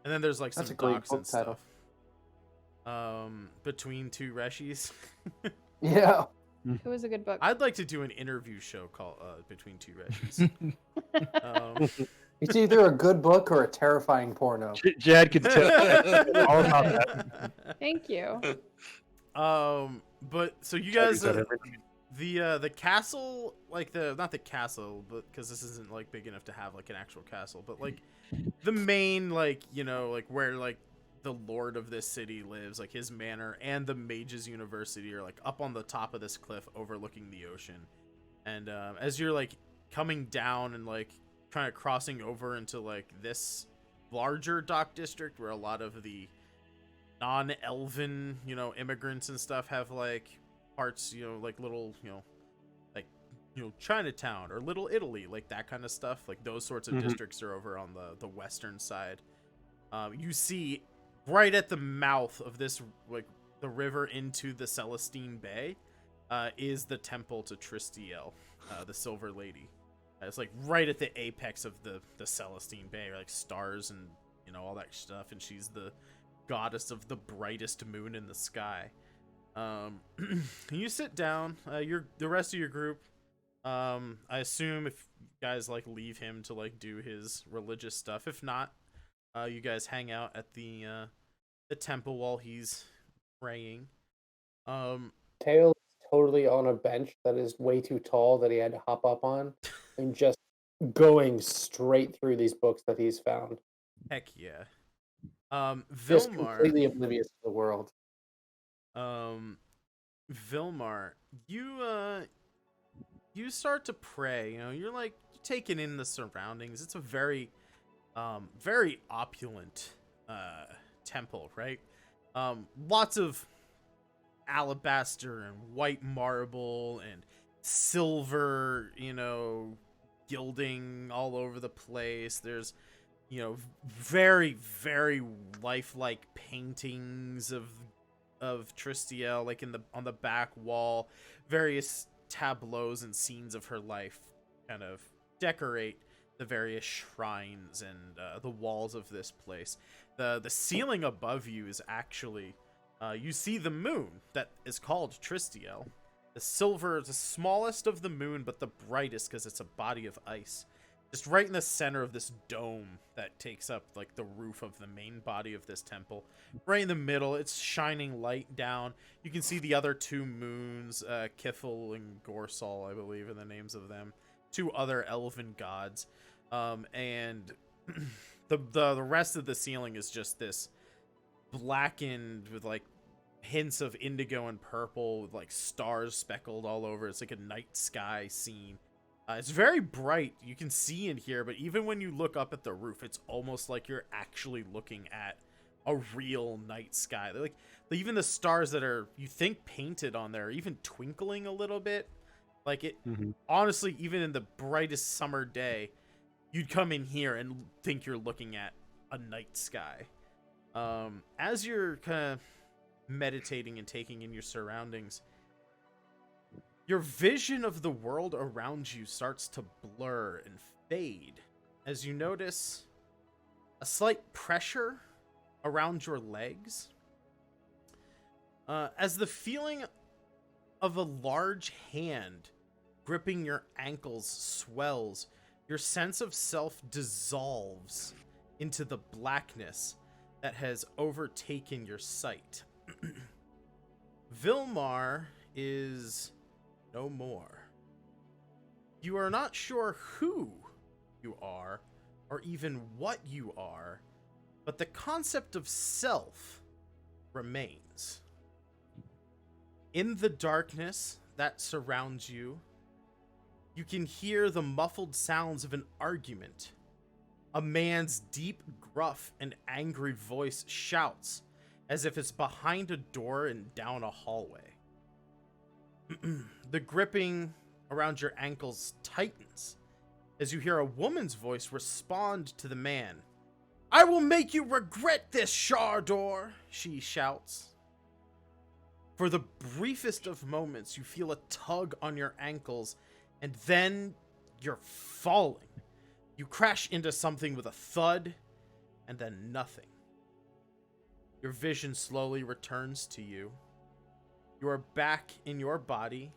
And then there's like some docks and stuff. Between two Reshis. Yeah. It was a good book. I'd like to do an interview show called Between Two Reshis. It's either a good book or a terrifying porno. Jad can tell all about that. Thank you. But so you guys, the castle, like not the castle, but because this isn't like big enough to have like an actual castle, but like the main like where like the lord of this city lives, like his manor and the Mages University are like up on the top of this cliff overlooking the ocean. And as you're like coming down and like kind of crossing over into like this larger dock district where a lot of the non-elven immigrants and stuff have like parts, like little Chinatown or Little Italy, like that kind of stuff, like those sorts of districts are over on the western side. You see right at the mouth of this, like the river into the Celestine Bay, is the temple to Tristiel, the Silver Lady. It's like right at the apex of the Celestine Bay, like stars and all that stuff, and she's the goddess of the brightest moon in the sky. You sit down. The rest of your group I assume if you guys like leave him to like do his religious stuff. If not, you guys hang out at the temple while he's praying. Tails is totally on a bench that is way too tall that he had to hop up on, and just going straight through these books that he's found. Heck yeah. Just Vilmar. completely oblivious to the world. Vilmar, you start to pray. You know, you're like taking in the surroundings. It's a very very opulent temple, right? Lots of alabaster and white marble and silver, you know, gilding all over the place. There's, you know, very, very lifelike paintings of Tristiel, like on the back wall. Various tableaus and scenes of her life kind of decorate the various shrines and the walls of this place. The ceiling above you is actually you see the moon that is called Tristiel. The silver is the smallest of the moon, but the brightest because it's a body of ice. Just right in the center of this dome that takes up like the roof of the main body of this temple. Right in the middle, it's shining light down. You can see the other two moons, Kithel and Gorsal, I believe are the names of them. Two other elven gods. And the rest of the ceiling is just this blackened with like hints of indigo and purple with like stars speckled all over. It's like a night sky scene. It's very bright. You can see in here, but even when you look up at the roof, it's almost like you're actually looking at a real night sky. They're like even the stars that are you think painted on there are even twinkling a little bit. Like it honestly, even in the brightest summer day, you'd come in here and think you're looking at a night sky. As you're kind of meditating and taking in your surroundings, your vision of the world around you starts to blur and fade as you notice a slight pressure around your legs. As the feeling of a large hand gripping your ankles swells, your sense of self dissolves into the blackness that has overtaken your sight. Vilmar is no more. You are not sure who you are or even what you are, but the concept of self remains. In the darkness that surrounds you, you can hear the muffled sounds of an argument. A man's deep, gruff, and angry voice shouts as if it's behind a door and down a hallway. The gripping around your ankles tightens as you hear a woman's voice respond to the man. "I will make you regret this, Shardor," she shouts. For the briefest of moments, you feel a tug on your ankles, and then you're falling. You crash into something with a thud, and then nothing. Your vision slowly returns to you. You are back in your body,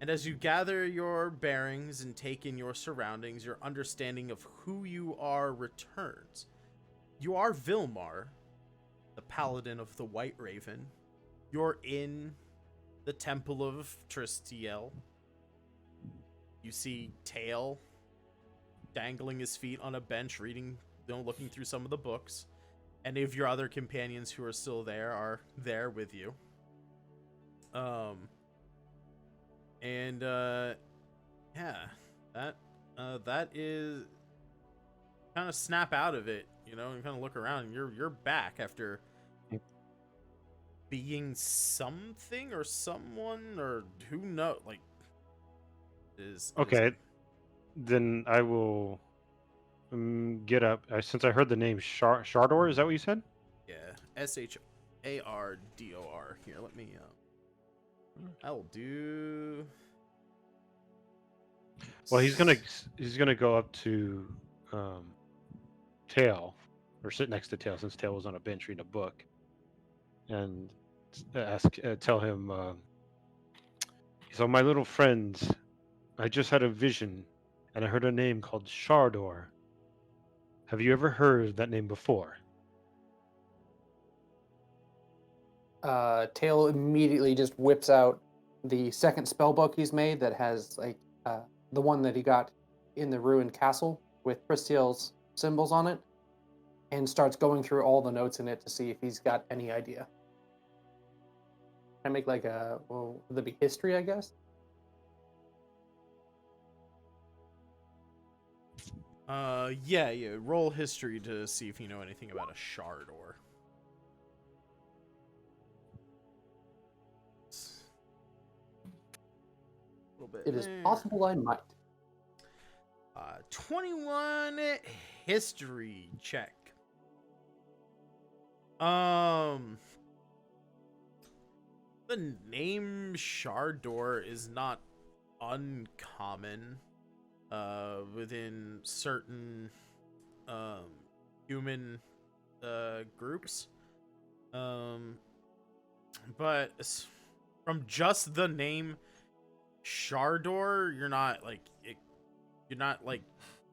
and as you gather your bearings and take in your surroundings, your understanding of who you are returns. You are Vilmar, the paladin of the White Raven. You're in the Temple of Tristiel. You see Tail dangling his feet on a bench, reading, looking through some of the books. Any of your other companions who are still there are there with you. That is kind of snap out of it, you know, and kind of look around, and you're back after being something or someone or who knows, like Okay, then I will get up. Since I heard the name Shardor, is that what you said? Yeah, Shardor. Here, let me. I will do. Well, he's gonna go up to Tail, or sit next to Tail, since Tail was on a bench reading a book, and tell him. So my little friends I just had a vision, and I heard a name called Shardor. Have you ever heard that name before? Tail immediately just whips out the second spell book he's made that has like the one that he got in the ruined castle with Pristiel's symbols on it, and starts going through all the notes in it to see if he's got any idea. I make like a would that be history, I guess? Yeah. Roll history to see if you know anything about a Shardor. A little bit. It is there. possible I might. 21 history check. The name Shardor is not uncommon within certain human groups. But from just the name Shardor, you're not like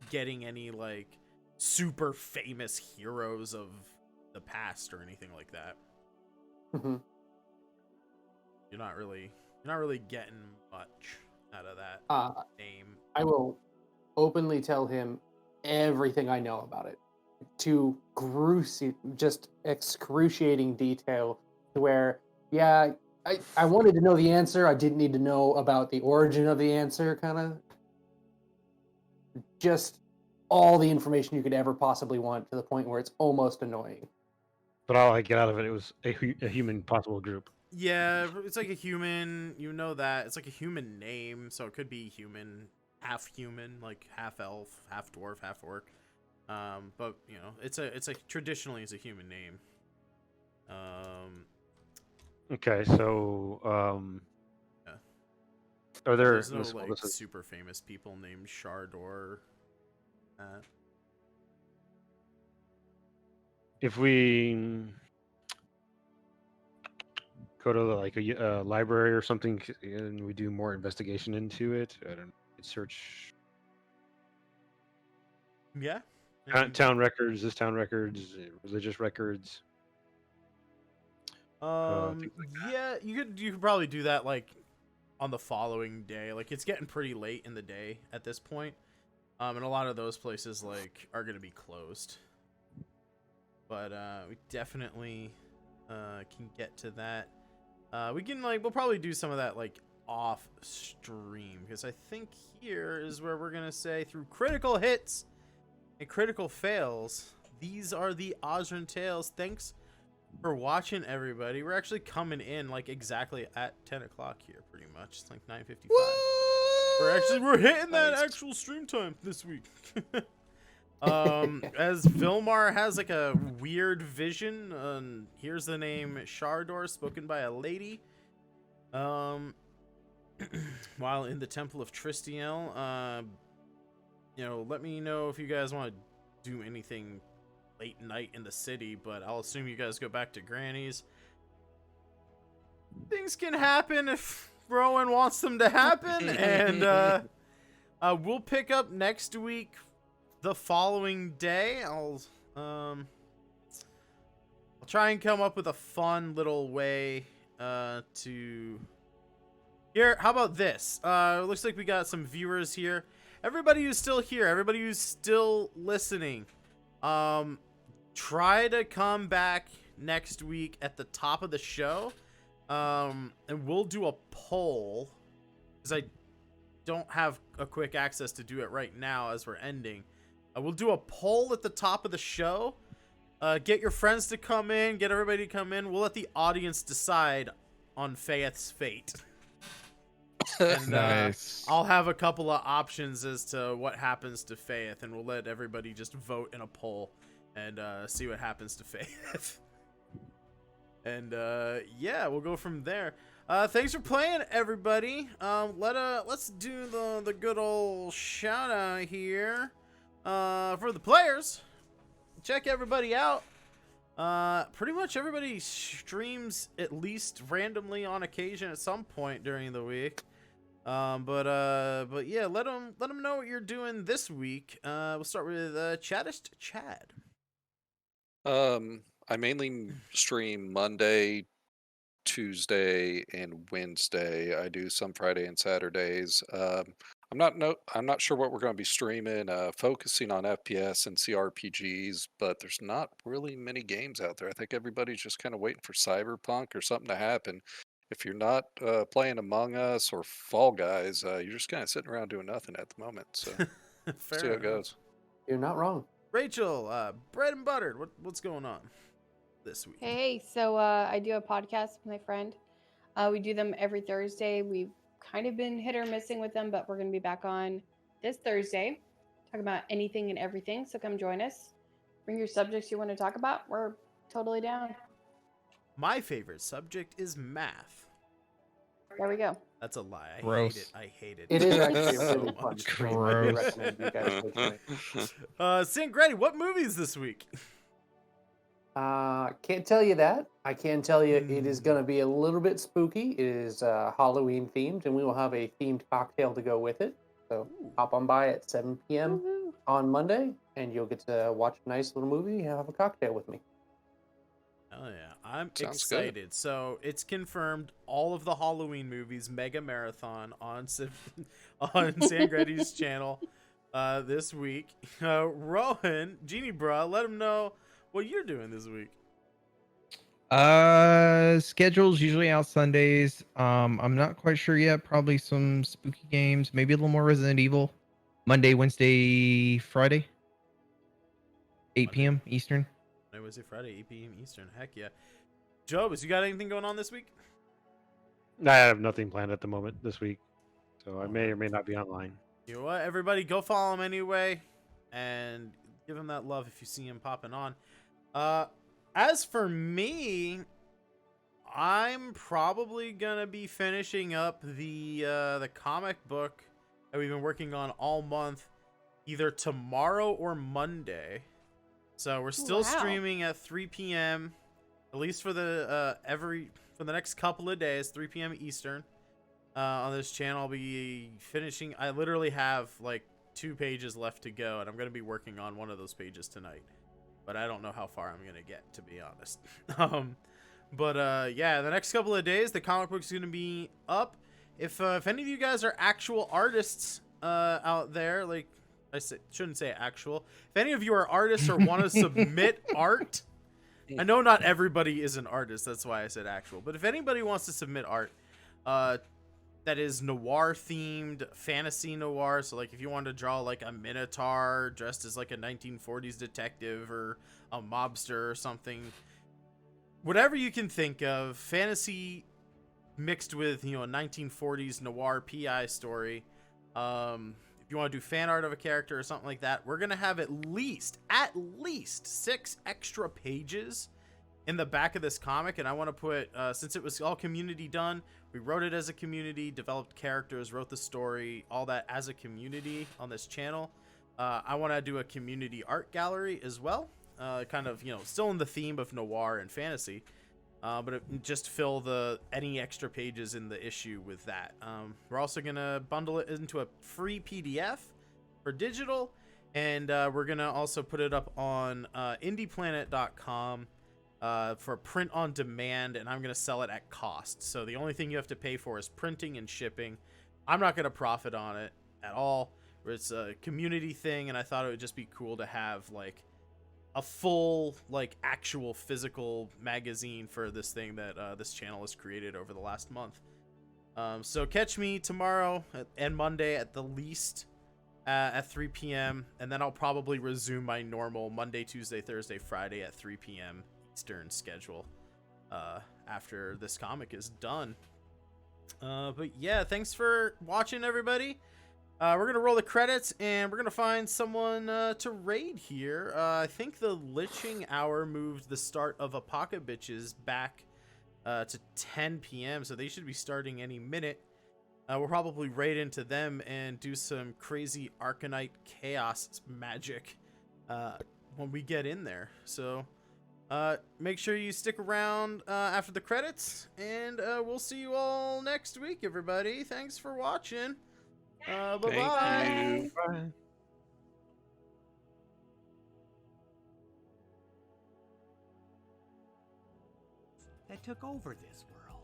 getting any like super famous heroes of the past or anything like that. Mm-hmm. You're not really getting much out of that name. I will openly tell him everything I know about it, to just excruciating detail, to where, yeah, I wanted to know the answer. I didn't need to know about the origin of the answer, kind of. Just all the information you could ever possibly want, to the point where it's almost annoying. But all I get out of it was a human possible group. Yeah, it's like a human. You know that it's like a human name, so it could be human, like half elf, half dwarf, half orc. But you know, it's traditionally it's a human name. Okay, so Yeah. are there? There's no this- like this is- super famous people named Shardor. if we go to like a library or something, and we do more investigation into it, I don't know, search Yeah. town records, religious records. Things like Yeah, you could probably do that like on the following day. Like it's getting pretty late in the day at this point. And a lot of those places like are gonna be closed. But we definitely can get to that. We'll probably do some of that like off stream, because I think here is where we're gonna say, through critical hits and critical fails, these are the Osrynn Tales. Thanks for watching, everybody. We're actually coming in like exactly at 10 o'clock here, pretty much. It's like 9:55. We're hitting that actual stream time this week. As Vilmar has like a weird vision, here's the name Shardor spoken by a lady. While in the Temple of Tristiel, let me know if you guys want to do anything late night in the city, but I'll assume you guys go back to Granny's. Things can happen if Rowan wants them to happen, and we'll pick up next week the following day. I'll try and come up with a fun little way to... Here, how about this? It looks like we got some viewers here. Everybody who's still here, everybody who's still listening, try to come back next week at the top of the show, and we'll do a poll, because I don't have a quick access to do it right now as we're ending. We'll do a poll at the top of the show. Get your friends to come in, get everybody to come in. We'll let the audience decide on Faith's fate. And Nice. I'll have a couple of options as to what happens to Faith, and we'll let everybody just vote in a poll and see what happens to Faith. And yeah, we'll go from there. Thanks for playing, everybody. Let's do the good old shout out here for the players. Check everybody out. Pretty much everybody streams at least randomly on occasion at some point during the week. But yeah, let them know what you're doing this week. We'll start with Chaddest Chad. I mainly stream Monday, Tuesday, and Wednesday. I do some Friday and Saturdays. I'm not sure what we're going to be streaming. Focusing on FPS and CRPGs, but there's not really many games out there. I think everybody's just kind of waiting for Cyberpunk or something to happen. If you're not playing Among Us or Fall Guys, you're just kind of sitting around doing nothing at the moment. So Fair see how it enough. goes. You're not wrong. Rachel, bread and buttered. What's going on this week? Hey, so I do a podcast with my friend. We do them every Thursday. We've kind of been hit or missing with them, but we're going to be back on this Thursday, talking about anything and everything. So come join us. Bring your subjects you want to talk about. We're totally down. My favorite subject is math. There we go. That's a lie. I Gross. hate it. I hate it. It is actually a so really fun much. stream. I do Gross. recommend you guys go join it. Singretti, what movies this week? Can't tell you that. I can tell you it is going to be a little bit spooky. It is Halloween themed, and we will have a themed cocktail to go with it. So hop on by at 7 p.m. Woohoo. on Monday, and you'll get to watch a nice little movie and have a cocktail with me. Oh yeah, I'm Sounds excited. So it's confirmed all of the Halloween movies mega marathon on on Sangretti's channel this week. Rowan, Genie Bra, let him know what you're doing this week. Schedule's usually out Sundays. I'm not quite sure yet. Probably some spooky games, maybe a little more Resident Evil. Monday, Wednesday, Friday, 8 p.m. Eastern. Monday, Wednesday, Friday, 8 p.m. Eastern. Heck yeah. Jobus, you got anything going on this week? I have nothing planned at the moment this week, so I may or may not be online. You know what? Everybody go follow him anyway and give him that love if you see him popping on. As for me, I'm probably gonna be finishing up the comic book that we've been working on all month, either tomorrow or Monday. So we're still Wow. streaming at 3 p.m. at least for the for the next couple of days, 3 p.m. Eastern. On this channel, I'll be finishing. I literally have like 2 pages left to go, and I'm gonna be working on one of those pages tonight. But I don't know how far I'm gonna get, to be honest. Yeah, the next couple of days, the comic book's gonna be up. If any of you guys are actual artists out there, like shouldn't say actual. If any of you are artists or want to submit art, I know not everybody is an artist. That's why I said actual. But if anybody wants to submit art, that is noir themed, fantasy noir. So like if you want to draw like a minotaur dressed as like a 1940s detective or a mobster or something, whatever you can think of, fantasy mixed with, a 1940s noir PI story. If you want to do fan art of a character or something like that, we're going to have at least 6 extra pages in the back of this comic. And I want to put, since it was all community done, we wrote it as a community, developed characters, wrote the story, all that as a community on this channel. I want to do a community art gallery as well. Kind of, still in the theme of noir and fantasy. But just fill any extra pages in the issue with that. We're also going to bundle it into a free PDF for digital. And we're going to also put it up on indieplanet.com for print on demand. And I'm going to sell it at cost. So the only thing you have to pay for is printing and shipping. I'm not going to profit on it at all. It's a community thing. And I thought it would just be cool to have like a full, like, actual physical magazine for this thing that this channel has created over the last month. So catch me tomorrow and Monday at the least at 3 p.m. And then I'll probably resume my normal Monday, Tuesday, Thursday, Friday at 3 p.m. Eastern schedule after this comic is done. But yeah, thanks for watching, everybody. We're going to roll the credits, and we're going to find someone to raid here. I think the Liching Hour moved the start of Apocalypse back to 10 p.m., so they should be starting any minute. We'll probably raid into them and do some crazy Arcanite Chaos magic when we get in there. So Make sure you stick around after the credits, and we'll see you all next week, everybody. Thanks for watching. Bye-bye. Thank you. Bye. That took over this world.